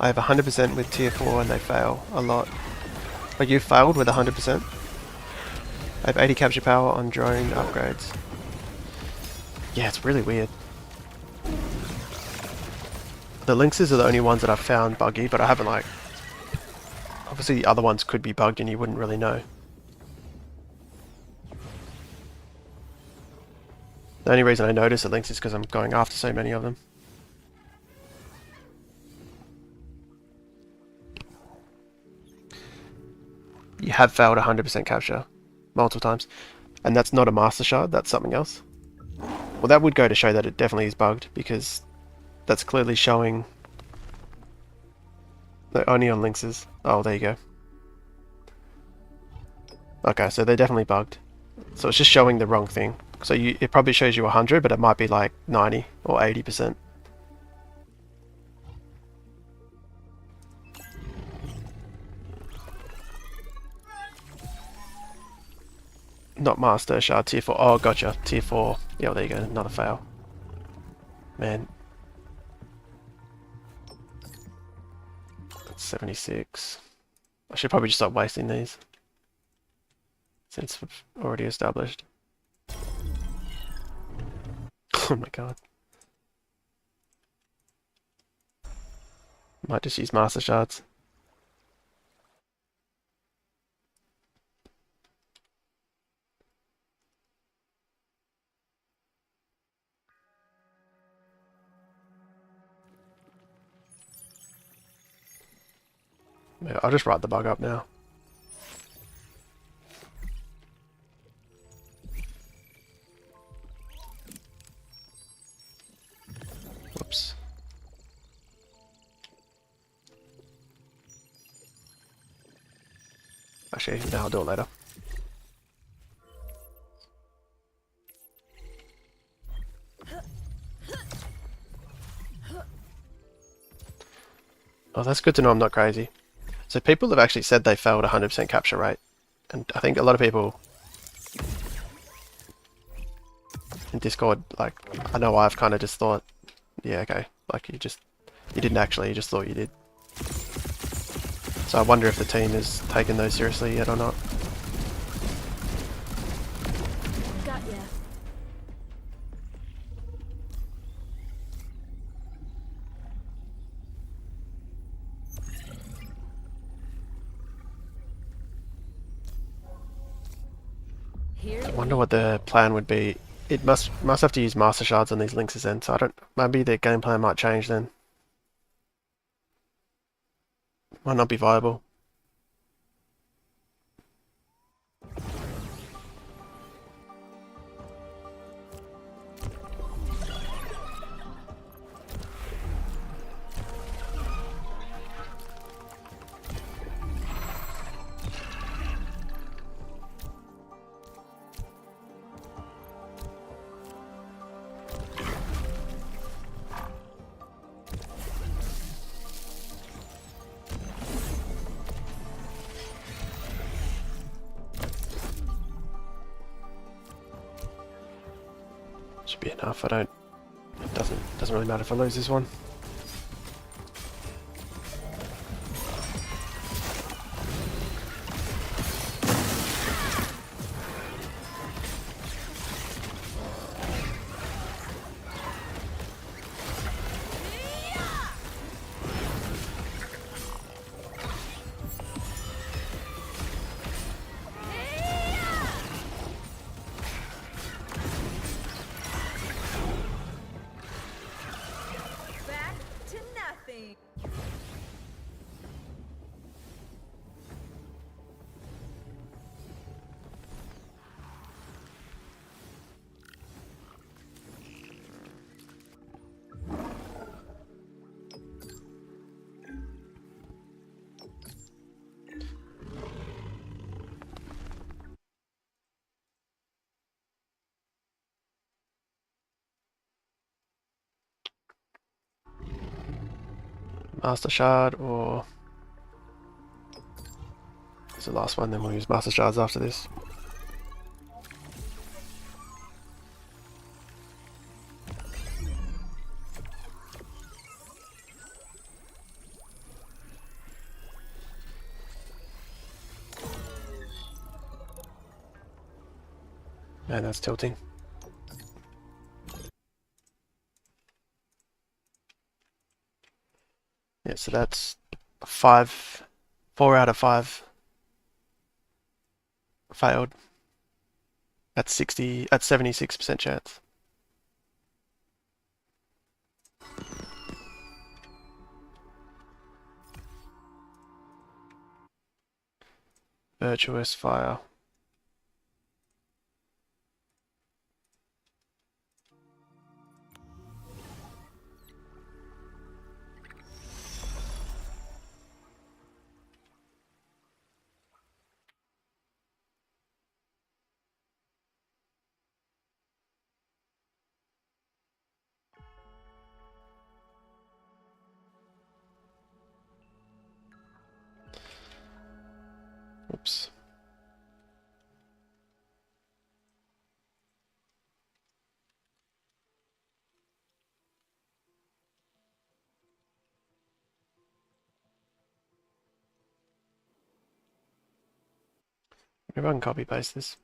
I have 100% with tier 4 and they fail a lot. But you failed with 100%? I have 80 capture power on drone upgrades. Yeah, it's really weird. The lynxes are the only ones that I've found buggy, but I haven't, like... Obviously the other ones could be bugged and you wouldn't really know. The only reason I notice the lynx is because I'm going after so many of them. You have failed 100% capture multiple times, and that's not a master shard, that's something else. Well, that would go to show that it definitely is bugged, because that's clearly showing that only on lynxes. Oh, there you go. Okay, so they're definitely bugged. So it's just showing the wrong thing. So it probably shows you 100, but it might be like 90 or 80%. Not master shard, tier 4. Oh, gotcha. Tier 4. Yeah, well, there you go. Another fail. Man. That's 76. I should probably just stop wasting these, since we've already established. Oh my god. Might just use master shards. I'll just write the bug up now. Whoops. Actually, no, I'll do it later. Oh, that's good to know I'm not crazy. So people have actually said they failed 100% capture rate. And I think a lot of people in Discord, like, I know I've kind of just thought, yeah, okay, like you didn't actually, you just thought you did. So I wonder if the team has taken those seriously yet or not. Got ya. I wonder what the plan would be. It must have to use master shards on these lynxes then, so I don't, maybe the game plan might change then. Might not be viable. Should be enough. It doesn't really matter if I lose this one. Back to nothing. Master Shard, or it's the last one, then we'll use Master Shards after this. And that's tilting. Yeah, so that's 4 out of 5 failed. That's 76% chance. Virtuous Fire. Oops. Maybe I can copy paste this.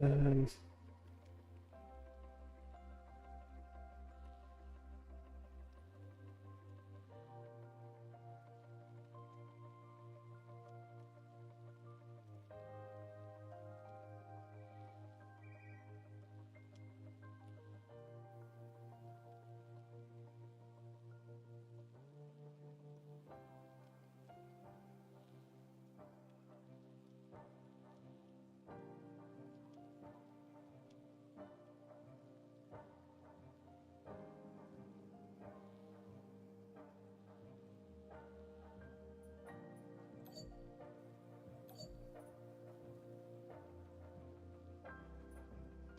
Um,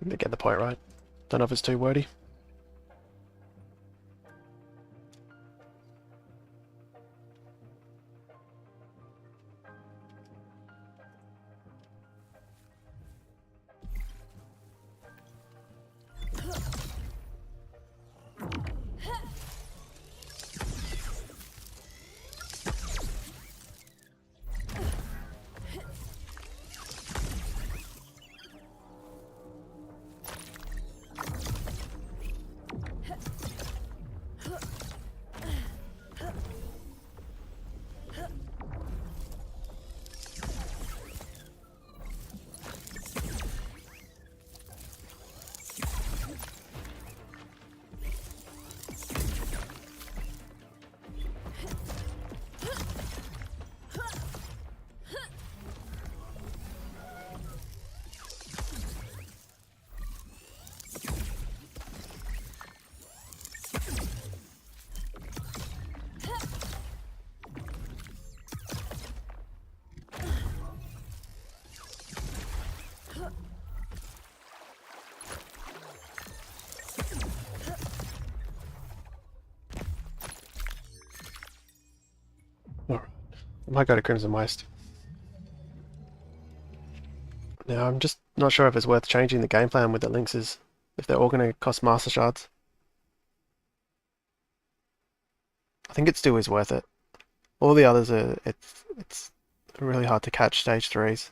I think they get the point right. Don't know if it's too wordy. I might go to Crimson Waste. Now, I'm just not sure if it's worth changing the game plan with the Lynxes, if they're all going to cost Master Shards. I think it still is worth it. All the others are, it's really hard to catch stage 3s.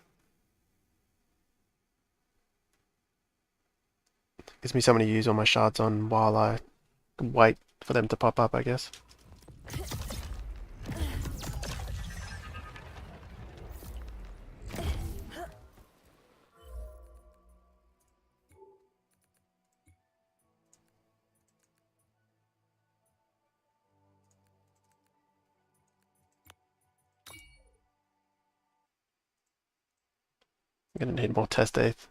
Gives me something to use all my shards on while I wait for them to pop up, I guess. I'm gonna need more test ETH.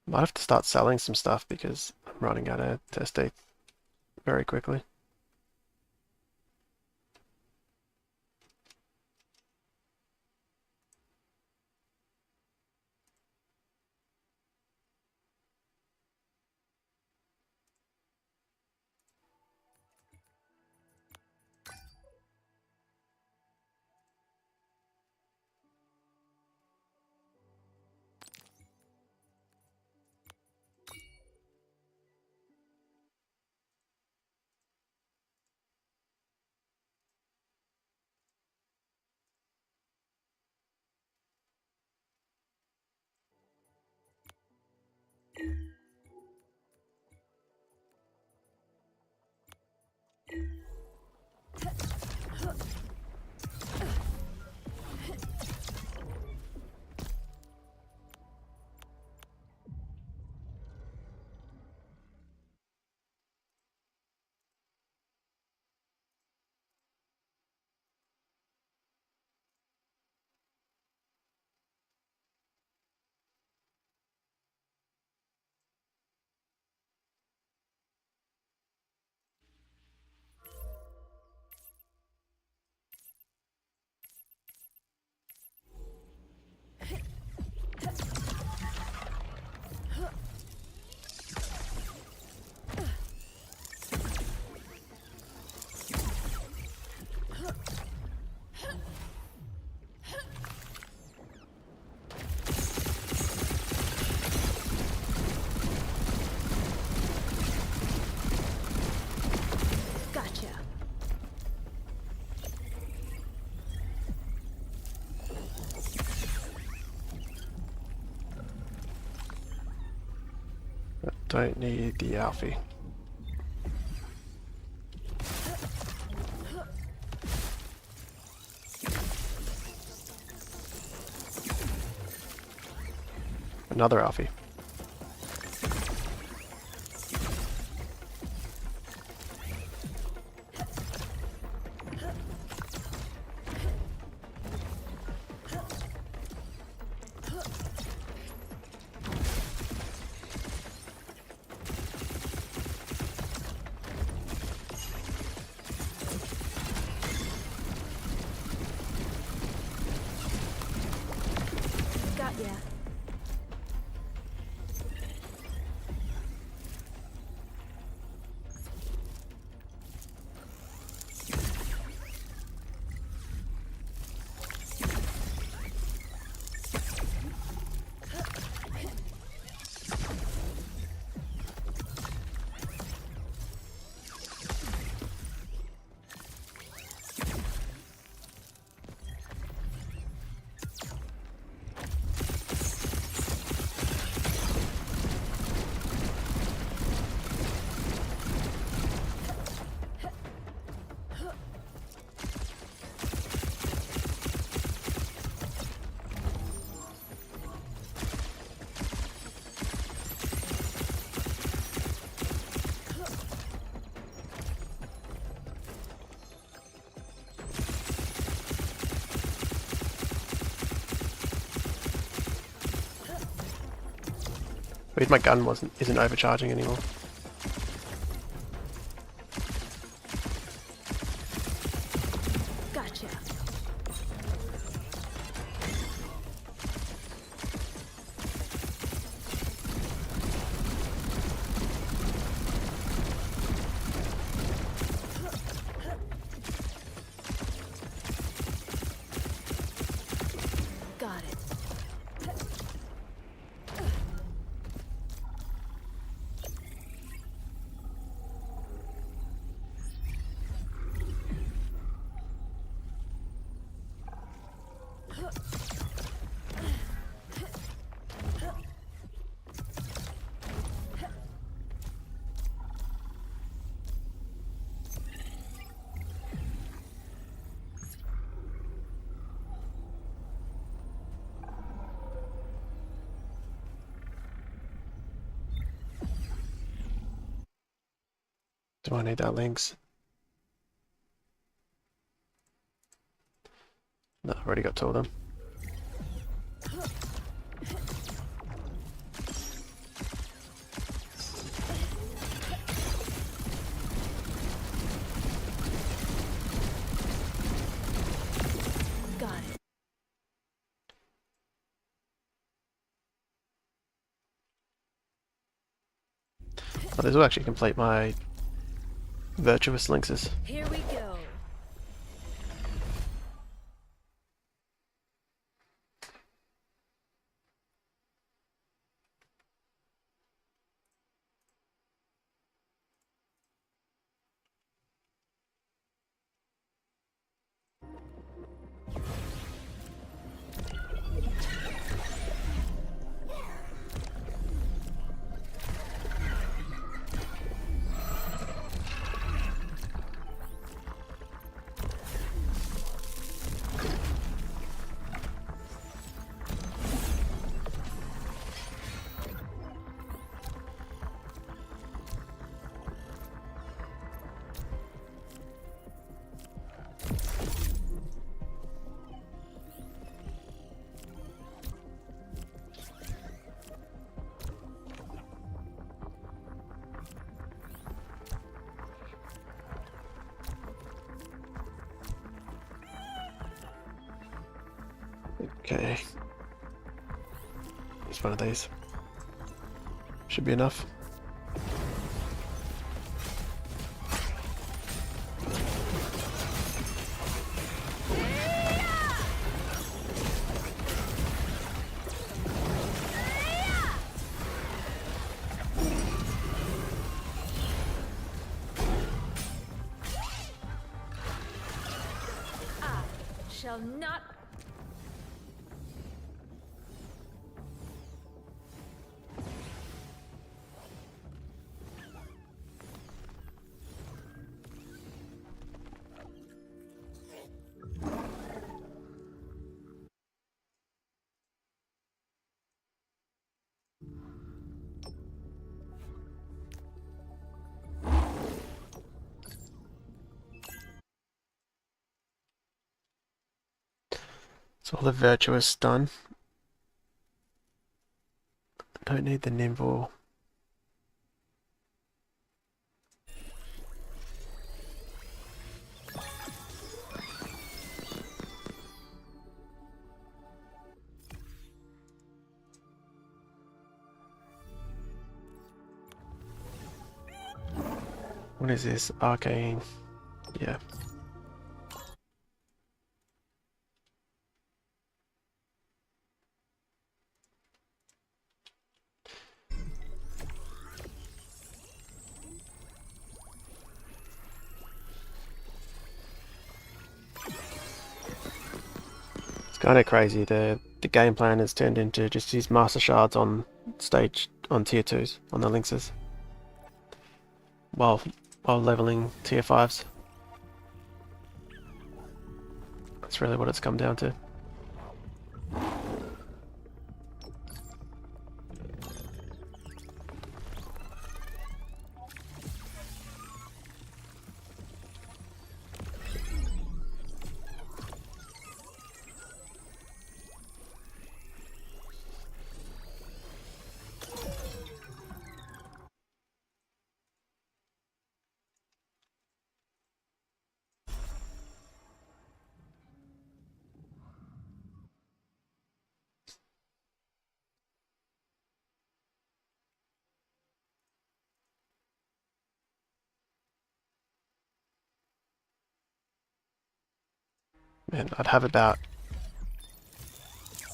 Might have to start selling some stuff because I'm running out of test ETH very quickly. Don't need the Alfie. Another Alfie. Got ya. Weird, my gun isn't overcharging anymore. Gotcha. Do I need that links? No, I've already got two of them. Got it. Oh, this will actually complete my virtuous links. Here we go. Okay. Just one of these. Should be enough. Shall not. So all the virtuous done. Don't need the nimble. What is this? Arcane. Yeah. It's kind of crazy. The game plan has turned into just these master shards on stage on tier 2s on the linkses. While leveling tier 5s. That's really what it's come down to. Man, I'd have about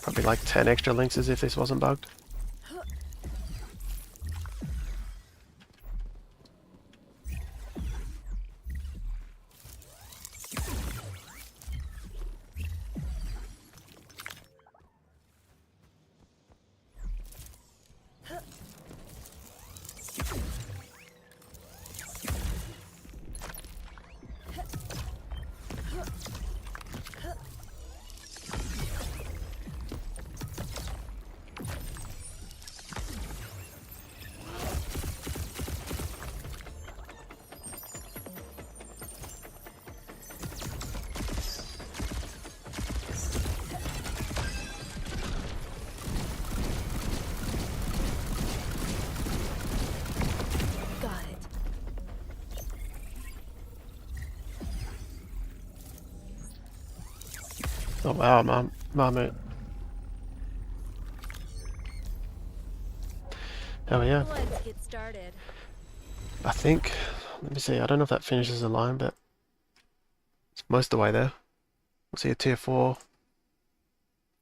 probably like 10 extra links as if this wasn't bugged. Oh wow, Marmot. Oh yeah. Let's get started. I think, let me see, I don't know if that finishes the line, but it's most of the way there. We'll see a tier 4.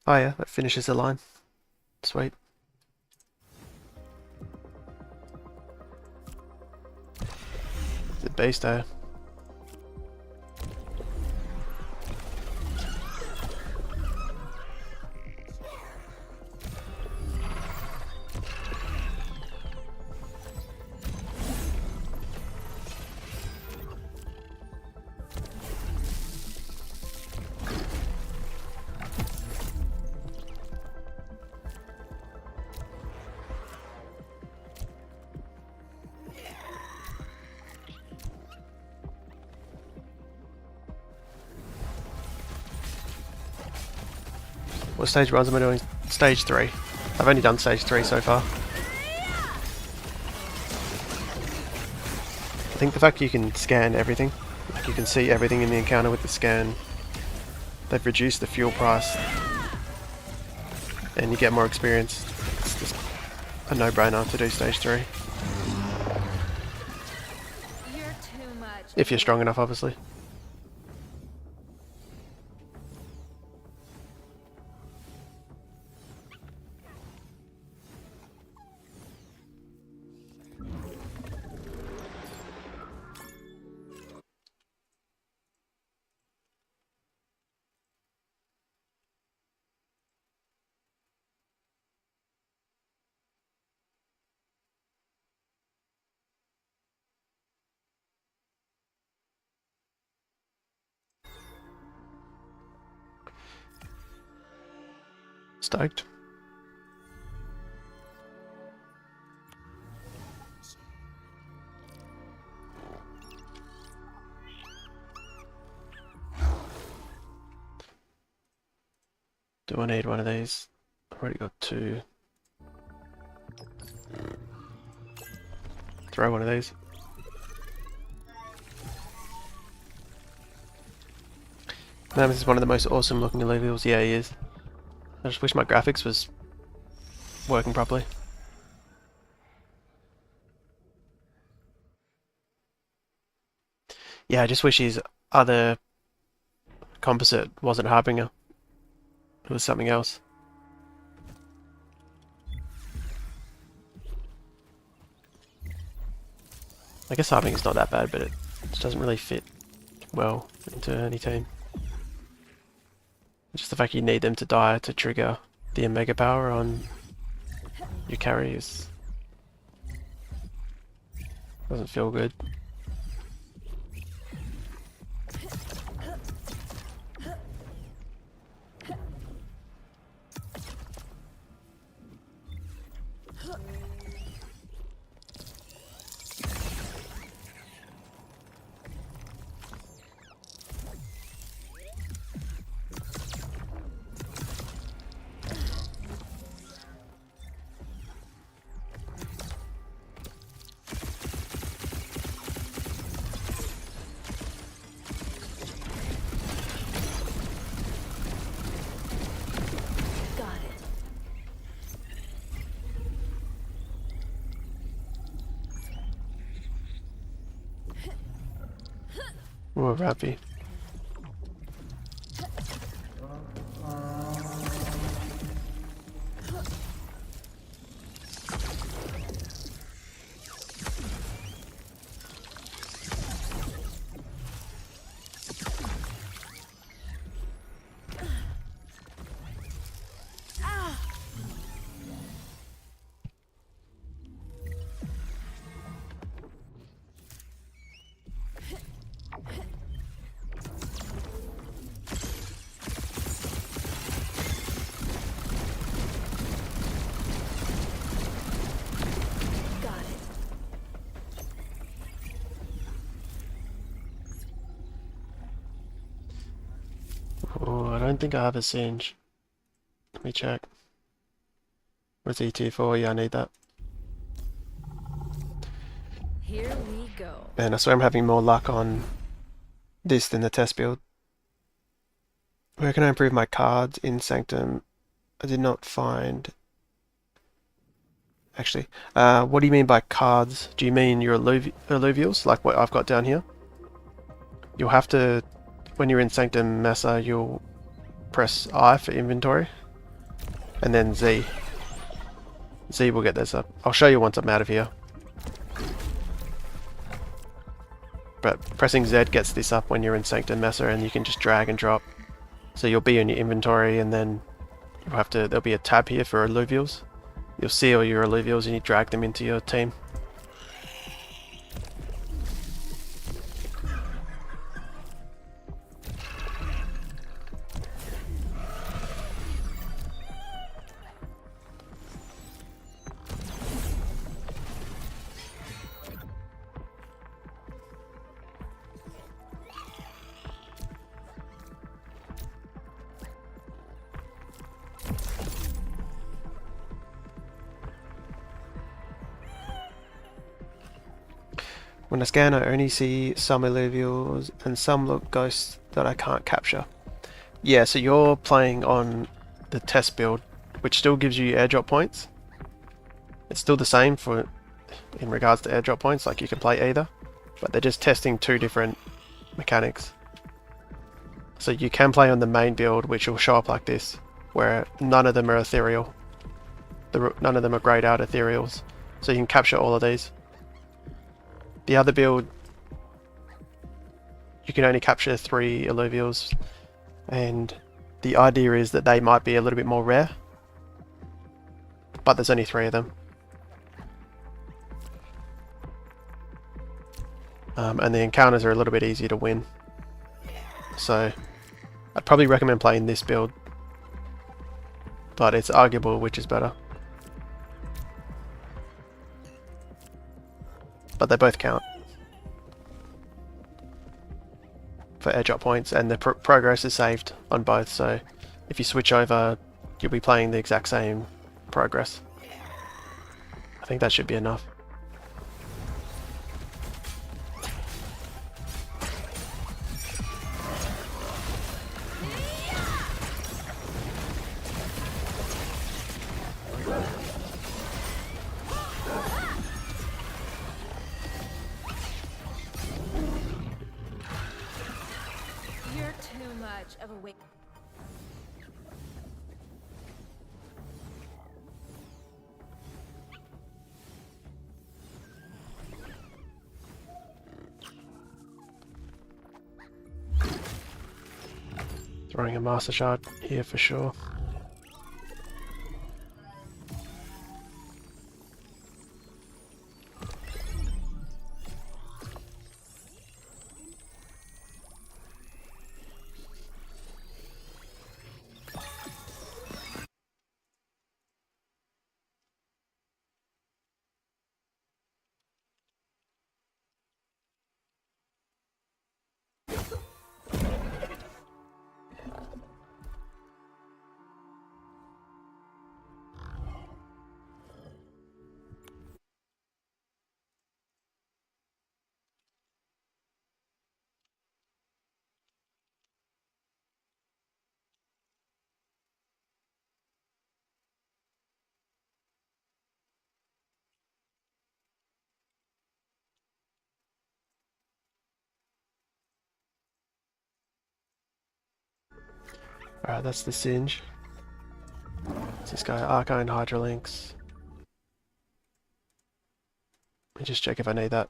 Oh yeah, that finishes the line. Sweet. The beast there. What stage runs am I doing? Stage 3. I've only done stage 3 so far. I think the fact you can scan everything, like you can see everything in the encounter with the scan, they've reduced the fuel price and you get more experience. It's just a no-brainer to do stage 3. You're too much. If you're strong enough, obviously. Stoked. Do I need one of these? I've already got 2. Throw one of these. Man, this is one of the most awesome looking Illuvials. Yeah, he is. I just wish my graphics was working properly. Yeah, I just wish his other composite wasn't Harbinger. It was something else. I guess Harbinger's not that bad, but it just doesn't really fit well into any team. Just the fact you need them to die to trigger the Omega power on your carry doesn't feel good. We're happy. Oh, I don't think I have a singe. Let me check. Where's ET4? Yeah, I need that. Here we go. Man, I swear I'm having more luck on this than the test build. Where can I improve my cards in Sanctum? I did not find... Actually, what do you mean by cards? Do you mean your Illuvials, like what I've got down here? You'll have to, when you're in Sanctum Mesa, you'll press I for inventory, and then Z. Z will get this up. I'll show you once I'm out of here. But pressing Z gets this up when you're in Sanctum Mesa, and you can just drag and drop. So you'll be in your inventory, and then you'll have to, there'll be a tab here for Illuvials. You'll see all your Illuvials and you drag them into your team. When I scan, I only see some Illuvials and some look ghosts that I can't capture. Yeah, so you're playing on the test build, which still gives you airdrop points. It's still the same for in regards to airdrop points, like you can play either, but they're just testing two different mechanics. So you can play on the main build, which will show up like this, where none of them are ethereal. None of them are grayed out ethereals, so you can capture all of these. The other build, you can only capture 3 Illuvials, and the idea is that they might be a little bit more rare, but there's only 3 of them. And the encounters are a little bit easier to win. So I'd probably recommend playing this build, but it's arguable which is better. But they both count for airdrop points, and the progress is saved on both, so if you switch over you'll be playing the exact same progress. I think that should be enough. Of a wait. Throwing a Master Shard here for sure. Alright, that's the Singe. It's this guy, Arcane Hydralinks. Let me just check if I need that.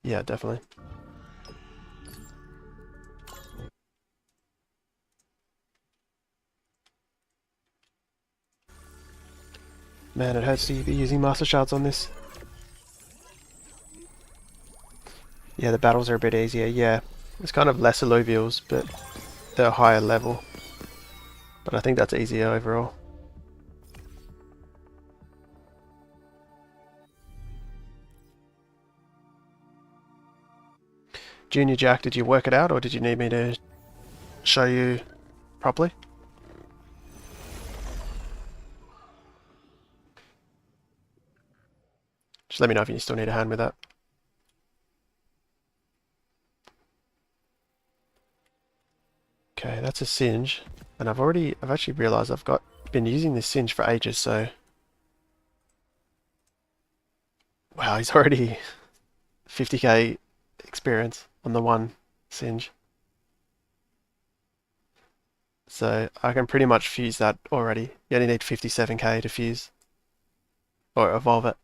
Yeah, definitely. Man, it hurts to be using Master Shards on this. Yeah, the battles are a bit easier, yeah. It's kind of less Illuvials, but they're higher level. But I think that's easier overall. Junior Jack, did you work it out, or did you need me to show you properly? Just let me know if you still need a hand with that. that's a singe, and I've actually realized I've been using this singe for ages, so wow, he's already 50k experience on the one singe. So I can pretty much fuse that already. You only need 57k to fuse or evolve it.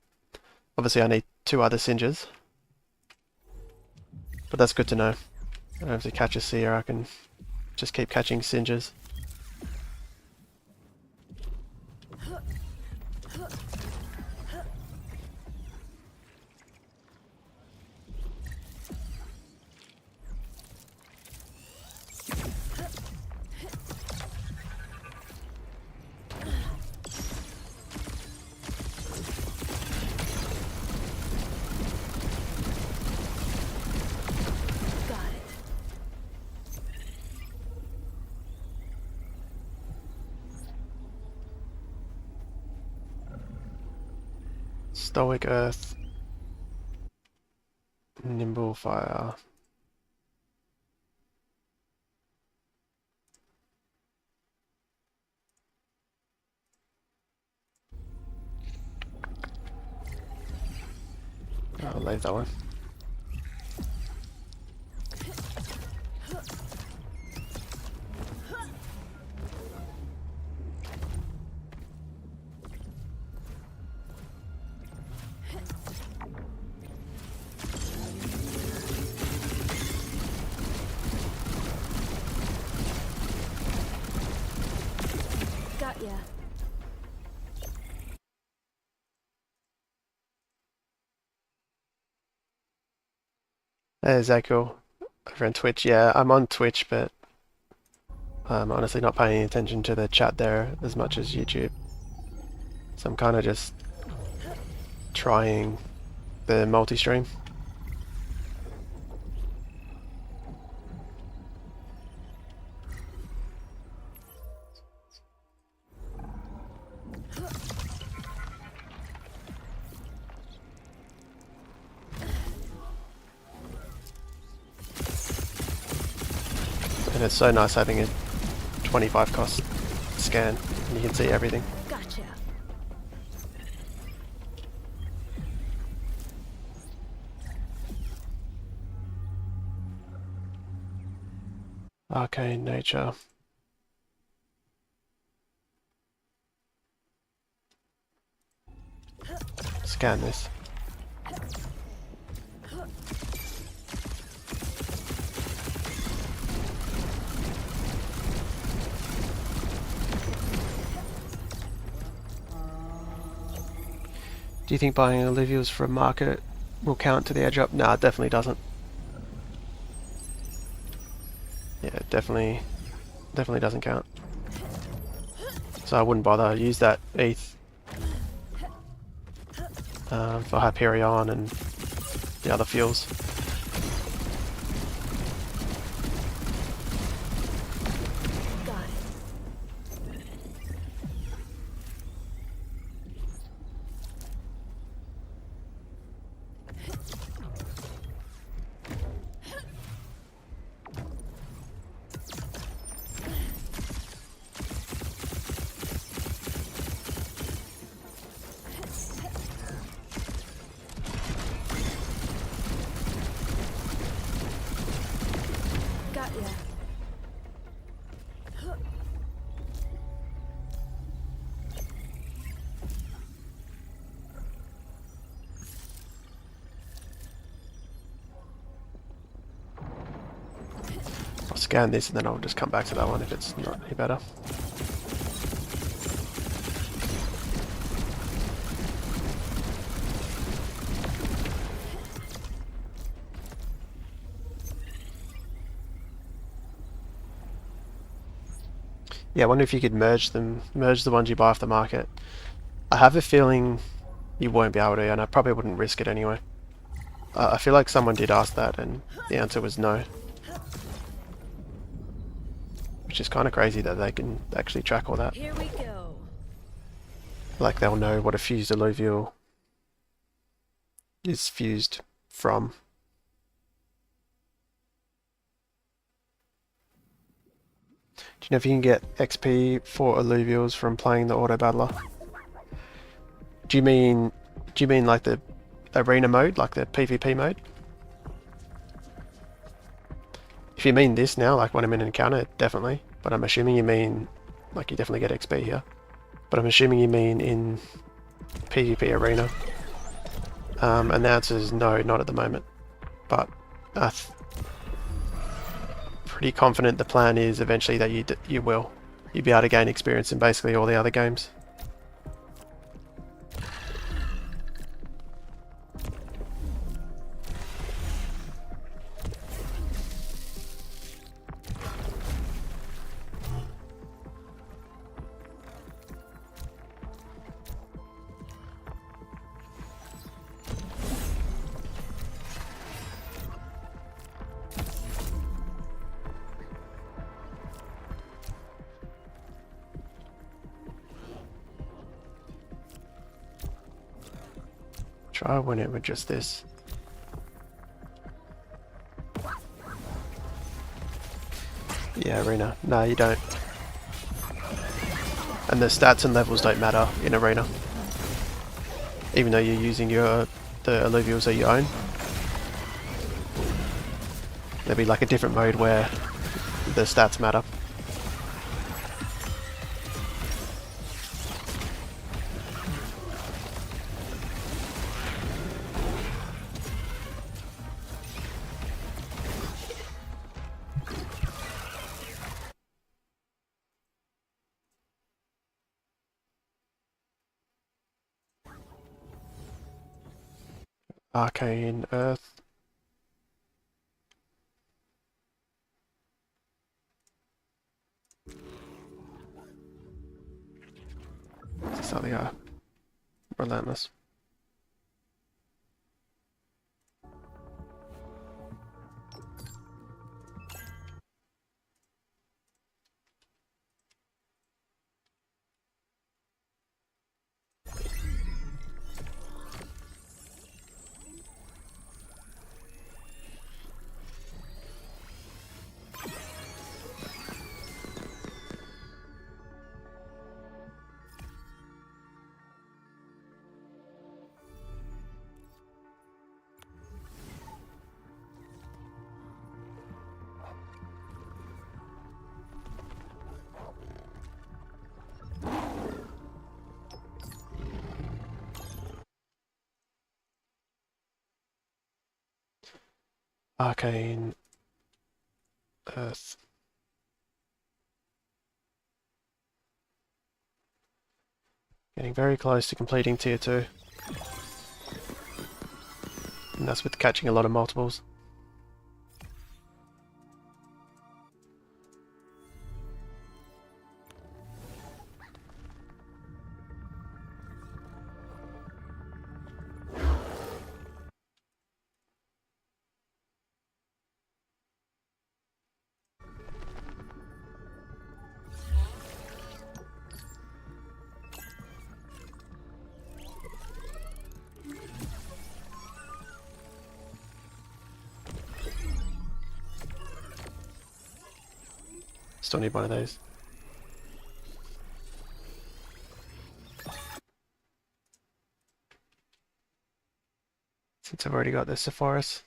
Obviously I need 2 other singes, but that's good to know. I don't have to catch a seer, I can just keep catching singes. Stoic Earth, Nimble Fire. I'll leave that one. Got ya. There's Echo over on Twitch. Yeah, I'm on Twitch, but I'm honestly not paying attention to the chat there as much as YouTube. So I'm kind of just trying the multi-stream. And it's so nice having a 25 cost scan and you can see everything. Gotcha. Arcane Nature. Scan this. Do you think buying Illuvials for a market will count to the airdrop? Nah, it definitely doesn't. Yeah, it definitely doesn't count. So I wouldn't bother. Use that ETH for Hyperion and the other fuels. Got it. Got ya. I'll scan this and then I'll just come back to that one if it's not any better. Yeah, I wonder if you could merge them, merge the ones you buy off the market. I have a feeling you won't be able to, and I probably wouldn't risk it anyway. I feel like someone did ask that, and the answer was no. Which is kind of crazy that they can actually track all that. Here we go. Like they'll know what a fused Illuvial is fused from. you know if you can get XP for Illuvials from playing the auto battler? Do you mean like the arena mode, like the PvP mode? If you mean this now, like when I'm in an encounter, definitely. But I'm assuming you mean like you definitely get XP here. But I'm assuming you mean in PvP arena. And the answer is no, not at the moment. But pretty confident the plan is eventually that you will. You'll be able to gain experience in basically all the other games. Try win it with just this. Yeah, arena. No, you don't. And the stats and levels don't matter in arena. Even though you're using the Illuvials that you own. There'll be like a different mode where the stats matter. Arcane Earth. Something relentless. Arcane Earth. Getting very close to completing tier 2. And that's with catching a lot of multiples. Still need one of those. Since I've already got the Sephiroth.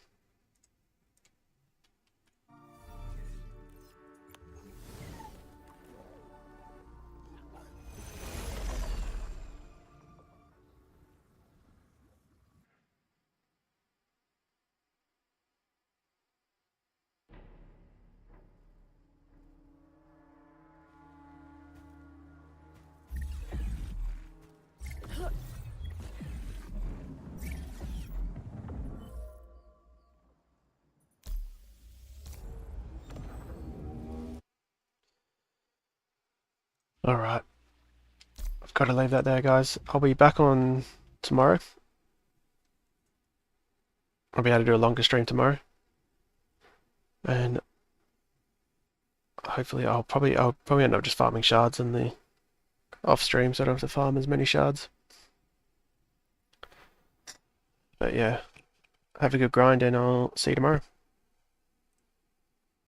Alright. I've got to leave that there, guys. I'll be back on tomorrow. I'll be able to do a longer stream tomorrow. And hopefully I'll probably end up just farming shards in the off stream so I don't have to farm as many shards. But yeah, have a good grind and I'll see you tomorrow.